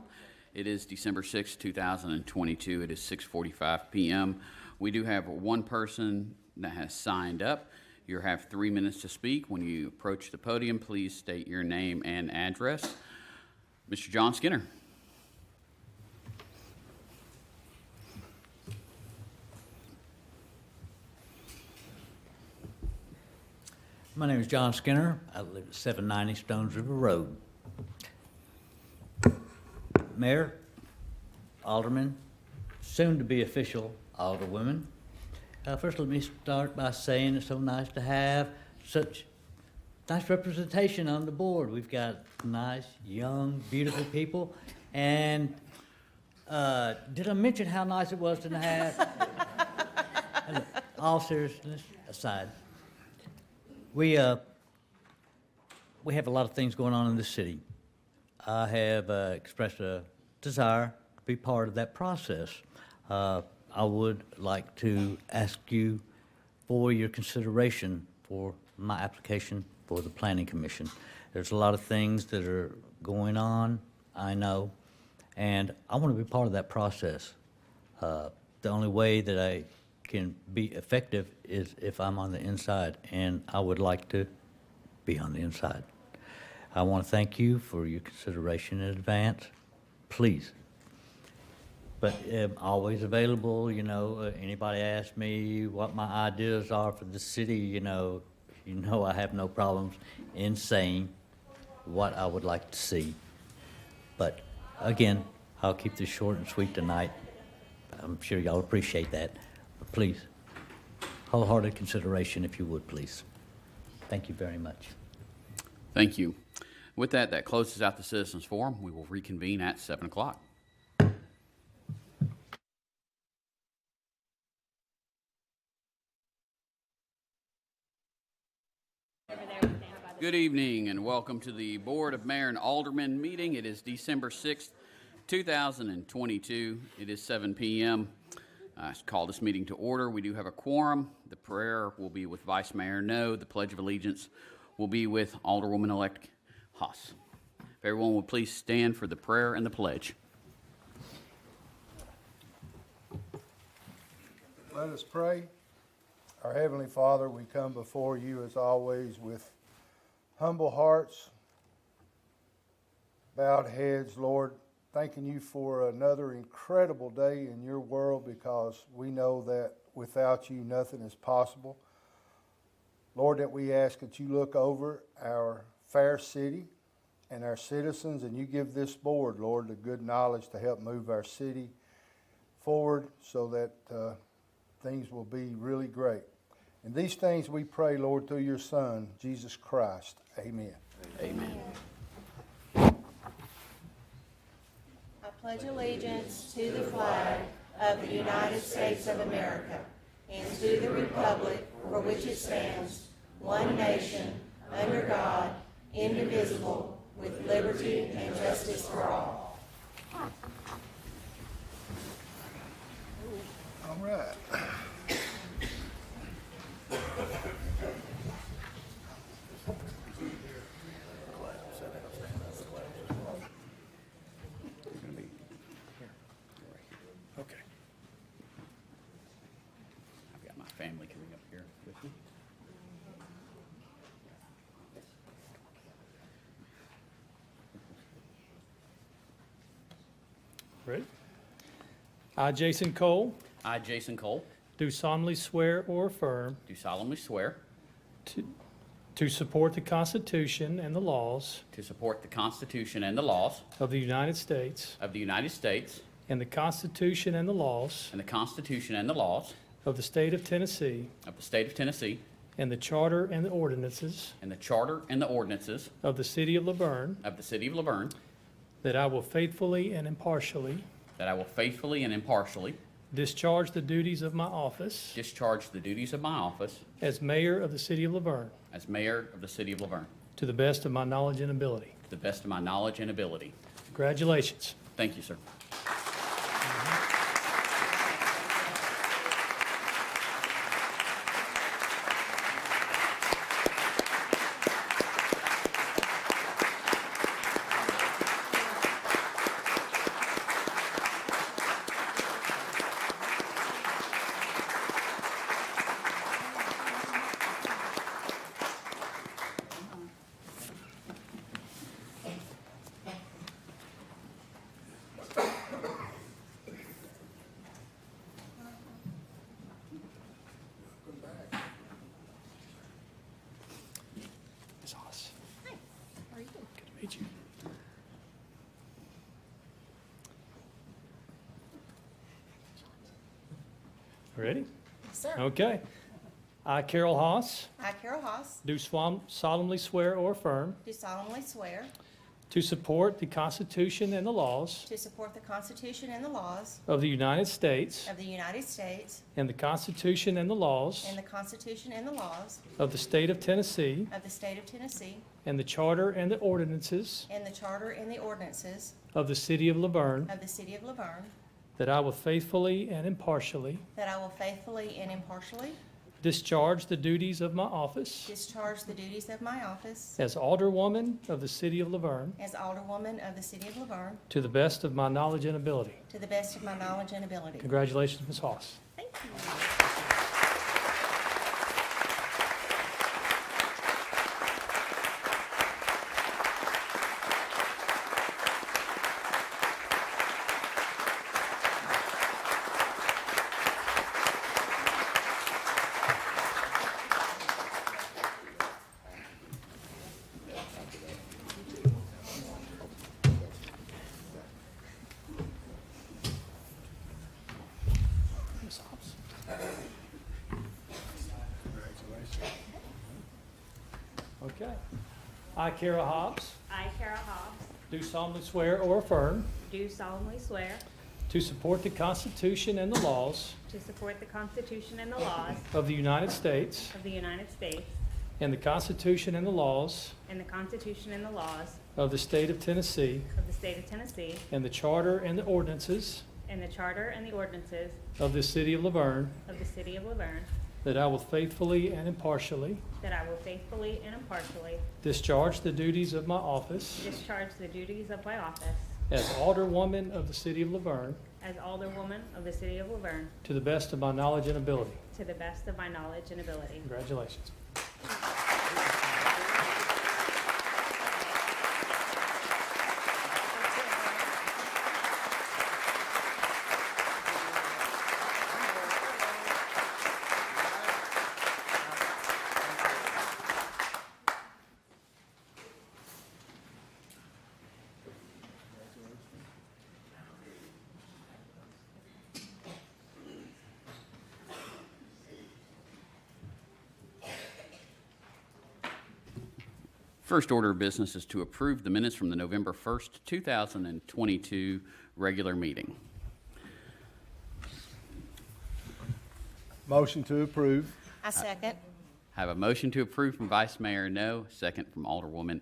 It is December 6, 2022. It is 6:45 p.m. We do have one person that has signed up. You have 3 minutes to speak. When you approach the podium, please state your name and address. Mr. John Skinner. My name is John Skinner. I live at 790 Stones River Road. Mayor, Alderman, soon-to-be official Alderwomen. First, let me start by saying it's so nice to have such nice representation on the board. We've got nice, young, beautiful people. And did I mention how nice it was to have? All seriousness aside, we have a lot of things going on in the city. I have expressed a desire to be part of that process. I would like to ask you for your consideration for my application for the Planning Commission. There's a lot of things that are going on, I know, and I want to be part of that process. The only way that I can be effective is if I'm on the inside, and I would like to be on the inside. I want to thank you for your consideration in advance. Please. But I'm always available, you know. Anybody ask me what my ideas are for the city, you know I have no problems in saying what I would like to see. But again, I'll keep this short and sweet tonight. I'm sure y'all appreciate that. But please, wholehearted consideration if you would, please. Thank you very much. Thank you. With that, that closes out the Citizens Forum. We will reconvene at 7 o'clock. Good evening and welcome to the Board of Mayor and Aldermen meeting. It is December 6th, 2022. It is 7 p.m. I call this meeting to order. We do have a quorum. The prayer will be with Vice Mayor No. The Pledge of Allegiance will be with Alderwoman-elect Haas. If everyone would please stand for the prayer and the pledge. Let us pray. Our Heavenly Father, we come before you as always with humble hearts, bowed heads, Lord, thanking you for another incredible day in your world, because we know that without you nothing is possible. Lord, that we ask that you look over our fair city and our citizens, and you give this board, Lord, the good knowledge to help move our city forward so that things will be really great. And these things we pray, Lord, through your Son, Jesus Christ. Amen. Amen. I pledge allegiance to the flag of the United States of America and to the republic for which it stands, one nation, under God, indivisible, with liberty and justice for all. All right. Okay. I've got my family coming up here with me. Ready? I, Jason Cole, I, Jason Cole, do solemnly swear or affirm do solemnly swear to support the Constitution and the laws to support the Constitution and the laws of the United States of the United States and the Constitution and the laws and the Constitution and the laws of the State of Tennessee of the State of Tennessee and the Charter and the ordinances and the Charter and the ordinances of the City of LaVergne, of the City of LaVergne, that I will faithfully and impartially discharge the duties of my office as Mayor of the City of LaVergne to the best of my knowledge and ability. Congratulations. Thank you, sir. Ready? Yes, sir. Okay. I, Carol Haas, I, Carol Haas, do solemnly swear or affirm do solemnly swear to support the Constitution and the laws to support the Constitution and the laws of the United States of the United States and the Constitution and the laws and the Constitution and the laws of the State of Tennessee of the State of Tennessee and the Charter and the ordinances and the Charter and the ordinances of the City of LaVergne, of the City of LaVergne, that I will faithfully and impartially that I will faithfully and impartially discharge the duties of my office discharge the duties of my office as Alderwoman of the City of LaVergne as Alderwoman of the City of LaVergne to the best of my knowledge and ability. to the best of my knowledge and ability. Congratulations, Ms. Haas. Thank you. Ms. Hobbs. Okay. I, Kara Hobbs, I, Carol Hobbs, do solemnly swear or affirm do solemnly swear to support the Constitution and the laws to support the Constitution and the laws of the United States of the United States and the Constitution and the laws and the Constitution and the laws of the State of Tennessee of the State of Tennessee and the Charter and the ordinances and the Charter and the ordinances of the City of LaVergne, of the City of LaVergne, that I will faithfully and impartially that I will faithfully and impartially discharge the duties of my office discharge the duties of my office as Alderwoman of the City of LaVergne as Alderwoman of the City of LaVergne to the best of my knowledge and ability. to the best of my knowledge and ability. Congratulations. First order of business is to approve the minutes from the November 1st, 2022 regular meeting. Motion to approve. I second. Have a motion to approve from Vice Mayor No, second from Alderwoman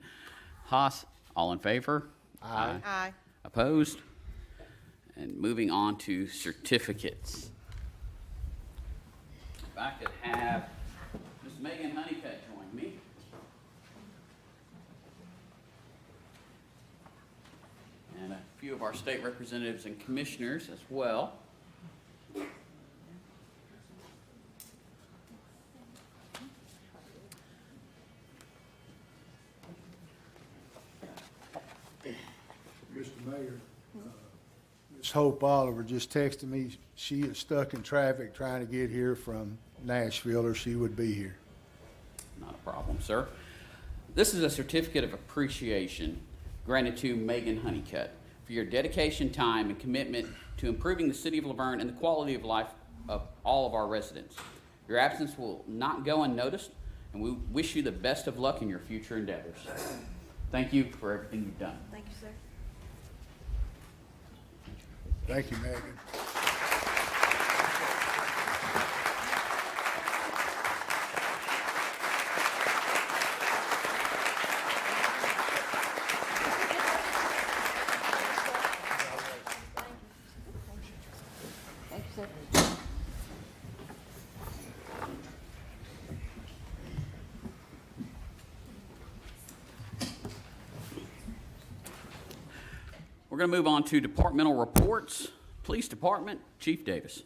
Haas. All in favor? Aye. Aye. Opposed? And moving on to certificates. If I could have Ms. Megan Honeycutt join me. And a few of our state representatives and commissioners as well. Mr. Mayor, Ms. Hope Oliver just texted me. She is stuck in traffic trying to get here from Nashville, or she would be here. Not a problem, sir. This is a certificate of appreciation granted to Megan Honeycutt for your dedication, time, and commitment to improving the City of LaVergne and the quality of life of all of our residents. Your absence will not go unnoticed, and we wish you the best of luck in your future endeavors. Thank you for everything you've done. Thank you, sir. Thank you, Megan. Thank you, sir. We're going to move on to departmental reports. Police Department, Chief Davis.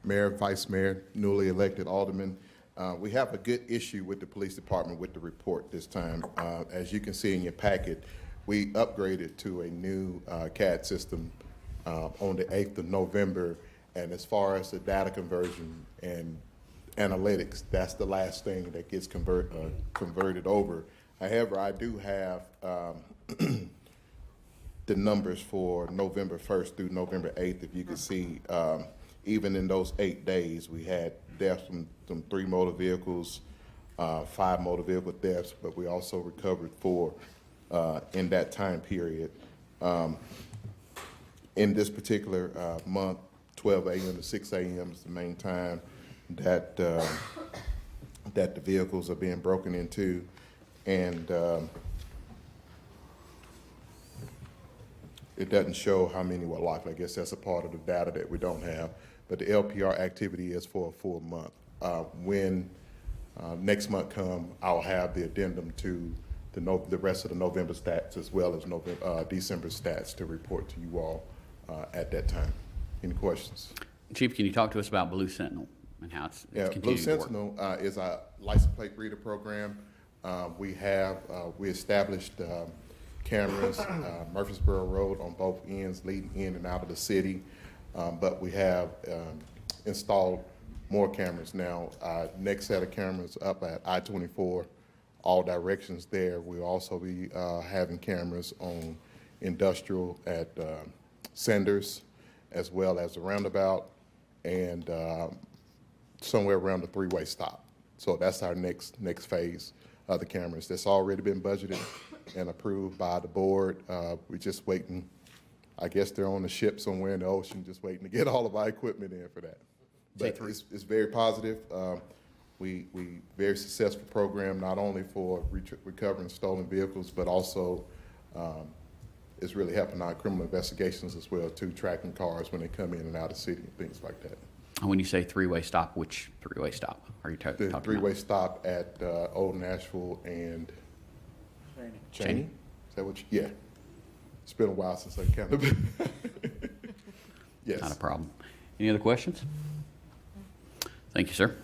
Mayor, Vice Mayor, newly elected alderman. We have a good issue with the police department with the report this time. As you can see in your packet, we upgraded to a new CAD system on the 8th of November. And as far as the data conversion and analytics, that's the last thing that gets converted over. However, I do have the numbers for November 1st through November 8th. If you can see, even in those 8 days, we had deaths from 3 motor vehicles, 5 motor vehicle deaths, but we also recovered 4 in that time period. In this particular month, 12 a.m. to 6 a.m. is the main time that that the vehicles are being broken into, and it doesn't show how many were locked. I guess that's a part of the data that we don't have, but the LPR activity is for a full month. When next month come, I'll have the addendum to the rest of the November stats as well as December stats to report to you all at that time. Any questions? Chief, can you talk to us about Blue Sentinel and how it's Blue continuing to work? Sentinel is our license plate reader program. We established cameras, Murfreesboro Road on both ends leading in and out of the city, but we have installed more cameras now. Next set of cameras up at I-24, all directions there. We'll also be having cameras on Industrial at Sanders, as well as the roundabout, and somewhere around the 3-way stop. So that's our next phase of the cameras. That's already been budgeted and approved by the board. We're just waiting. I guess they're on the ship somewhere in the ocean, just waiting to get all of our equipment in for that. But it's very positive. We very successful program, not only for recovering stolen vehicles, but also it's really helping our criminal investigations as well, too, tracking cars when they come in and out of the city and things like that. When you say 3-way stop, which 3-way stop are you talking about? The 3-way stop at Old Nashville and Cheney. Is that what you, yeah. It's been a while since I counted. Yes. Not a problem. Any other questions? Thank you, sir.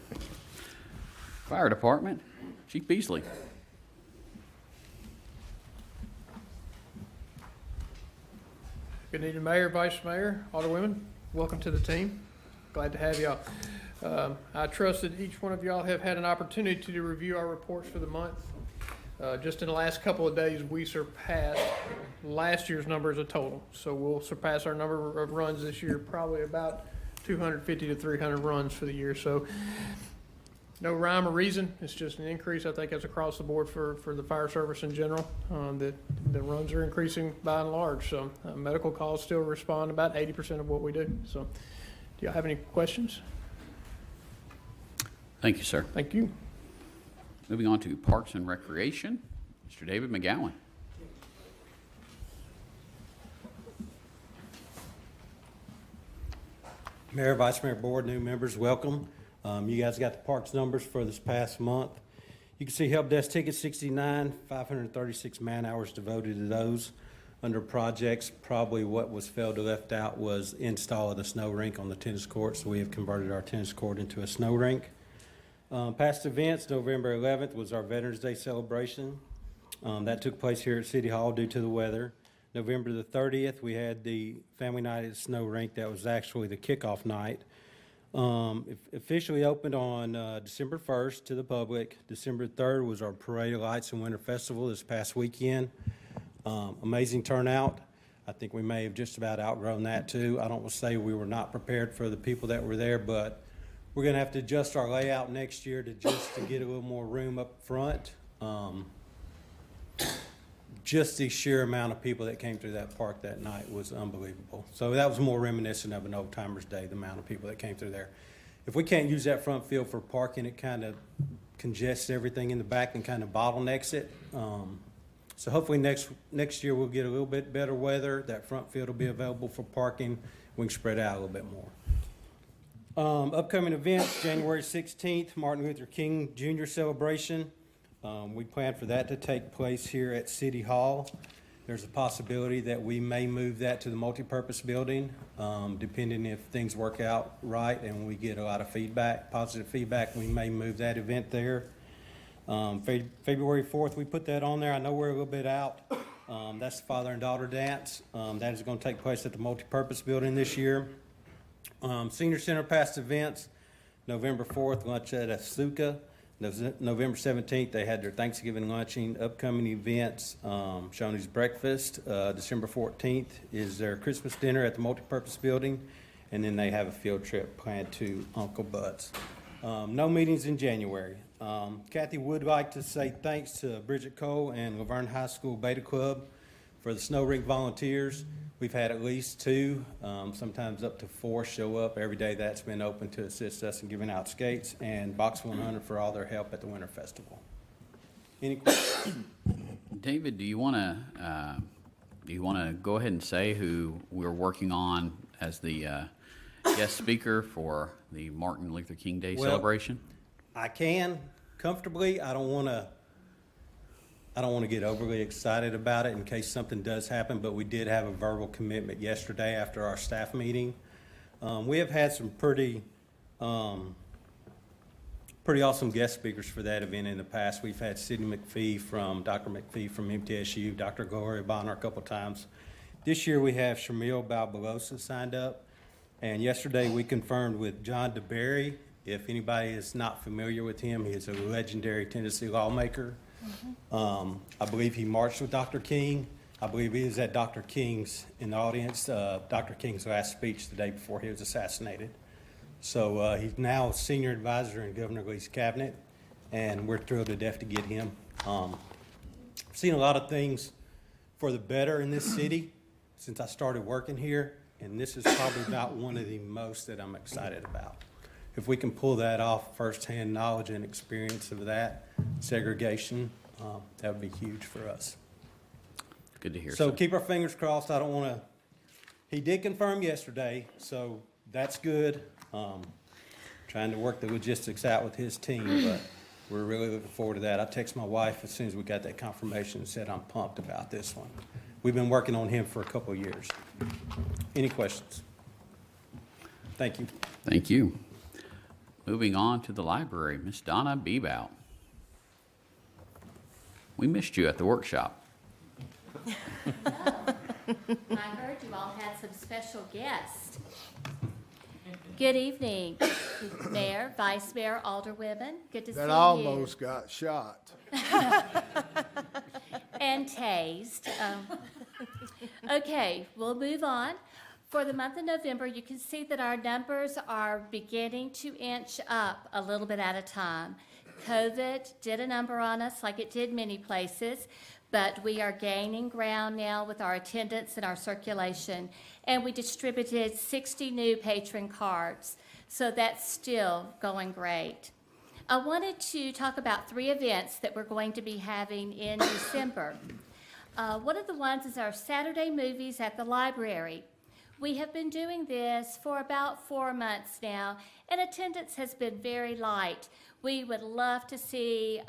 Fire Department, Chief Beasley. Good evening, Mayor, Vice Mayor, Alderwomen. Welcome to the team. Glad to have y'all. I trust that each one of y'all have had an opportunity to review our reports for the month. Just in the last couple of days, we surpassed last year's number as a total. So we'll surpass our number of runs this year, probably about 250 to 300 runs for the year. So no rhyme or reason. It's just an increase. I think that's across the board for the fire service in general. That the runs are increasing by and large. So medical calls still respond about 80% of what we do. So do y'all have any questions? Thank you, sir. Thank you. Moving on to Parks and Recreation, Mr. David McGowan. Mayor, Vice Mayor, Board, new members, welcome. You guys got the parks numbers for this past month. You can see help desk tickets 69, 536 man hours devoted to those. Under projects, probably what was failed or left out was installing a snow rink on the tennis court, so we have converted our tennis court into a snow rink. Past events, November 11th was our Veterans Day celebration. That took place here at City Hall due to the weather. November the 30th, we had the family night at the snow rink. That was actually the kickoff night. It officially opened on December 1st to the public. December 3rd was our Parade of Lights and Winter Festival this past weekend. Amazing turnout. I think we may have just about outgrown that too. I don't want to say we were not prepared for the people that were there, but we're going to have to adjust our layout next year to get a little more room up front. Just the sheer amount of people that came through that park that night was unbelievable. So that was more reminiscent of an old timers day, the amount of people that came through there. If we can't use that front field for parking, it kind of congests everything in the back and kind of bottlenecks it. So hopefully next year we'll get a little bit better weather. That front field will be available for parking. We can spread out a little bit more. Upcoming events, January 16th, Martin Luther King Jr. celebration. We plan for that to take place here at City Hall. There's a possibility that we may move that to the multipurpose building, depending if things work out right and we get a lot of feedback, positive feedback, we may move that event there. February 4th, we put that on there. I know we're a little bit out. That's the father and daughter dance. That is going to take place at the multipurpose building this year. Senior Center past events, November 4th, lunch at Asuka. November 17th, they had their Thanksgiving luncheon. Upcoming events, Shoney's Breakfast. December 14th is their Christmas dinner at the Multipurpose Building. And then they have a field trip planned to Uncle Bud's. No meetings in January. Kathy would like to say thanks to Bridget Cole and LaVergne High School Beta Club for the snow rink volunteers. We've had at least 2, sometimes up to 4 show up every day that's been open to assist us in giving out skates, and Box 100 for all their help at the Winter Festival. Any questions? David, do you want to go ahead and say who we're working on as the guest speaker for the Martin Luther King Day celebration? I can comfortably. I don't want to get overly excited about it in case something does happen, but we did have a verbal commitment yesterday after our staff meeting. We have had some pretty awesome guest speakers for that event in the past. We've had Dr. McPhee from MTSU, Dr. Gloria Bonner a couple times. This year we have Shamil Balbalosa signed up, and yesterday we confirmed with John DeBerry. If anybody is not familiar with him, he is a legendary Tennessee lawmaker. I believe he marched with Dr. King. I believe he was at Dr. King's in the audience, Dr. King's last speech the day before he was assassinated. So he's now senior advisor in Governor Lee's cabinet, and we're thrilled to death to get him. I've seen a lot of things for the better in this city since I started working here, and this is probably about one of the most that I'm excited about. If we can pull that off, firsthand knowledge and experience of that segregation, that would be huge for us. Good to hear. So keep our fingers crossed. I don't want to. He did confirm yesterday, so that's good. Trying to work the logistics out with his team, but we're really looking forward to that. I texted my wife as soon as we got that confirmation and said I'm pumped about this one. We've been working on him for a couple of years. Any questions? Thank you. Thank you. Moving on to the library, Miss Donna Bebout. We missed you at the workshop. I heard you all had some special guests. Good evening, Mayor, Vice Mayor, Alderwomen. Good to see you. That almost got shot. And tased. Okay, we'll move on. For the month of November, you can see that our numbers are beginning to inch up a little bit at a time. COVID did a number on us like it did many places, but we are gaining ground now with our attendance and our circulation, and we distributed 60 new patron cards, so that's still going great. I wanted to talk about 3 events that we're going to be having in December. One of the ones is our Saturday movies at the library. We have been doing this for about 4 months now, and attendance has been very light. We would love to see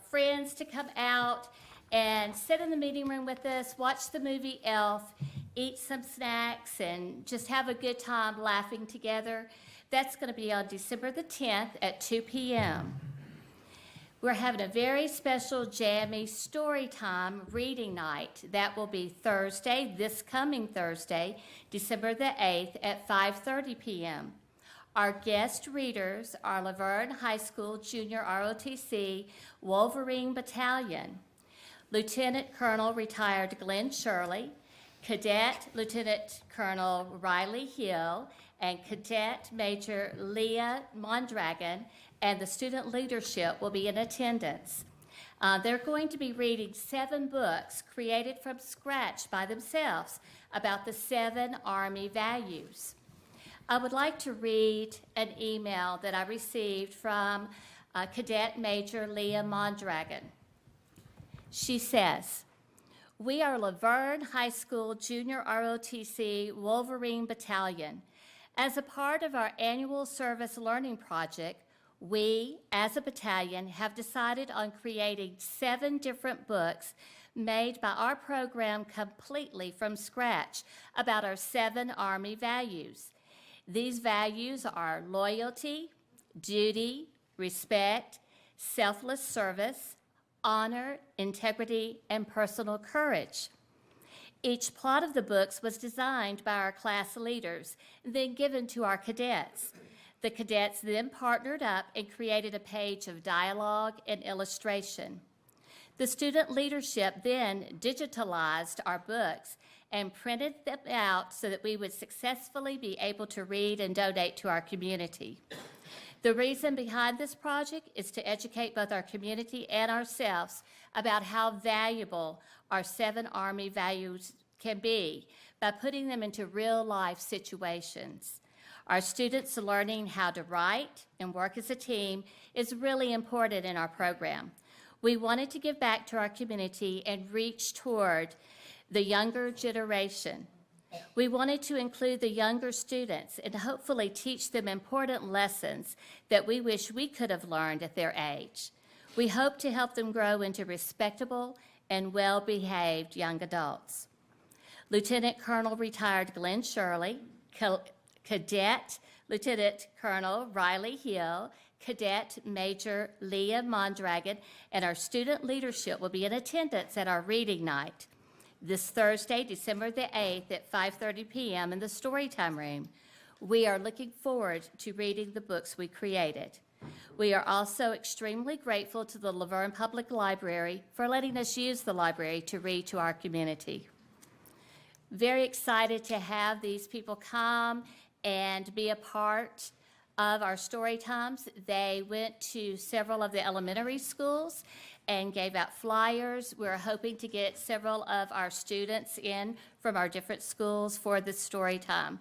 friends to come out and sit in the meeting room with us, watch the movie Elf, eat some snacks, and just have a good time laughing together. That's going to be on December the 10th at 2 p.m. We're having a very special jammy story time reading night. That will be Thursday, this coming Thursday, December the 8th at 5:30 p.m. Our guest readers are LaVergne High School Junior ROTC Wolverine Battalion, Lieutenant Colonel retired Glenn Shirley, Cadet Lieutenant Colonel Riley Hill, and Cadet Major Leah Mondragon, and the student leadership will be in attendance. They're going to be reading 7 books created from scratch by themselves about the 7 Army values. I would like to read an email that I received from Cadet Major Leah Mondragon. She says, "We are LaVergne High School Junior ROTC Wolverine Battalion. As a part of our annual service learning project, we, as a battalion, have decided on creating 7 different books made by our program completely from scratch about our 7 Army values. These values are loyalty, duty, respect, selfless service, honor, integrity, and personal courage. Each plot of the books was designed by our class leaders, then given to our cadets. The cadets then partnered up and created a page of dialogue and illustration. The student leadership then digitalized our books and printed them out so that we would successfully be able to read and donate to our community. The reason behind this project is to educate both our community and ourselves about how valuable our 7 Army values can be by putting them into real-life situations. Our students learning how to write and work as a team is really important in our program. We wanted to give back to our community and reach toward the younger generation. We wanted to include the younger students and hopefully teach them important lessons that we wish we could have learned at their age. We hope to help them grow into respectable and well-behaved young adults. Lieutenant Colonel retired Glenn Shirley, Cadet Lieutenant Colonel Riley Hill, Cadet Major Leah Mondragon, and our student leadership will be in attendance at our reading night this Thursday, December the 8th at 5:30 p.m. in the Storytime Room. We are looking forward to reading the books we created. We are also extremely grateful to the LaVergne Public Library for letting us use the library to read to our community. Very excited to have these people come and be a part of our story times. They went to several of the elementary schools and gave out flyers. We're hoping to get several of our students in from our different schools for this story time.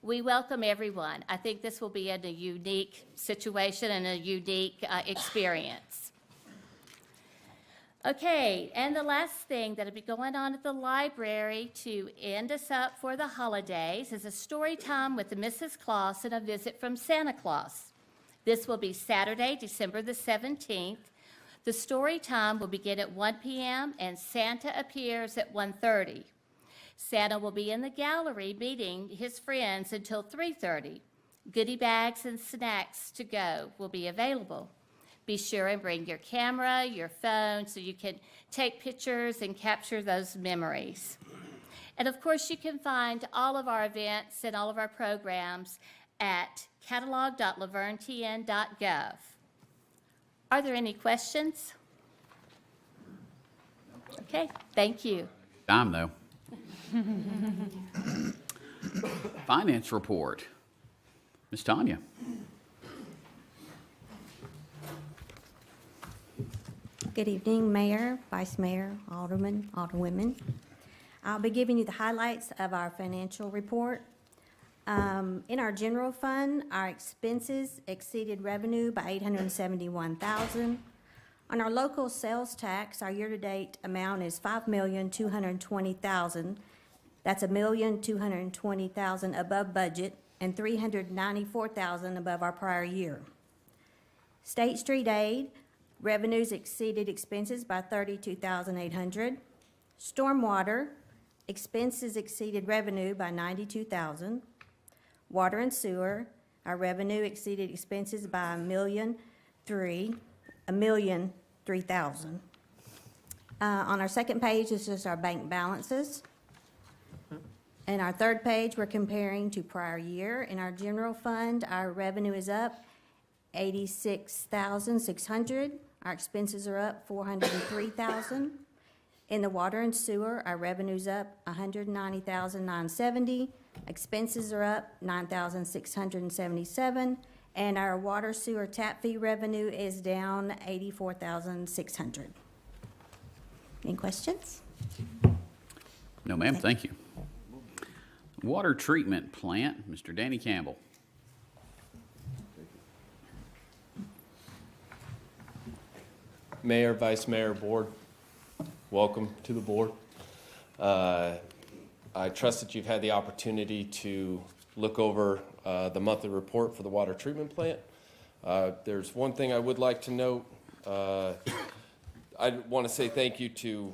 We welcome everyone. I think this will be a unique situation and a unique experience. Okay, and the last thing that'll be going on at the library to end us up for the holidays is a story time with Mrs. Claus and a visit from Santa Claus. This will be Saturday, December the 17th. The story time will begin at 1 p.m. and Santa appears at 1:30. Santa will be in the gallery meeting his friends until 3:30. Goodie bags and snacks to go will be available. Be sure and bring your camera, your phone, so you can take pictures and capture those memories. And of course, you can find all of our events and all of our programs at catalog.lavernetn.gov. Are there any questions? Okay, thank you. Time, though. Finance report. Ms. Tanya. Good evening, Mayor, Vice Mayor, Alderman, Alderwomen. I'll be giving you the highlights of our financial report. In our general fund, our expenses exceeded revenue by $871,000. On our local sales tax, our year-to-date amount is $5,220,000. That's $1,220,000 above budget and $394,000 above our prior year. State Street Aid, revenues exceeded expenses by $32,800. Stormwater, expenses exceeded revenue by $92,000. Water and sewer, our revenue exceeded expenses by $1,003,000. On our second page is just our bank balances. And our third page, we're comparing to prior year. In our general fund, our revenue is up $86,600. Our expenses are up $403,000. In the water and sewer, our revenue's up $190,970. Expenses are up $9,677. And our water sewer tap fee revenue is down $84,600. Any questions? No, ma'am, thank you. Water treatment plant, Mr. Danny Campbell. Mayor, Vice Mayor, Board, welcome to the board. I trust that you've had the opportunity to look over the monthly report for the water treatment plant. There's one thing I would like to note. I want to say thank you to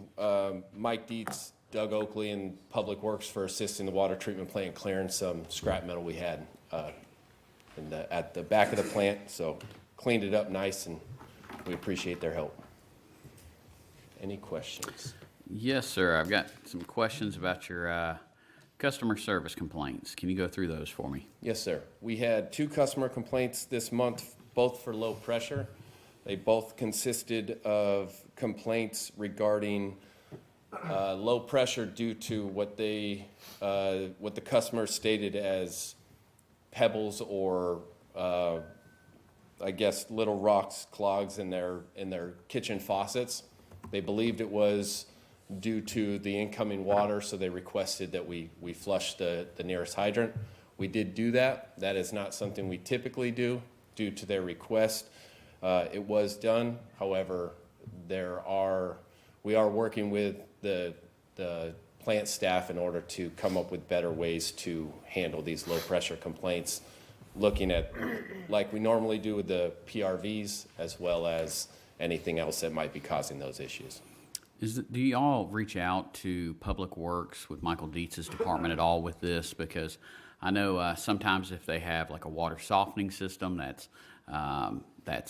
Mike Dietz, Doug Oakley, and Public Works for assisting the water treatment plant clearing some scrap metal we had at the back of the plant. So cleaned it up nice, and we appreciate their help. Any questions? Yes, sir. I've got some questions about your Customer service complaints. Can you go through those for me? Yes, sir. We had 2 customer complaints this month, both for low pressure. They both consisted of complaints regarding low pressure due to what the customer stated as pebbles or I guess little rocks, clogs in their kitchen faucets. They believed it was due to the incoming water, so they requested that we flush the nearest hydrant. We did do that. That is not something we typically do due to their request. It was done. However, we are working with the plant staff in order to come up with better ways to handle these low pressure complaints, looking at like we normally do with the PRVs, as well as anything else that might be causing those issues. Do you all reach out to Public Works with Michael Dietz's department at all with this? Because I know sometimes if they have like a water softening system that's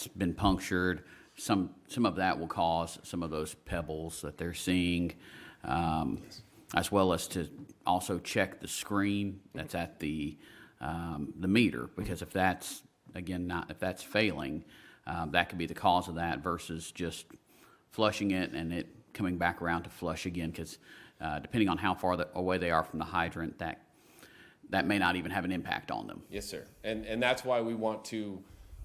been punctured, some of that will cause some of those pebbles that they're seeing, as well as to also check the screen that's at the meter, because if that's failing, that could be the cause of that versus just flushing it and it coming back around to flush again, because depending on how far away they are from the hydrant, that may not even have an impact on them. Yes, sir. And that's why we want to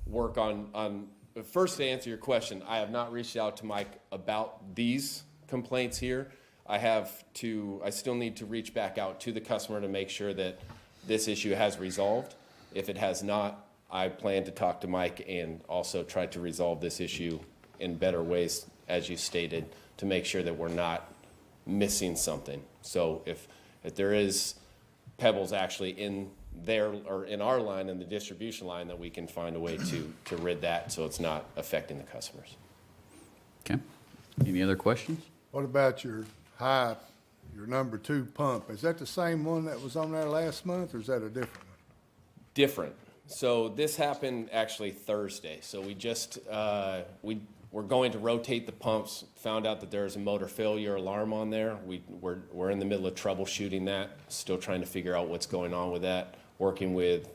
work on first, to answer your question, I have not reached out to Mike about these complaints here. I still need to reach back out to the customer to make sure that this issue has resolved. If it has not, I plan to talk to Mike and also try to resolve this issue in better ways, as you stated, to make sure that we're not missing something. So if there is pebbles actually in there or in our line, in the distribution line, that we can find a way to rid that so it's not affecting the customers. Okay. Any other questions? What about your number 2 pump? Is that the same one that was on there last month, or is that a different one? Different. So this happened actually Thursday. So we just, we're going to rotate the pumps, found out that there's a motor failure alarm on there. We're in the middle of troubleshooting that, still trying to figure out what's going on with that, working with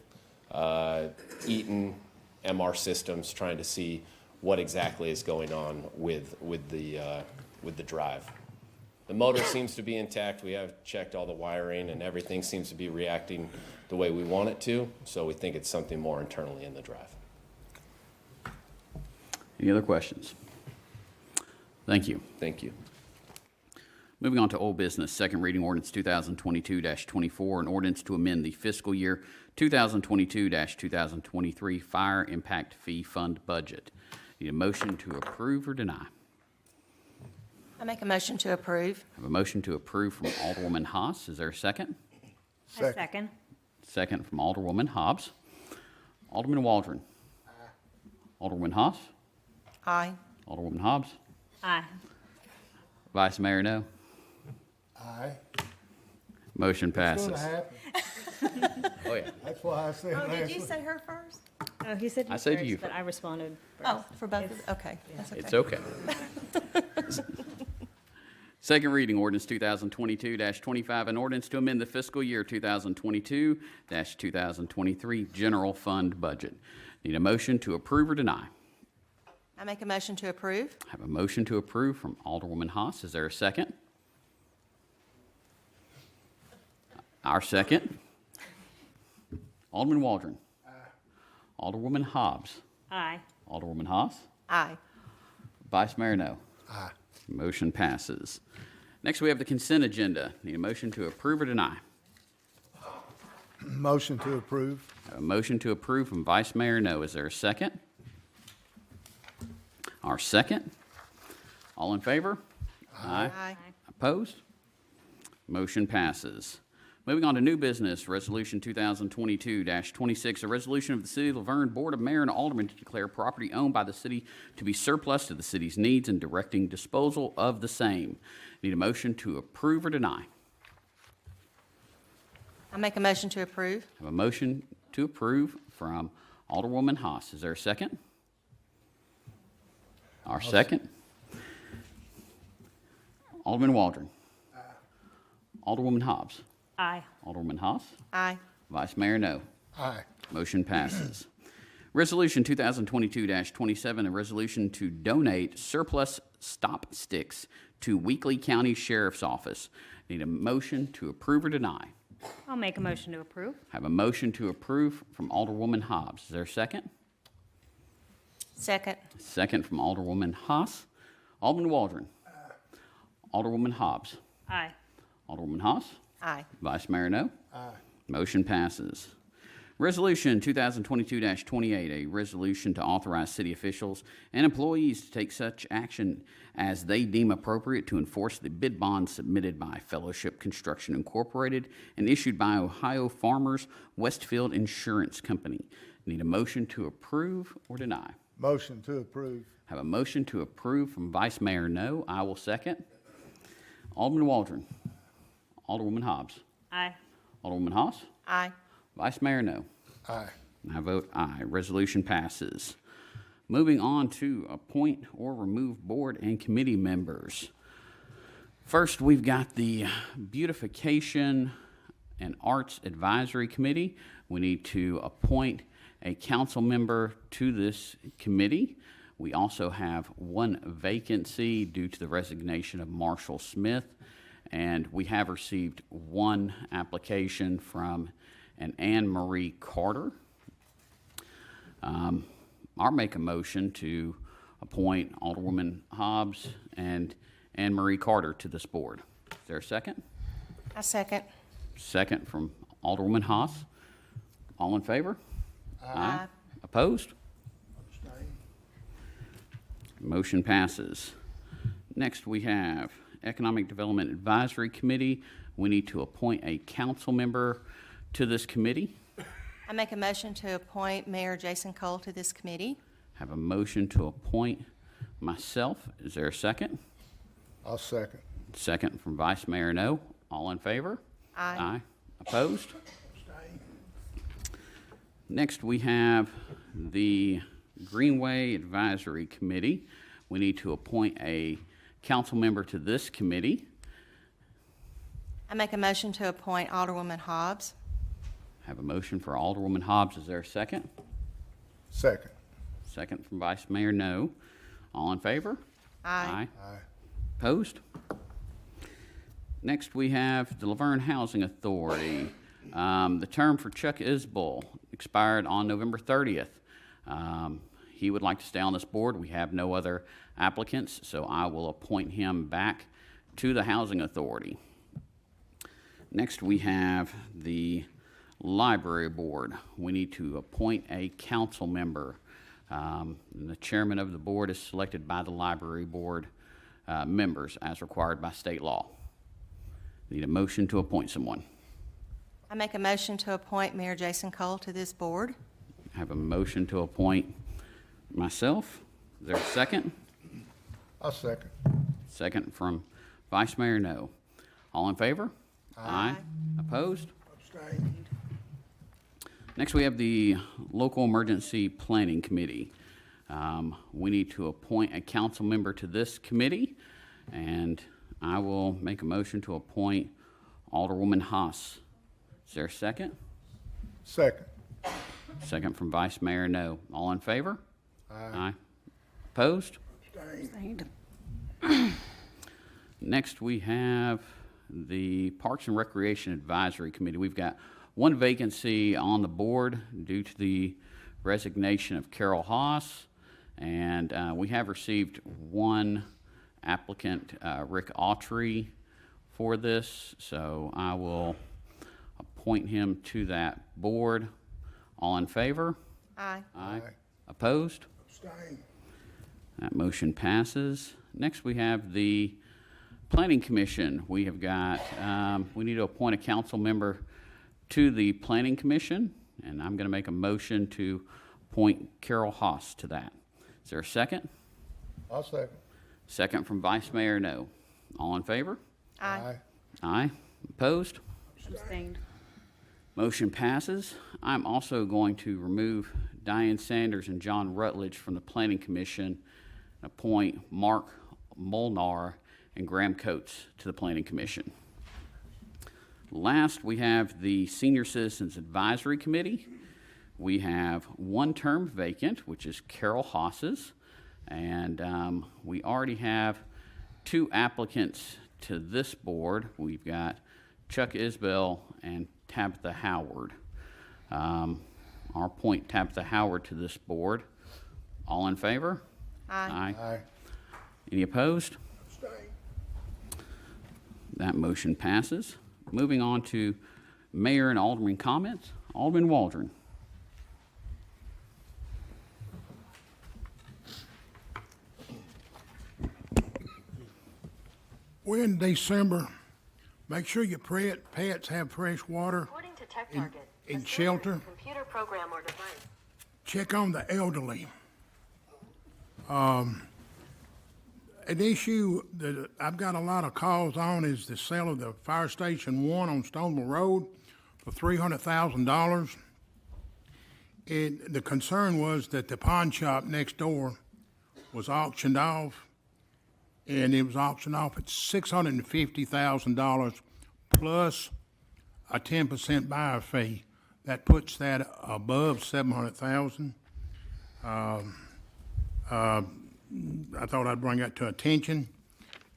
Eaton MR Systems, trying to see what exactly is going on with the drive. The motor seems to be intact. We have checked all the wiring and everything seems to be reacting the way we want it to. So we think it's something more internally in the drive. Any other questions? Thank you. Thank you. Moving on to old business, second reading ordinance 2022-24, an ordinance to amend the fiscal year 2022-2023 fire impact fee fund budget. Need a motion to approve or deny? I make a motion to approve. I have a motion to approve from Alderwoman Haas. Is there a second? A second. Second from Alderwoman Hobbs. Alderman Waldron. Alderwoman Haas. Aye. Alderwoman Hobbs. Aye. Vice Mayor No. Aye. Motion passes. It's gonna happen. Oh, yeah. That's why I said Oh, last did you week. say her first? Oh, he said I you said first, you but I responded first. Oh, for both of, okay. That's okay. It's okay. Second reading, ordinance 2022-25, an ordinance to amend the fiscal year 2022-2023 general fund budget. Need a motion to approve or deny? I make a motion to approve. I have a motion to approve from Alderwoman Haas. Is there a second? Our second. Alderman Waldron. Alderwoman Hobbs. Aye. Alderwoman Haas. Aye. Vice Mayor No. Aye. Motion passes. Next, we have the consent agenda. Need a motion to approve or deny? Motion to approve. I have a motion to approve from Vice Mayor No. Is there a second? Our second. All in favor? Aye. Aye. Opposed? Motion passes. Moving on to new business, Resolution 2022-26, a resolution of the City of LaVergne Board of Mayor and Aldermen to declare property owned by the city to be surplus to the city's needs and directing disposal of the same. Need a motion to approve or deny? I make a motion to approve. I have a motion to approve from Alderwoman Haas. Is there a second? Our second. Alderman Waldron. Alderwoman Hobbs. Aye. Alderwoman Haas. Aye. Vice Mayor No. Aye. Motion passes. Resolution 2022-27, a resolution to donate surplus stop sticks to Weakley County Sheriff's Office. Need a motion to approve or deny. I'll make a motion to approve. Have a motion to approve from Alderwoman Hobbs. Is there a second? Second. Second from Alderwoman Haas. Alderman Waldron. Alderwoman Hobbs. Aye. Alderwoman Haas. Aye. Vice Mayor No. Aye. Motion passes. Resolution 2022-28, a resolution to authorize city officials and employees to take such action as they deem appropriate to enforce the bid bond submitted by Fellowship Construction Incorporated and issued by Ohio Farmers Westfield Insurance Company. Need a motion to approve or deny. Motion to approve. Have a motion to approve from Vice Mayor No. I will second. Alderman Waldron. Alderwoman Hobbs. Aye. Alderwoman Haas. Aye. Vice Mayor No. Aye. I vote aye. Resolution passes. Moving on to appoint or remove board and committee members. First, we've got the Beautification and Arts Advisory Committee. We need to appoint a council member to this committee. We also have one vacancy due to the resignation of Marshall Smith, and we have received one application from an Anne Marie Carter. I'll make a motion to appoint Alderwoman Hobbs and Anne Marie Carter to this board. Is there a second? I second. Second from Alderwoman Haas. All in favor? Aye. Opposed? Motion passes. Next, we have Economic Development Advisory Committee. We need to appoint a council member to this committee. I make a motion to appoint Mayor Jason Cole to this committee. Have a motion to appoint myself. Is there a second? I'll second. Second from Vice Mayor No. All in favor? Aye. Aye. Opposed? Next, we have the Greenway Advisory Committee. We need to appoint a council member to this committee. I make a motion to appoint Alderwoman Hobbs. Have a motion for Alderwoman Hobbs. Is there a second? Second. Second from Vice Mayor No. All in favor? Aye. Aye. Opposed? Next, we have the LaVergne Housing Authority. The term for Chuck Isbell expired on November 30th. He would like to stay on this board. We have no other applicants, so I will appoint him back to the Housing Authority. Next, we have the Library Board. We need to appoint a council member. And the chairman of the board is selected by the Library Board members as required by state law. Need a motion to appoint someone. I make a motion to appoint Mayor Jason Cole to this board. Have a motion to appoint myself. Is there a second? I'll second. Second from Vice Mayor No. All in favor? Aye. Opposed? Abstain. Next, we have the Local Emergency Planning Committee. We need to appoint a council member to this committee, and I will make a motion to appoint Alderwoman Haas. Is there a second? Second. Second from Vice Mayor No. All in favor? Aye. Opposed? Abstain. Next, we have the Parks and Recreation Advisory Committee. We've got one vacancy on the board due to the resignation of Carol Haas, and we have received one applicant, Rick Autry, for this, so I will appoint him to that board. All in favor? Aye. Aye. Opposed? Abstain. That motion passes. Next, we have the Planning Commission. We have got, we need to appoint a council member to the Planning Commission, and I'm going to make a motion to appoint Carol Haas to that. Is there a second? I'll second. Second from Vice Mayor No. All in favor? Aye. Aye. Opposed? Abstained. Motion passes. I'm also going to remove Diane Sanders and John Rutledge from the Planning Commission and appoint Mark Molnar and Graham Coates to the Planning Commission. Last, we have the Senior Citizens Advisory Committee. We have one term vacant, which is Carol Haas's, and we already have 2 applicants to this board. We've got Chuck Isbell and Tabitha Howard. I'll appoint Tabitha Howard to this board. All in favor? Aye. Aye. Any opposed? That motion passes. Moving on to mayor and alderman comments. Alderman Waldron. We're in December. Make sure your pets have fresh water and shelter. Computer program or device. Check on the elderly. An issue that I've got a lot of calls on is the sale of the Fire Station 1 on Stonewall Road for $300,000. The concern was that the pawn shop next door was auctioned off, and it was auctioned off at $650,000 plus a 10% buyer fee. That puts that above $700,000. I thought I'd bring that to attention.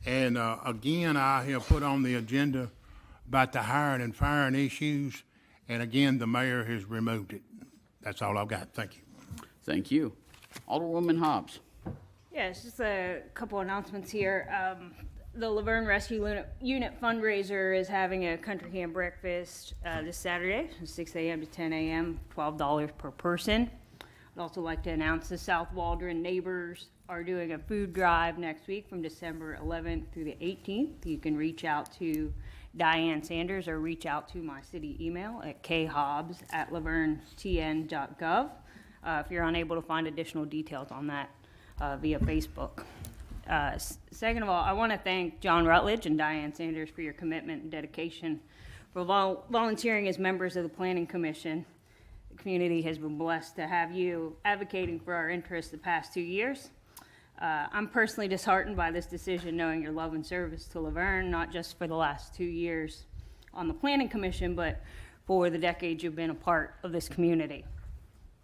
And again, I have put on the agenda about the hiring and firing issues, and again, the mayor has removed it. That's all I've got. Thank you. Thank you. Alderwoman Hobbs. Yes, just a couple announcements here. The LaVergne Rescue Unit fundraiser is having a country ham breakfast this Saturday, from 6 a.m. to 10 a.m., $12 per person. I'd also like to announce the South Waldron neighbors are doing a food drive next week from December 11th through the 18th. You can reach out to Diane Sanders or reach out to my city email at khobbs@lavergnetn.gov if you're unable to find additional details on that via Facebook. Second of all, I want to thank John Rutledge and Diane Sanders for your commitment and dedication for volunteering as members of the Planning Commission. The community has been blessed to have you advocating for our interests the past 2 years. I'm personally disheartened by this decision, knowing your love and service to LaVergne, not just for the last 2 years on the Planning Commission, but for the decades you've been a part of this community.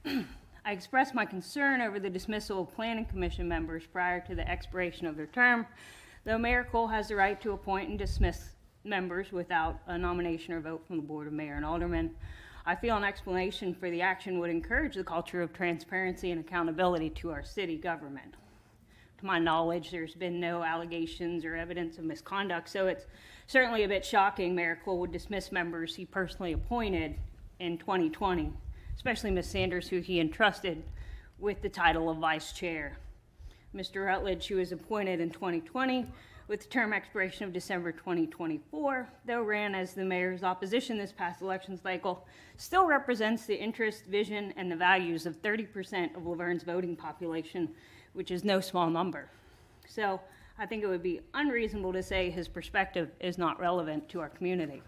I expressed my concern over the dismissal of Planning Commission members prior to the expiration of their term, though Mayor Cole has the right to appoint and dismiss members without a nomination or vote from the Board of Mayor and Aldermen. I feel an explanation for the action would encourage the culture of transparency and accountability to our city government. To my knowledge, there's been no allegations or evidence of misconduct, so it's certainly a bit shocking Mayor Cole would dismiss members he personally appointed in 2020, especially Ms. Sanders, who he entrusted with the title of Vice Chair. Mr. Rutledge, who was appointed in 2020 with the term expiration of December 2024, though ran as the mayor's opposition this past election cycle, still represents the interest, vision, and the values of 30% of LaVergne's voting population, which is no small number. So I think it would be unreasonable to say his perspective is not relevant to our community.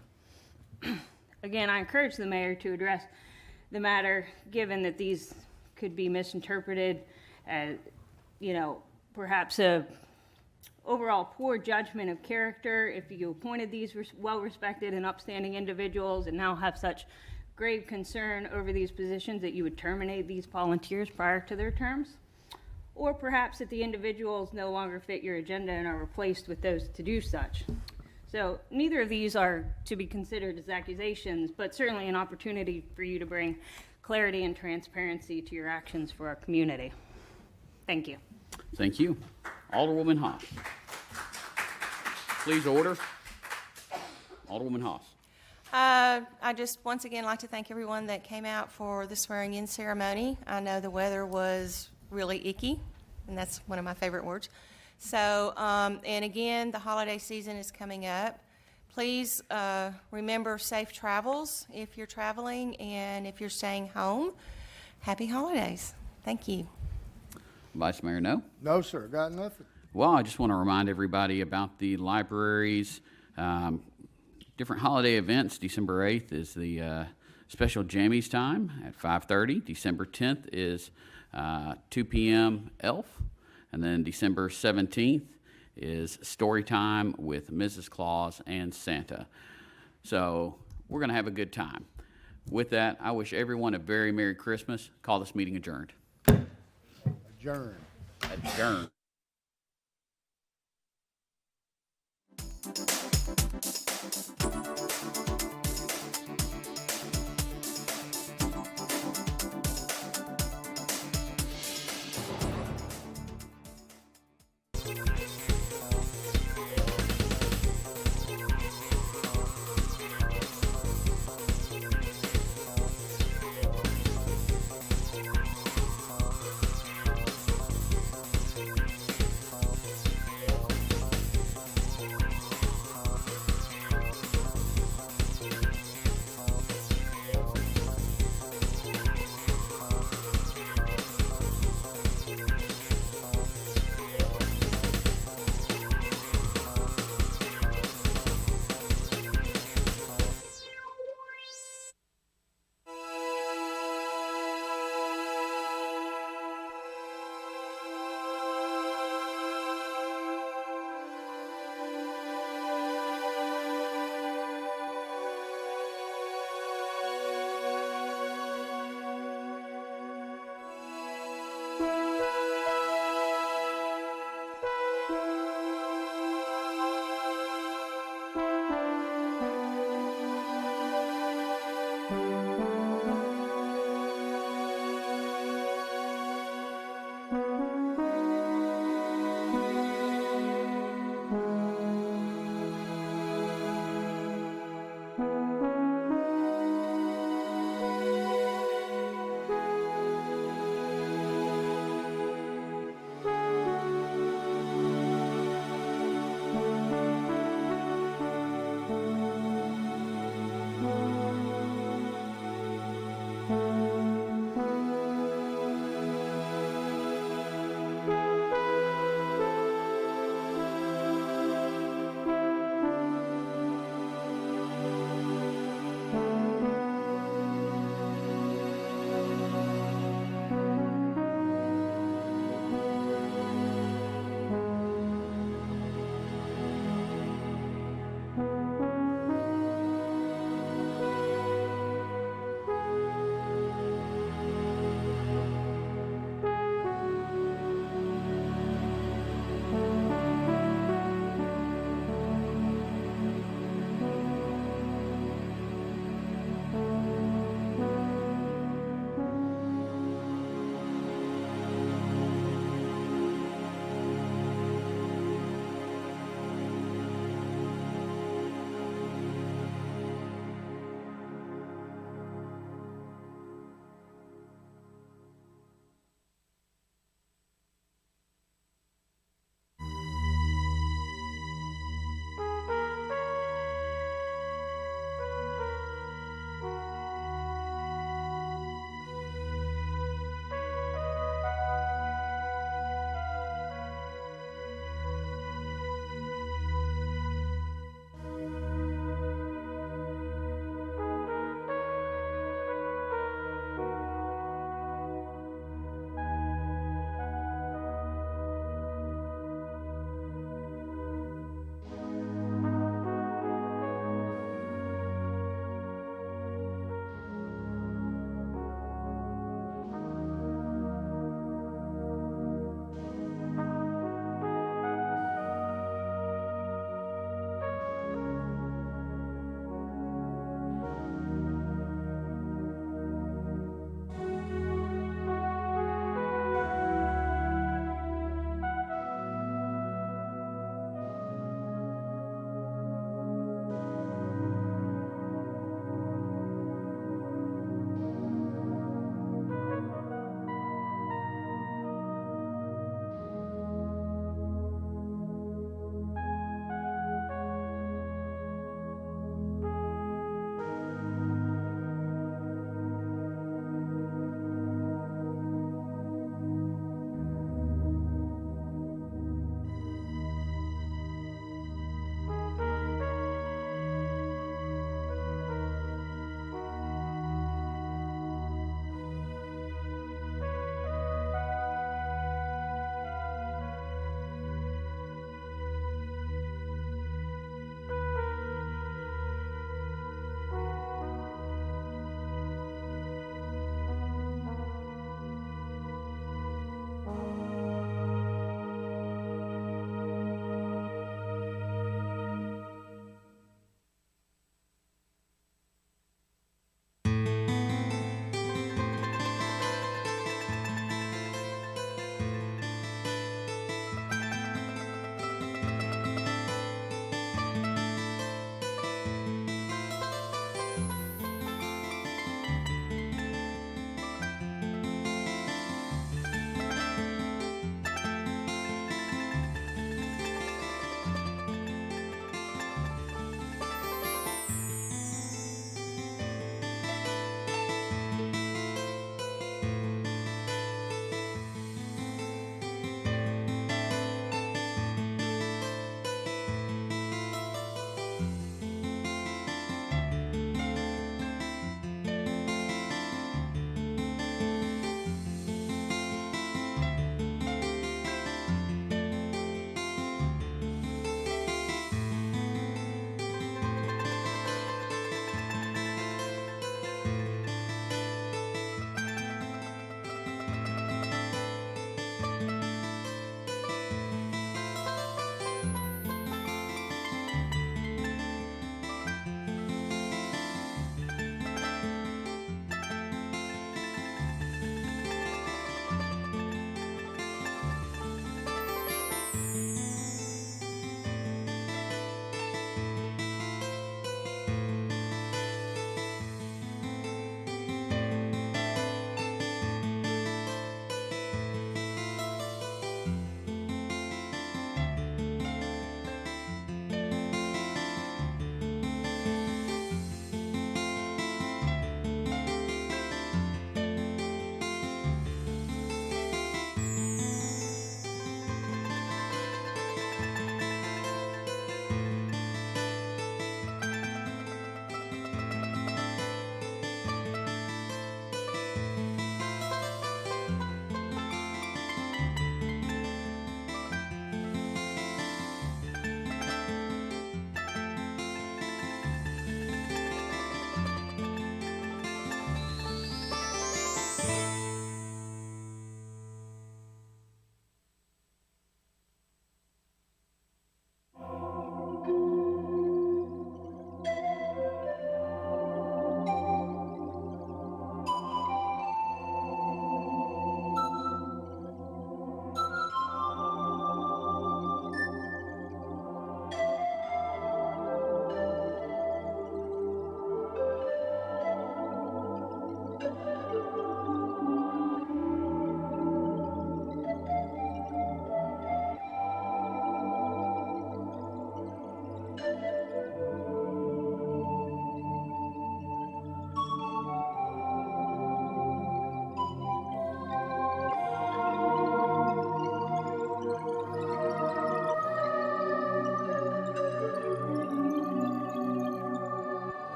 Again, I encourage the mayor to address the matter, given that these could be misinterpreted as, perhaps a overall poor judgment of character if you appointed these well-respected and upstanding individuals and now have such grave concern over these positions that you would terminate these volunteers prior to their terms. Or perhaps that the individuals no longer fit your agenda and are replaced with those to do such. So neither of these are to be considered as accusations, but certainly an opportunity for you to bring clarity and transparency to your actions for our community. Thank you. Thank you. Alderwoman Haas. Please order. Alderwoman Haas. I just once again like to thank everyone that came out for the swearing-in ceremony. I know the weather was really icky, and that's one of my favorite words. So, and again, the holiday season is coming up. Please remember safe travels if you're traveling, and if you're staying home, happy holidays. Thank you. Vice Mayor, no? No, sir, got nothing. Well, I just want to remind everybody about the libraries, different holiday events. December 8th is the special Jammies time at 5:30. December 10th is 2 p.m. Elf. And then December 17th is story time with Mrs. Claus and Santa. So we're going to have a good time. With that, I wish everyone a very Merry Christmas. Call this meeting adjourned. Adjourn. Adjourned.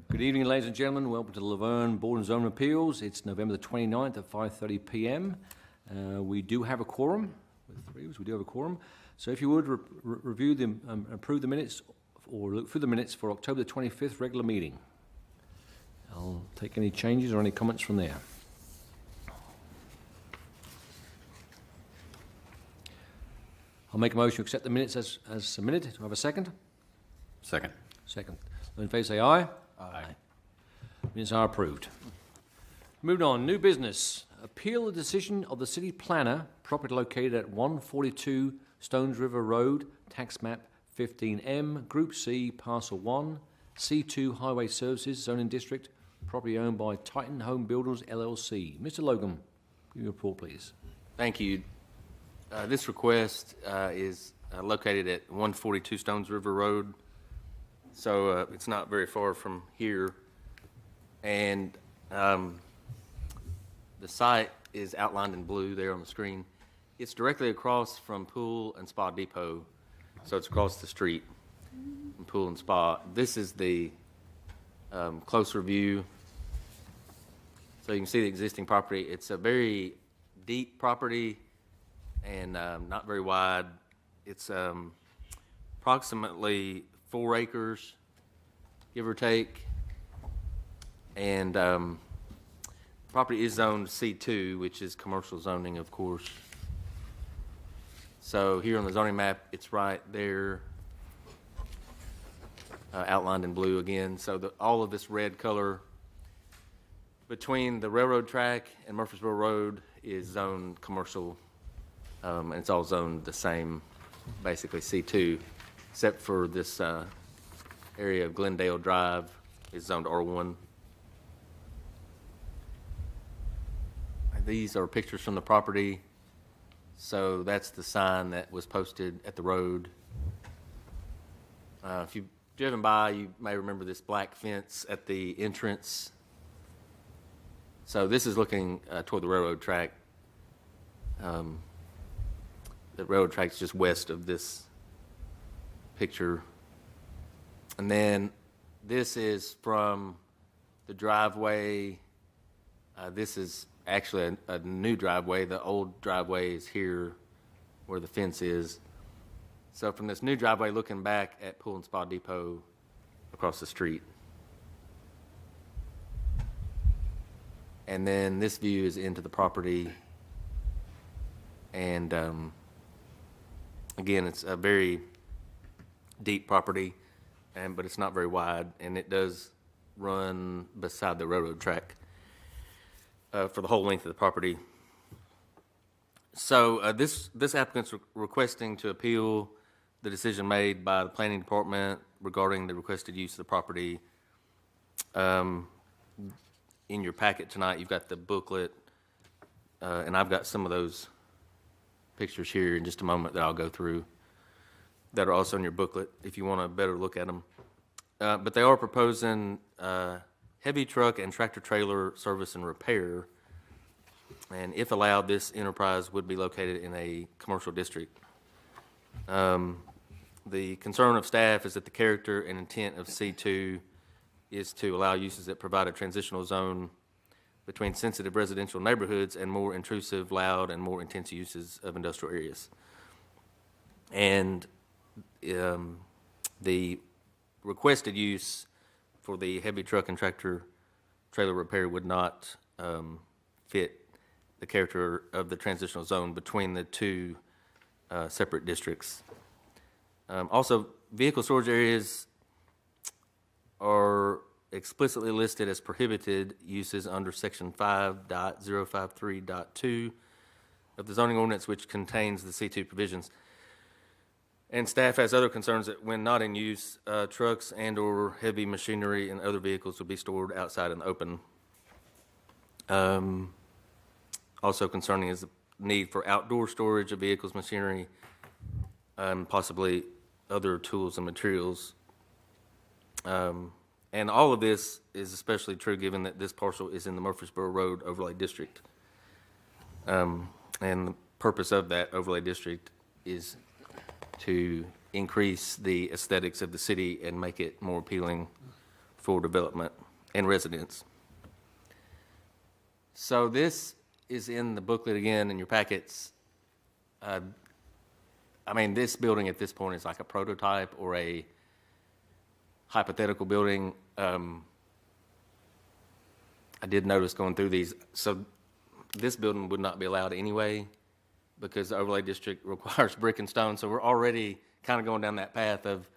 Good evening, ladies and gentlemen. Welcome to the LaVergne Board and Zone Appeals. It's November the 29th at 5:30 p.m. We do have a quorum. With three of us, we do have a quorum. So if you would review them, approve the minutes, or look through the minutes for October the 25th regular meeting. I'll take any changes or any comments from there. I'll make a motion to accept the minutes as submitted. Do I have a second? Second. Second. All in favor say aye. Aye. Minutes are approved. Moving on, new business. Appeal the decision of the city planner, property located at 142 Stones River Road, tax map 15M, Group C, Parcel 1, C2 Highway Services, zoning district, property owned by Titan Home Builders LLC. Mr. Logan, give your report, please. Thank you. This request is located at 142 Stones River Road, so it's not very far from here. And the site is outlined in blue there on the screen. It's directly across from Pool and Spa Depot, so it's across the street from Pool and Spa. This is the closer view, so you can see the existing property. It's a very deep property and not very wide. It's approximately 4 acres, give or take. And property is zoned C2, which is commercial zoning, of course. So here on the zoning map, it's right there, outlined in blue again. So all of this red color between the railroad track and Murfreesboro Road is zoned commercial, and it's all zoned the same, basically C2, except for this area of Glendale Drive is zoned R1. These are pictures from the property. So that's the sign that was posted at the road. If you've driven by, you may remember this black fence at the entrance. So this is looking toward the railroad track. The railroad track's just west of this picture. And then this is from the driveway. This is actually a new driveway. The old driveway is here where the fence is. So from this new driveway, looking back at Pool and Spa Depot across the street. And then this view is into the property. And again, it's a very deep property, but it's not very wide, and it does run beside the railroad track for the whole length of the property. So this applicant's requesting to appeal the decision made by the planning department regarding the requested use of the property. In your packet tonight, you've got the booklet, and I've got some of those pictures here in just a moment that I'll go through that are also in your booklet if you want a better look at them. But they are proposing heavy truck and tractor trailer service and repair. And if allowed, this enterprise would be located in a commercial district. The concern of staff is that the character and intent of C2 is to allow uses that provide a transitional zone between sensitive residential neighborhoods and more intrusive, loud, and more intense uses of industrial areas. And the requested use for the heavy truck and tractor trailer repair would not fit the character of the transitional zone between the two separate districts. Also, vehicle storage areas are explicitly listed as prohibited uses under section 5.053.2 of the zoning ordinance, which contains the C2 provisions. And staff has other concerns that when not in use, trucks and or heavy machinery and other vehicles will be stored outside in the open. Also concerning is the need for outdoor storage of vehicles, machinery, and possibly other tools and materials. And all of this is especially true given that this parcel is in the Murfreesboro Road Overlay District. And the purpose of that overlay district is to increase the aesthetics of the city and make it more appealing for development and residents. So this is in the booklet again in your packets. I mean, this building at this point is like a prototype or a hypothetical building. I did notice going through these, so this building would not be allowed anyway because the overlay district requires brick and stone, so we're already kind of going down that path of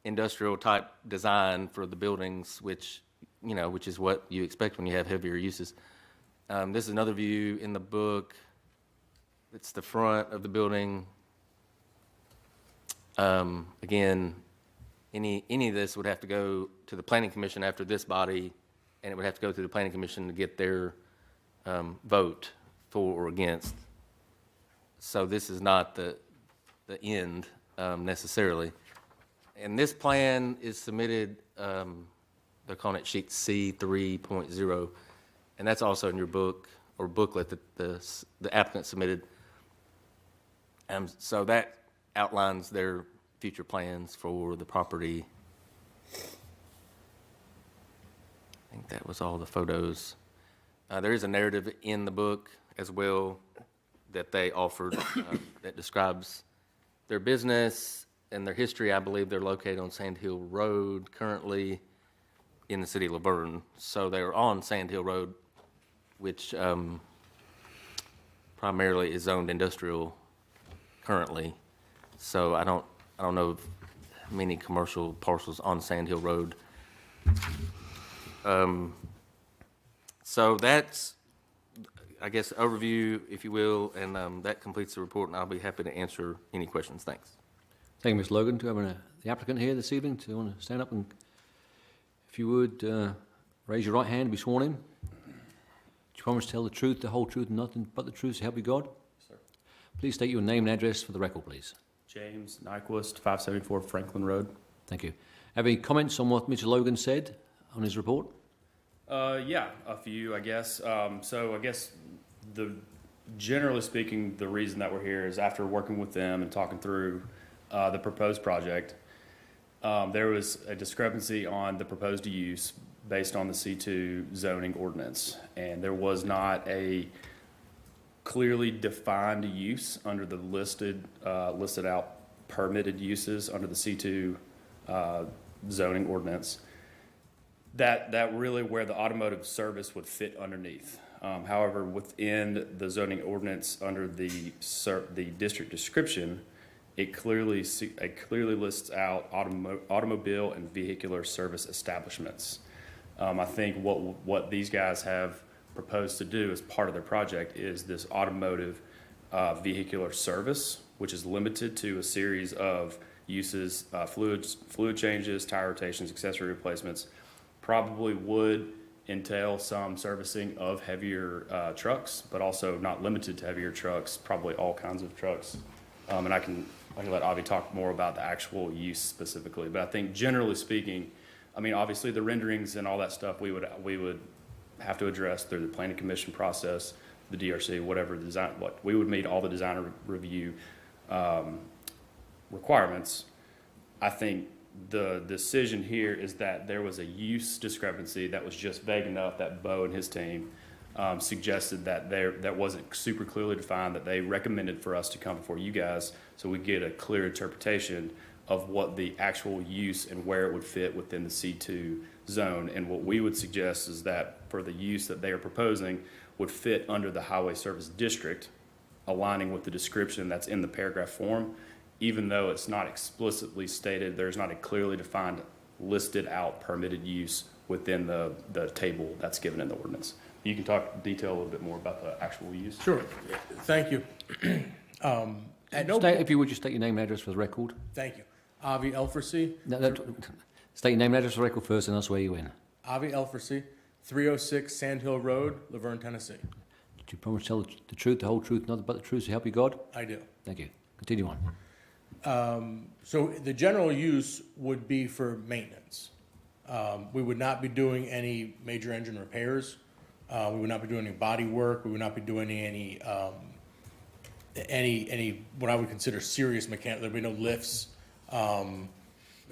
industrial type design for the buildings, which is what you expect when you have heavier uses. This is another view in the book. It's the front of the building. Again, any of this would have to go to the Planning Commission after this body, and it would have to go through the Planning Commission to get their vote for or against. So this is not the end necessarily. And this plan is submitted, they're calling it sheet C 3.0, and that's also in your book or booklet that the applicant submitted. So that outlines their future plans for the property. I think that was all the photos. There is a narrative in the book as well that they offered that describes their business and their history. I believe they're located on Sand Hill Road currently in the city of LaVergne. So they're on Sand Hill Road, which primarily is zoned industrial currently. So I don't know of many commercial parcels on Sand Hill Road. So that's, I guess, overview, if you will, and that completes the report, and I'll be happy to answer any questions. Thanks. Thank you, Ms. Logan. Do we have the applicant here this evening to want to stand up and, if you would, raise your right hand and be sworn in? Do you promise to tell the truth, the whole truth, and nothing but the truth, so help you God? Sir. Please state your name and address for the record, please. James Nyquist, 574 Franklin Road. Thank you. Have any comments on what Mr. Logan said on his report? Yeah, a few, I guess. So I guess generally speaking, the reason that we're here is after working with them and talking through the proposed project, there was a discrepancy on the proposed use based on the C2 zoning ordinance, and there was not a clearly defined use under the listed out permitted uses under the C2 zoning ordinance. That really where the automotive service would fit underneath. However, within the zoning ordinance under the district description, it clearly lists out automobile and vehicular service establishments. I think what these guys have proposed to do as part of their project is this automotive vehicular service, which is limited to a series of uses, fluid changes, tire rotations, accessory replacements. Probably would entail some servicing of heavier trucks, but also not limited to heavier trucks, probably all kinds of trucks. And I can let Avi talk more about the actual use specifically, but I think generally speaking, I mean, obviously the renderings and all that stuff we would have to address through the planning commission process, the DRC, whatever design, we would meet all the design review requirements. I think the decision here is that there was a use discrepancy that was just vague enough that Bo and his team suggested that wasn't super clearly defined, that they recommended for us to come before you guys so we get a clear interpretation of what the actual use and where it would fit within the C2 zone. And what we would suggest is that for the use that they are proposing would fit under the highway service district, aligning with the description that's in the paragraph form, even though it's not explicitly stated, there's not a clearly defined listed out permitted use within the table that's given in the ordinance. You can talk detail a little bit more about the actual use. Sure. Thank you. If you would just state your name and address for the record. Thank you. Avi Elfersey. State your name and address for the record first, and I'll swear you in. Avi Elfersey, 306 Sand Hill Road, LaVergne, Tennessee. Do you promise to tell the truth, the whole truth, nothing but the truth, so help you God? I do. Thank you. Continue on. So the general use would be for maintenance. We would not be doing any major engine repairs. We would not be doing any body work. We would not be doing any what I would consider serious mechanical. There'd be no lifts.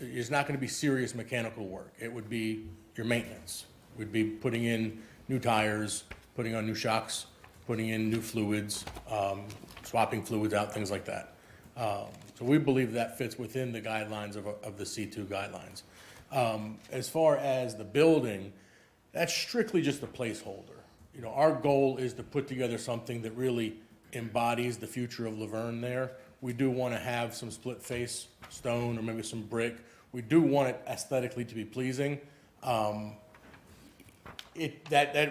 It's not going to be serious mechanical work. It would be your maintenance. We'd be putting in new tires, putting on new shocks, putting in new fluids, swapping fluids out, things like that. So we believe that fits within the guidelines of the C2 guidelines. As far as the building, that's strictly just a placeholder. You know, our goal is to put together something that really embodies the future of LaVergne there. We do want to have some split face stone or maybe some brick. We do want it aesthetically to be pleasing. That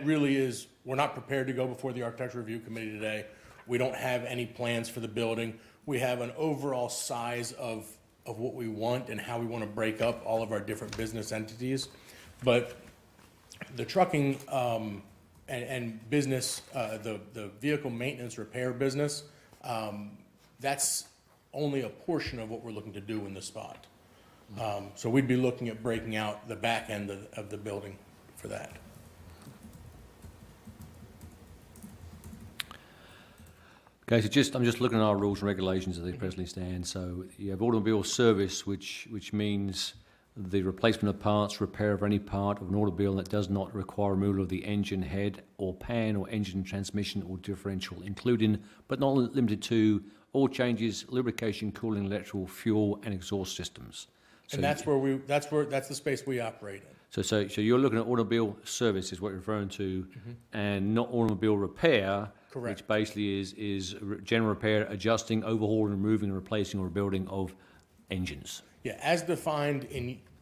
really is, we're not prepared to go before the Architecture Review Committee today. We don't have any plans for the building. We have an overall size of what we want and how we want to break up all of our different business entities. But the trucking and business, the vehicle maintenance repair business, that's only a portion of what we're looking to do in this spot. So we'd be looking at breaking out the back end of the building for that. Okay, so I'm just looking at our rules and regulations as they presently stand. So you have automobile service, which means the replacement of parts, repair of any part of an automobile that does not require removal of the engine head or pan or engine transmission or differential, including but not limited to all changes, lubrication, cooling, electrical, fuel, and exhaust systems. So And that's the space we operate in. So you're looking at automobile service is what you're referring to, and not automobile repair. Correct. Which basically is general repair, adjusting, overhauling, removing, and replacing or rebuilding of engines. Yeah, as defined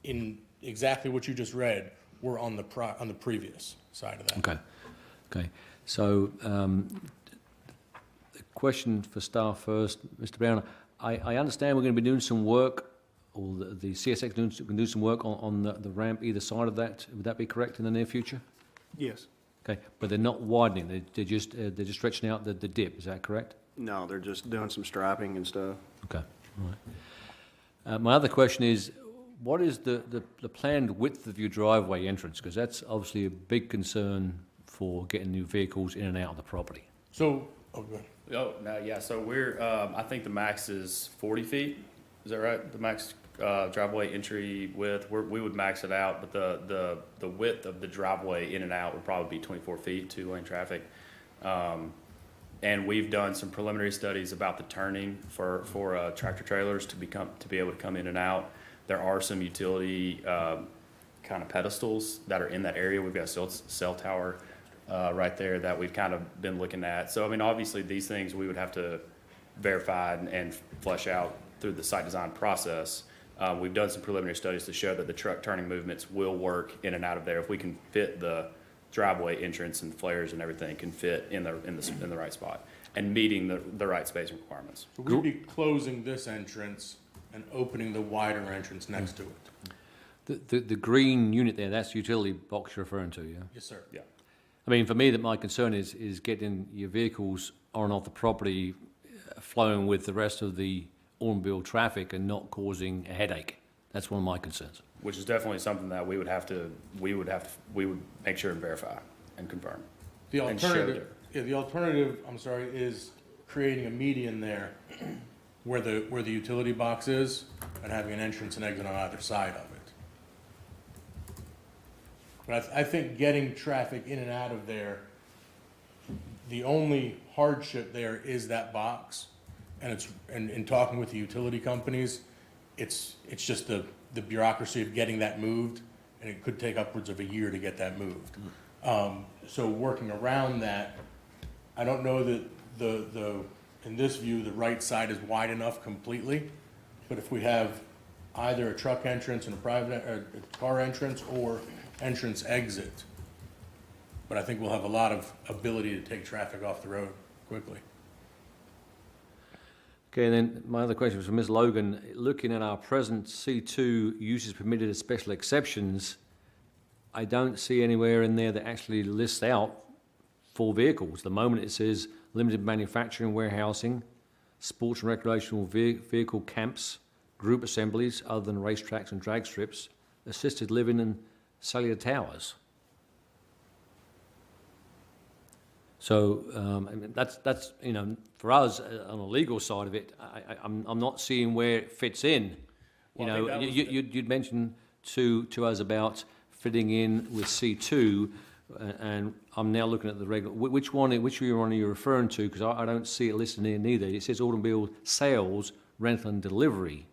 in exactly what you just read, we're on the previous side of that. Okay. So the question for staff first, Mr. Brown. I understand we're going to be doing some work, or the CSX going to do some work on the ramp either side of that. Would that be correct in the near future? Yes. Okay, but they're not widening. They're just stretching out the dip. Is that correct? No, they're just doing some striping and stuff. Okay, all right. My other question is, what is the planned width of your driveway entrance? Because that's obviously a big concern for getting new vehicles in and out of the property. So, go ahead. Oh, no, yeah, so we're, I think the max is 40 feet. Is that right? The max driveway entry width, we would max it out, but the width of the driveway in and out would probably be 24 feet, two-lane traffic. And we've done some preliminary studies about the turning for tractor trailers to be able to come in and out. There are some utility kind of pedestals that are in that area. We've got a cell tower right there that we've kind of been looking at. So, I mean, obviously these things we would have to verify and flesh out through the site design process. We've done some preliminary studies to show that the truck turning movements will work in and out of there. If we can fit the driveway entrance and flares and everything can fit in the right spot and meeting the right spacing requirements. So we'd be closing this entrance and opening the wider entrance next to it. The green unit there, that's the utility box you're referring to, yeah? Yes, sir. Yeah. I mean, for me, my concern is getting your vehicles on and off the property flowing with the rest of the automobile traffic and not causing a headache. That's one of my concerns. Which is definitely something that we would make sure and verify and confirm. The alternative, I'm sorry, is creating a median there where the utility box is and having an entrance and exit on either side of it. But I think getting traffic in and out of there, the only hardship there is that box. And in talking with the utility companies, it's just the bureaucracy of getting that moved, and it could take upwards of a year to get that moved. So working around that, I don't know that in this view, the right side is wide enough completely, but if we have either a truck entrance and a car entrance or entrance exit, but I think we'll have a lot of ability to take traffic off the road quickly. Okay, and then my other question was for Ms. Logan. Looking at our present C2 uses permitted as special exceptions, I don't see anywhere in there that actually lists out 4 vehicles. The moment it says limited manufacturing, warehousing, sports and recreational vehicle camps, group assemblies other than racetracks and drag strips, assisted living and cellular towers. So I mean, that's for us on the legal side of it, I'm not seeing where it fits in. You'd mentioned to us about fitting in with C2, and I'm now looking at the regular. Which one are you referring to? Because I don't see it listed here neither. It says automobile sales, rental and delivery,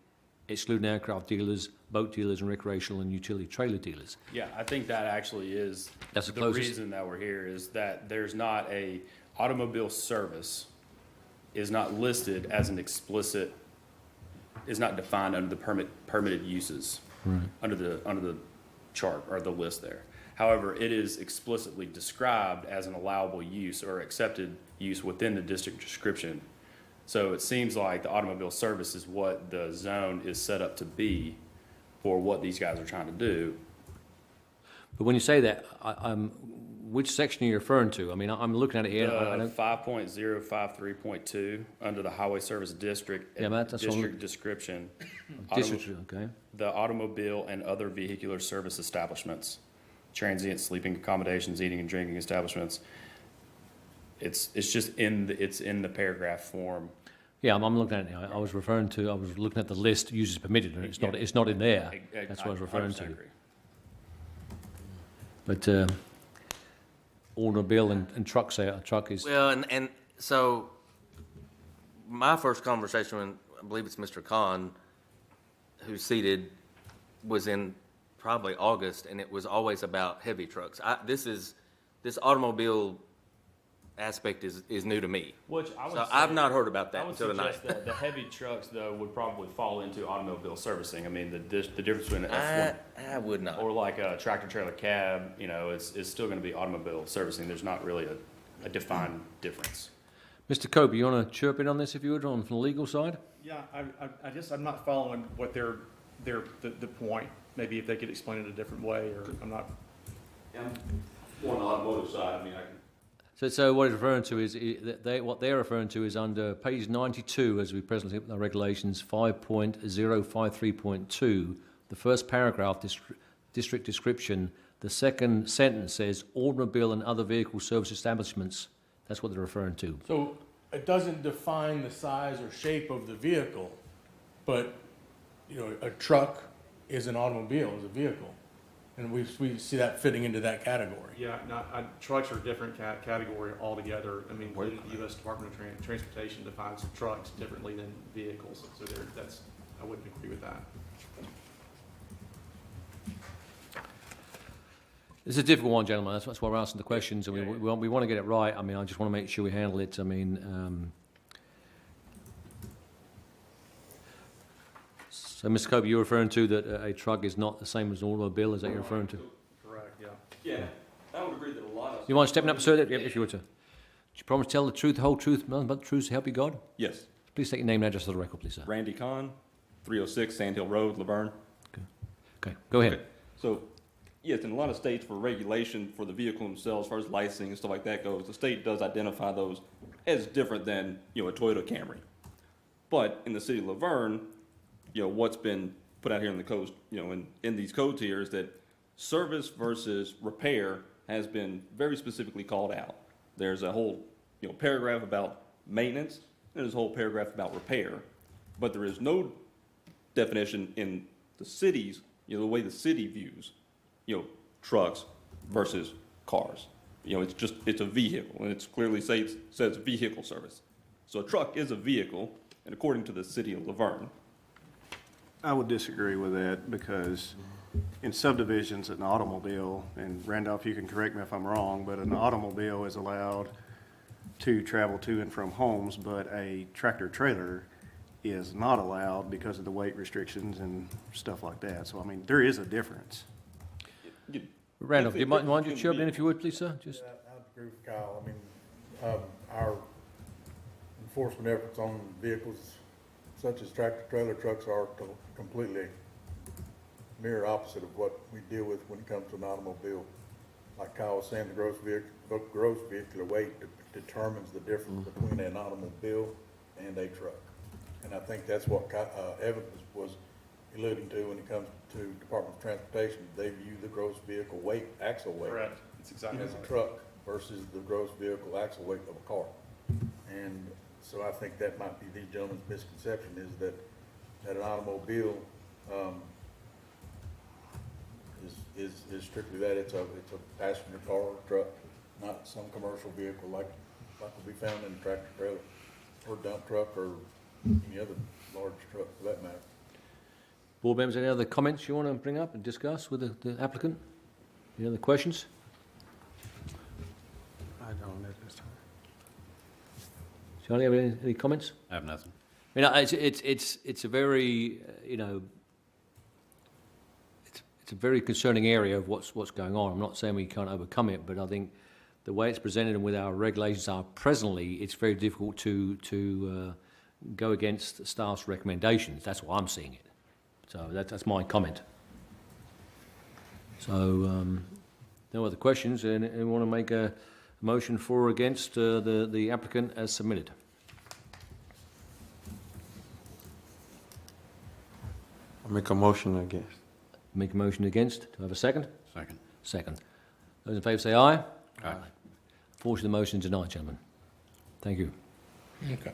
excluding aircraft dealers, boat dealers, and recreational and utility trailer dealers. Yeah, I think that actually is the reason that we're here is that there's not a automobile service is not listed as an explicit, is not defined under the permitted uses, under the chart or the list there. However, it is explicitly described as an allowable use or accepted use within the district description. So it seems like the automobile service is what the zone is set up to be for what these guys are trying to do. But when you say that, which section are you referring to? I mean, I'm looking at it here. I don't. 5.053.2 under the highway service district. Yeah, that's what I'm district looking- description. District, okay. The automobile and other vehicular service establishments, transient sleeping accommodations, eating and drinking establishments. It's just in the paragraph form. Yeah, I'm looking at it now. I was looking at the list uses permitted, and it's not in there. That's what I was referring to. Agree. But automobile and truck is. Well, and so my first conversation with, I believe it's Mr. Khan, who's seated, was in probably August, and it was always about heavy trucks. This automobile aspect is new to me. Which I would so say, I've not heard about that I would until tonight. suggest that the heavy trucks, though, would probably fall into automobile servicing. I mean, the difference between an F1 I would not. or like a tractor trailer cab, is still going to be automobile servicing. There's not really a defined difference. Mr. Kobe, you want to chirp in on this if you would, from the legal side? Yeah, I'm not following what the point. Maybe if they could explain it a different way, or I'm not. Yeah, more on the automotive side, I mean, So what it's referring to is, what they're referring to is under page 92, as we presently have our regulations, 5.053.2, the first paragraph, district description, the second sentence says automobile and other vehicle service establishments. That's what they're referring to. So it doesn't define the size or shape of the vehicle, but, a truck is an automobile, is a vehicle. And we see that fitting into that category. Yeah, trucks are a different category altogether. I mean, the U.S. Department of Transportation defines trucks differently than vehicles, so I wouldn't agree with that. It's a difficult one, gentlemen. That's why we're asking the questions, and we want to get it right. I mean, I just want to make sure we handle it. I mean, so, Mr. Kobe, you're referring to that a truck is not the same as an automobile. Is that you're referring to? Correct. Yeah. yeah, I would agree that a lot of. You mind stepping up, sir? If you were to. Do you promise to tell the truth, the whole truth, nothing but the truth, so help you God? Yes. Please state your name and address for the record, please, sir. Randy Kahn, 306 Sand Hill Road, LaVergne. Okay, go ahead. Okay. So, yes, in a lot of states for regulation for the vehicle themselves, as far as licensing and stuff like that goes, the state does identify those as different than, a Toyota Camry. But in the city of LaVergne, what's been put out here in the codes, in these codes here is that service versus repair has been very specifically called out. There's a whole, paragraph about maintenance, and there's a whole paragraph about repair, but there is no definition in the cities, the way the city views, trucks versus cars. It's a vehicle, and it's clearly says vehicle service. So a truck is a vehicle, and according to the city of LaVergne. I would disagree with that because in subdivisions, an automobile, and Randolph, you can correct me if I'm wrong, but an automobile is allowed to travel to and from homes, but a tractor trailer is not allowed because of the weight restrictions and stuff like that. So, I mean, there is a difference. Randolph, do you mind you chirp in if you would, please, sir? Just. I agree with Kyle. I mean, our enforcement efforts on vehicles such as tractor trailer trucks are completely mirror opposite of what we deal with when it comes to an automobile. Like Kyle was saying, the gross vehicular weight determines the difference between an automobile and a truck. And I think that's what Evan was alluding to when it comes to Department of Transportation. They view the gross vehicle weight, axle weight. Correct. That's exactly as a right. truck versus the gross vehicle axle weight of a car. And so I think that might be these gentlemen's misconception is that an automobile is strictly that. It's a passenger car or truck, not some commercial vehicle like will be found in a tractor trailer or dump truck or any other large truck for that matter. Board members, any other comments you want to bring up and discuss with the applicant? Any other questions? I don't at this time. Charlie, have any comments? I have nothing. You know, it's a very, you know, it's a very concerning area of what's going on. I'm not saying we can't overcome it, but I think the way it's presented and with our regulations are presently, it's very difficult to go against staff's recommendations. That's why I'm seeing it. So that's my comment. So no other questions, and want to make a motion for or against the applicant as submitted. I'll make a motion against. Make a motion against. Do I have a second? Second. Second. Those in favour say aye. Aye. Unfortunately, the motion denied, gentlemen. Thank you. Okay.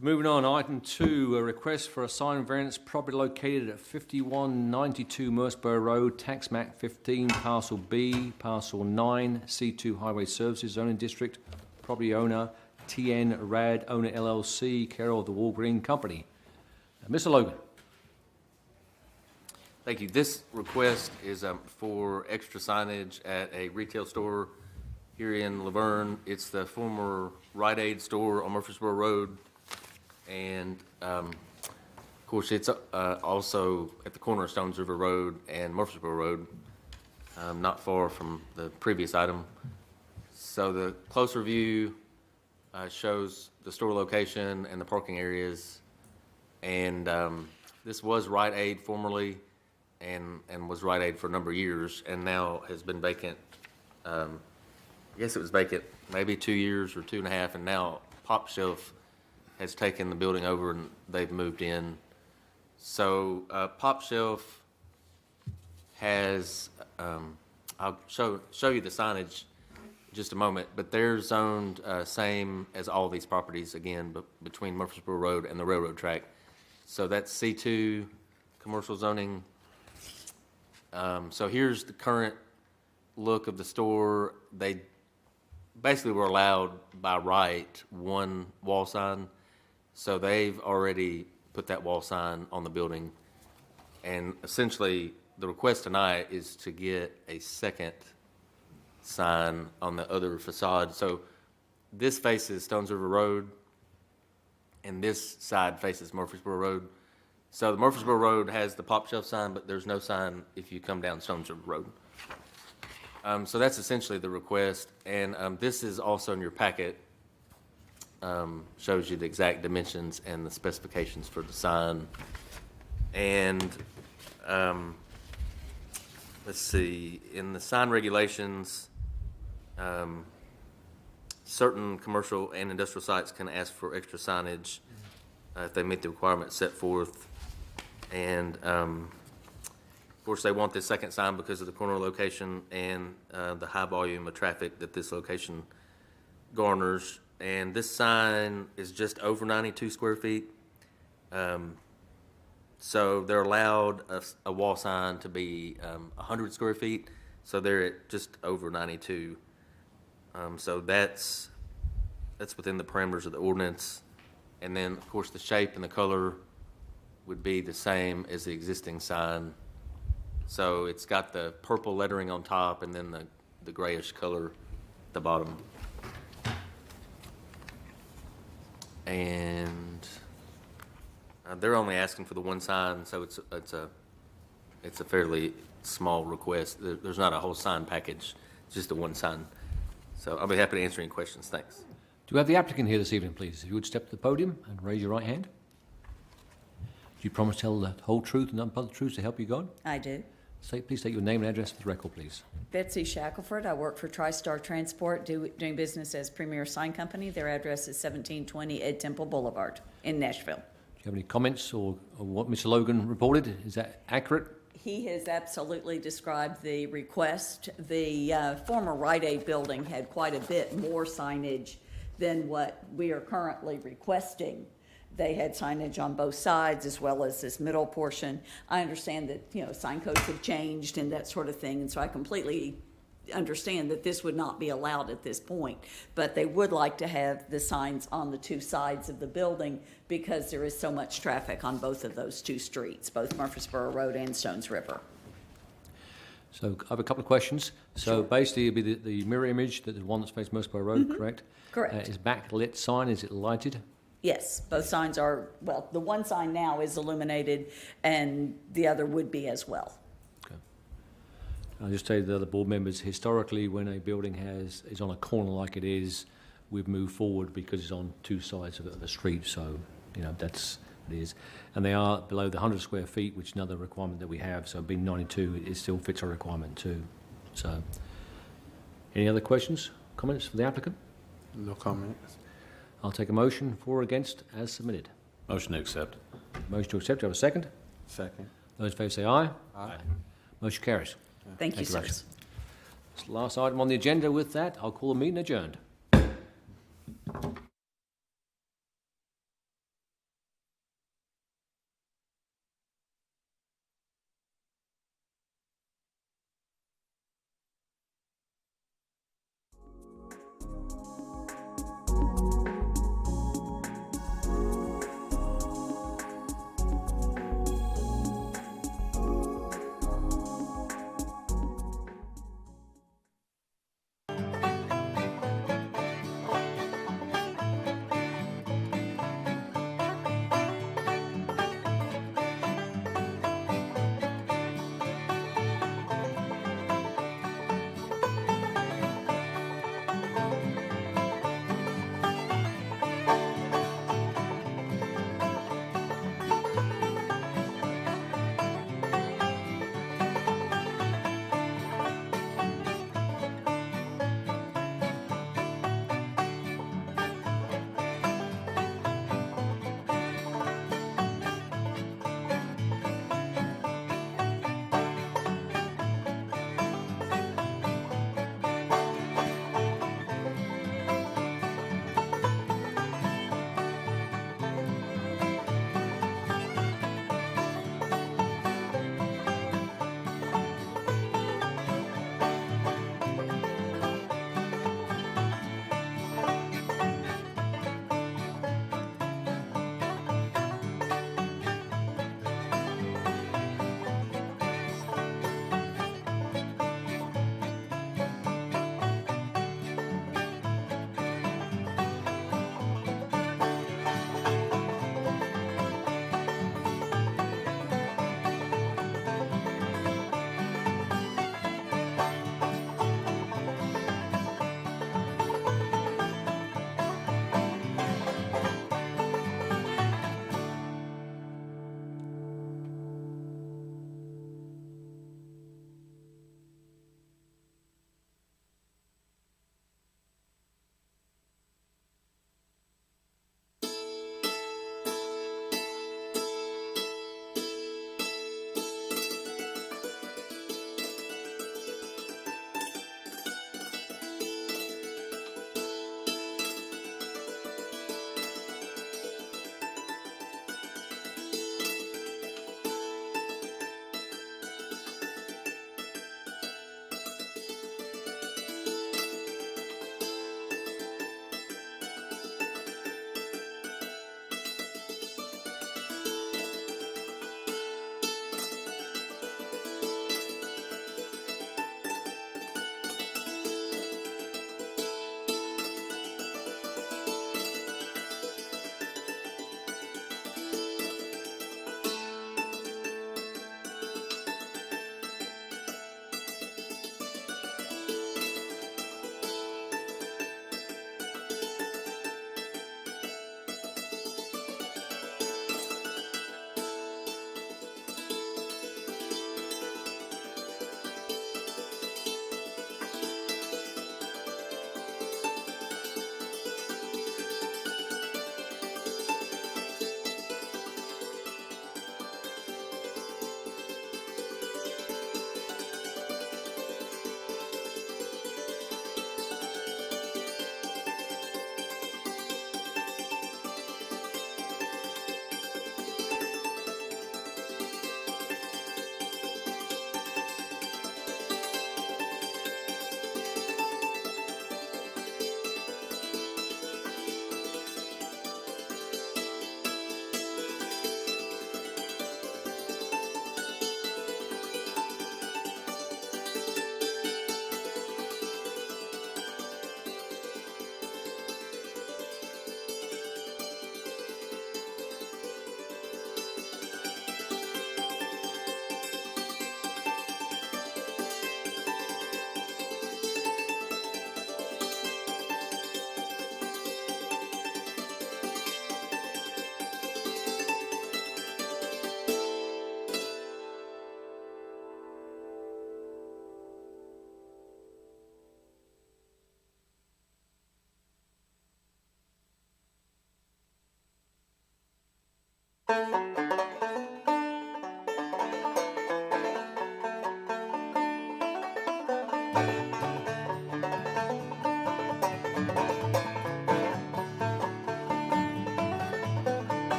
Moving on, item 2, a request for a sign variance, property located at 5192 Merceborough Road, tax map 15, parcel B, parcel 9, C2 Highway Services Zoning District, property owner TN Rad Owner LLC, care of the Walgreen Company. Mr. Logan. Thank you. This request is for extra signage at a retail store here in LaVergne. It's the former Rite Aid store on Murfreesboro Road. And, of course, it's also at the corner of Stones River Road and Murfreesboro Road, not far from the previous item. So the closer view shows the store location and the parking areas. And this was Rite Aid formerly and was Rite Aid for a number of years and now has been vacant. I guess it was vacant maybe 2 years or 2.5, and now Pop Shelf has taken the building over and they've moved in. So Pop Shelf has, I'll show you the signage in just a moment, but they're zoned same as all these properties, again, but between Murfreesboro Road and the railroad track. So that's C2 commercial zoning. So here's the current look of the store. They basically were allowed by right one wall sign. So they've already put that wall sign on the building. And essentially, the request tonight is to get a second sign on the other facade. So this faces Stones River Road, and this side faces Murfreesboro Road. So the Murfreesboro Road has the Pop Shelf sign, but there's no sign if you come down Stones River Road. So that's essentially the request, and this is also in your packet. Shows you the exact dimensions and the specifications for the sign. And let's see, in the sign regulations, certain commercial and industrial sites can ask for extra signage if they meet the requirements set forth. And of course, they want this second sign because of the corner location and the high volume of traffic that this location garners. And this sign is just over 92 square feet. So they're allowed a wall sign to be 100 square feet. So they're at just over 92. So that's within the parameters of the ordinance. And then, of course, the shape and the color would be the same as the existing sign. So it's got the purple lettering on top and then the grayish color at the bottom. And they're only asking for the one sign, so it's a fairly small request. There's not a whole sign package, just the one sign. So I'll be happy to answer any questions. Thanks. Do we have the applicant here this evening, please? If you would step to the podium and raise your right hand. Do you promise to tell the whole truth and nothing but the truth to help you God? I do. Please state your name and address for the record, please. Betsy Shackelford. I work for TriStar Transport, doing business as Premier Sign Company. Their address is 1720 Ed Temple Boulevard in Nashville. Do you have any comments or what Mr. Logan reported? Is that accurate? He has absolutely described the request. The former Rite Aid building had quite a bit more signage than what we are currently requesting. They had signage on both sides as well as this middle portion. I understand that, sign codes have changed and that sort of thing, and so I completely understand that this would not be allowed at this point. But they would like to have the signs on the two sides of the building because there is so much traffic on both of those two streets, both Murfreesboro Road and Stones River. So I have a couple of questions. So basically, it'll be the mirror image, that the one that's facing Most Bar Road, correct? Correct. Is backlit sign, is it lighted? Yes, both signs are, well, the one sign now is illuminated, and the other would be as well. I'll just tell you the other board members, historically, when a building is on a corner like it is, we've moved forward because it's on two sides of the street, so, that's what it is. And they are below the 100 square feet, which is another requirement that we have, so being 92, it still fits our requirement too. So, any other questions, comments for the applicant? No comments. I'll take a motion for or against as submitted. Motion to accept. Motion to accept, do I have a second? Second. Those in favour say aye. Aye. Motion carries. Thank you, very much. sirs. That's the last item on the agenda. With that, I'll call the meeting adjourned.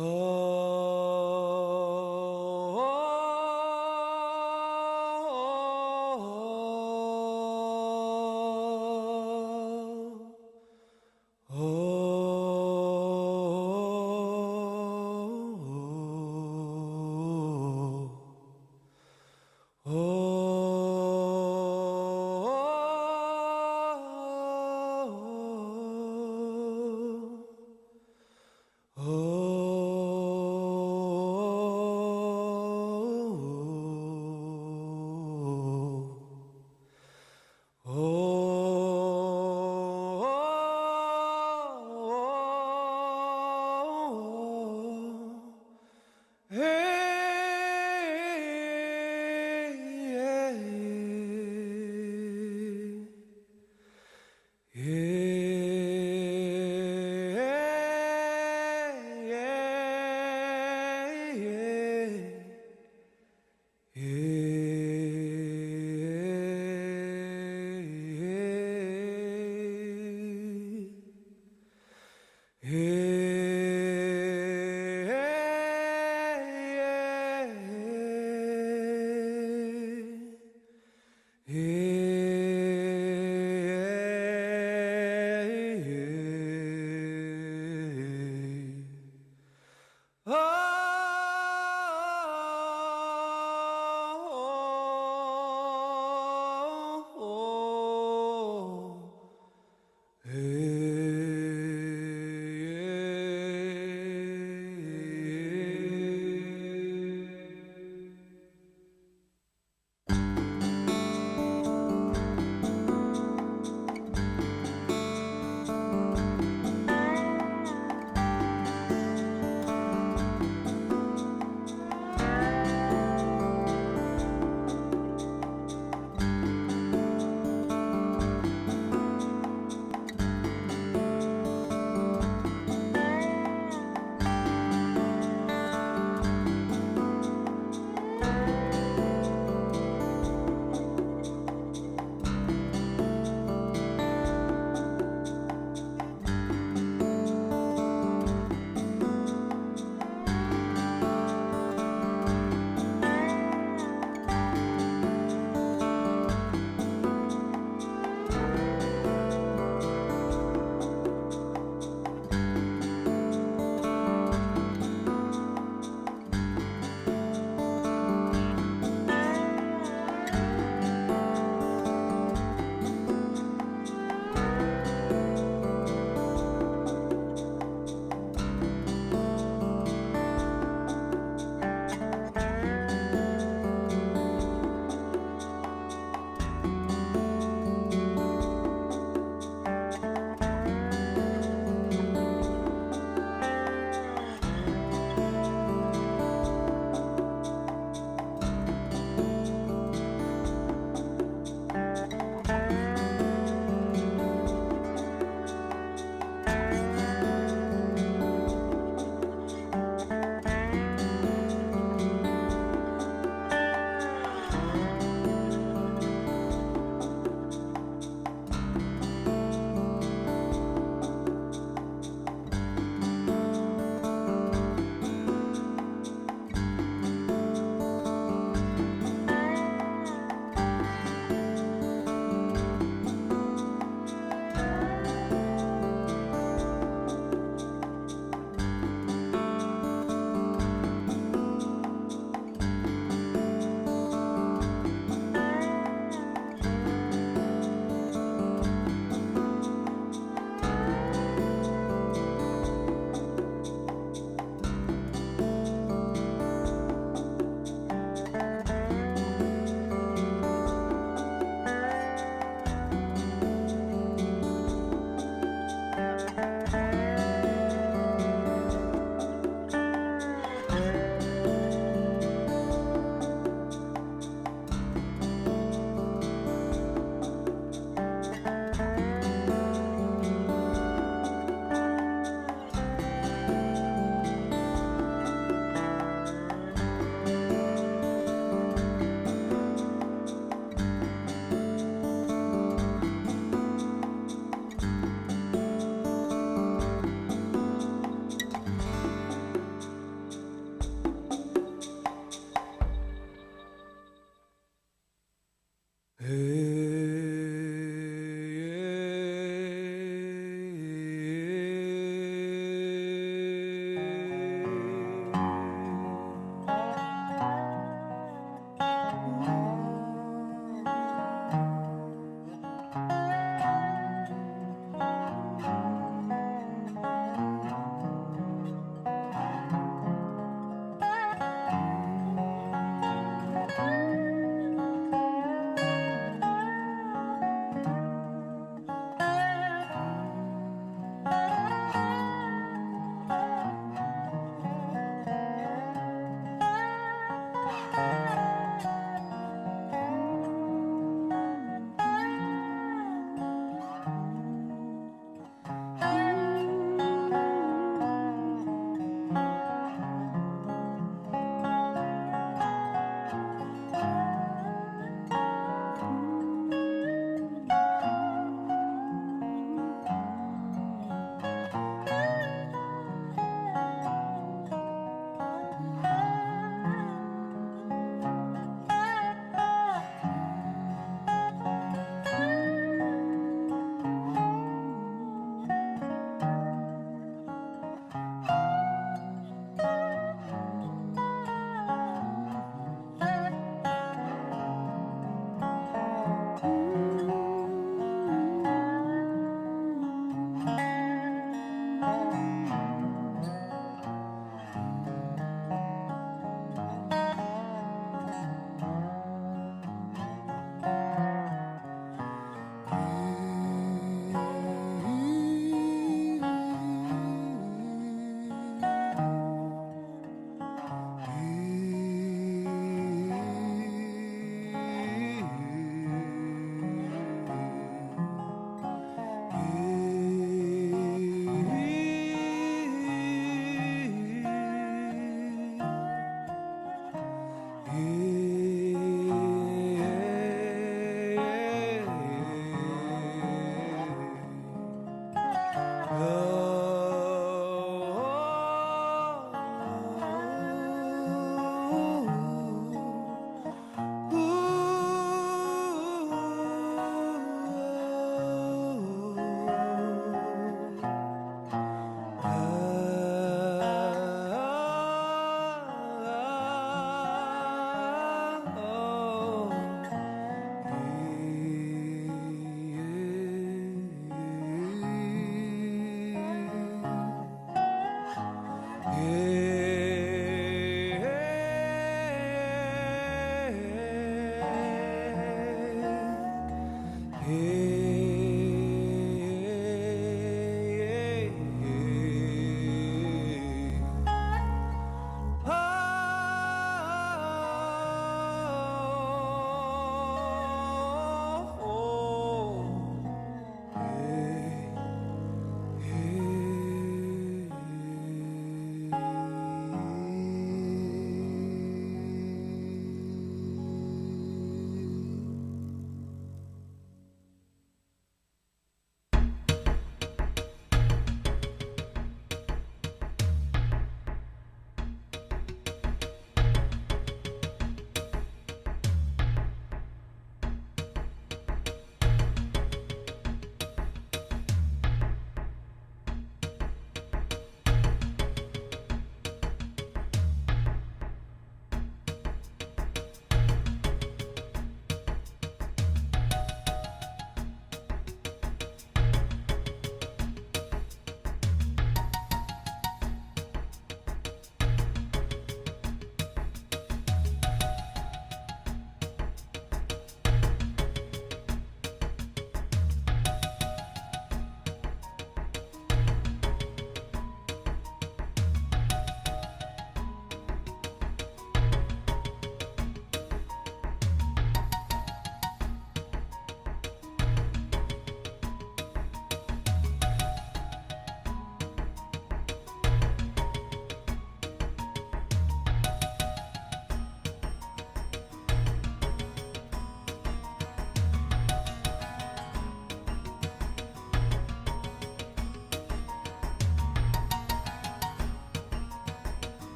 Oh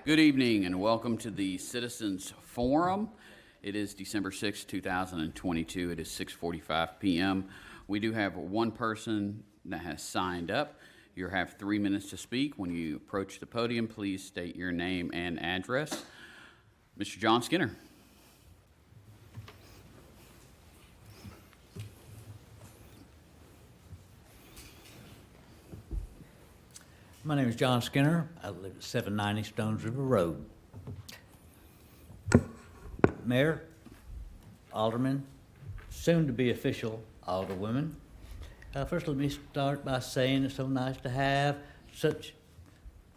Good evening and welcome to the Citizens Forum. It is December 6, 2022. It is 6:45 p.m. We do have one person that has signed up. You have 3 minutes to speak. When you approach the podium, please state your name and address. Mr. John Skinner. My name is John Skinner. I live at 790 Stones River Road. Mayor, Alderman, soon-to-be official Alderwomen. First, let me start by saying it's so nice to have such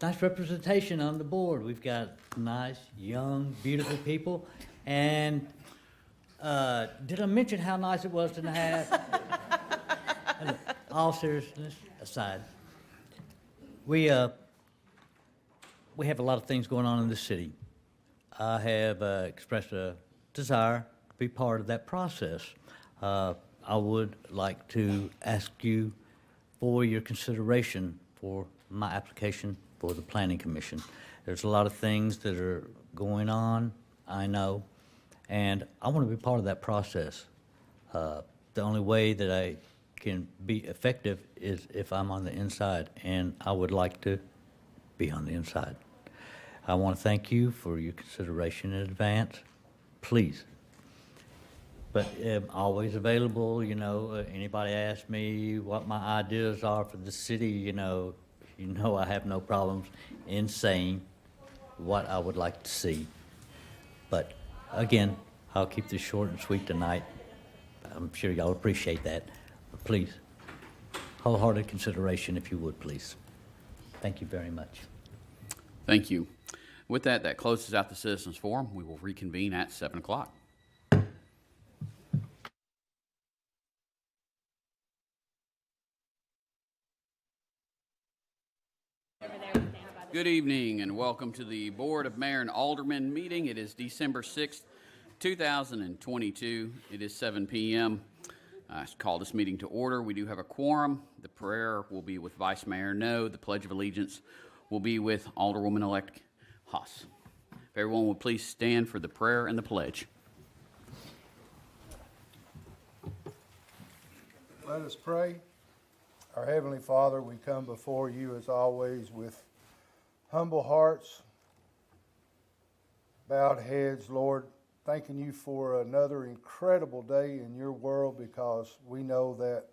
nice representation on the board. We've got nice, young, beautiful people. And did I mention how nice it was to have? All seriousness aside, we have a lot of things going on in the city. I have expressed a desire to be part of that process. I would like to ask you for your consideration for my application for the Planning Commission. There's a lot of things that are going on, I know, and I want to be part of that process. The only way that I can be effective is if I'm on the inside, and I would like to be on the inside. I want to thank you for your consideration in advance. Please. But I'm always available, anybody asks me what my ideas are for the city, you know I have no problems in saying what I would like to see. But again, I'll keep this short and sweet tonight. I'm sure y'all appreciate that. But please, wholehearted consideration if you would, please. Thank you very much. Thank you. With that, that closes out the Citizens Forum. We will reconvene at 7 o'clock. Good evening and welcome to the Board of Mayor and Aldermen meeting. It is December 6th, 2022. It is 7 p.m. I call this meeting to order. We do have a quorum. The prayer will be with Vice Mayor No. The Pledge of Allegiance will be with Alderwoman-elect Haas. If everyone would please stand for the prayer and the pledge. Let us pray. Our Heavenly Father, we come before you as always with humble hearts, bowed heads, Lord, thanking you for another incredible day in your world, because we know that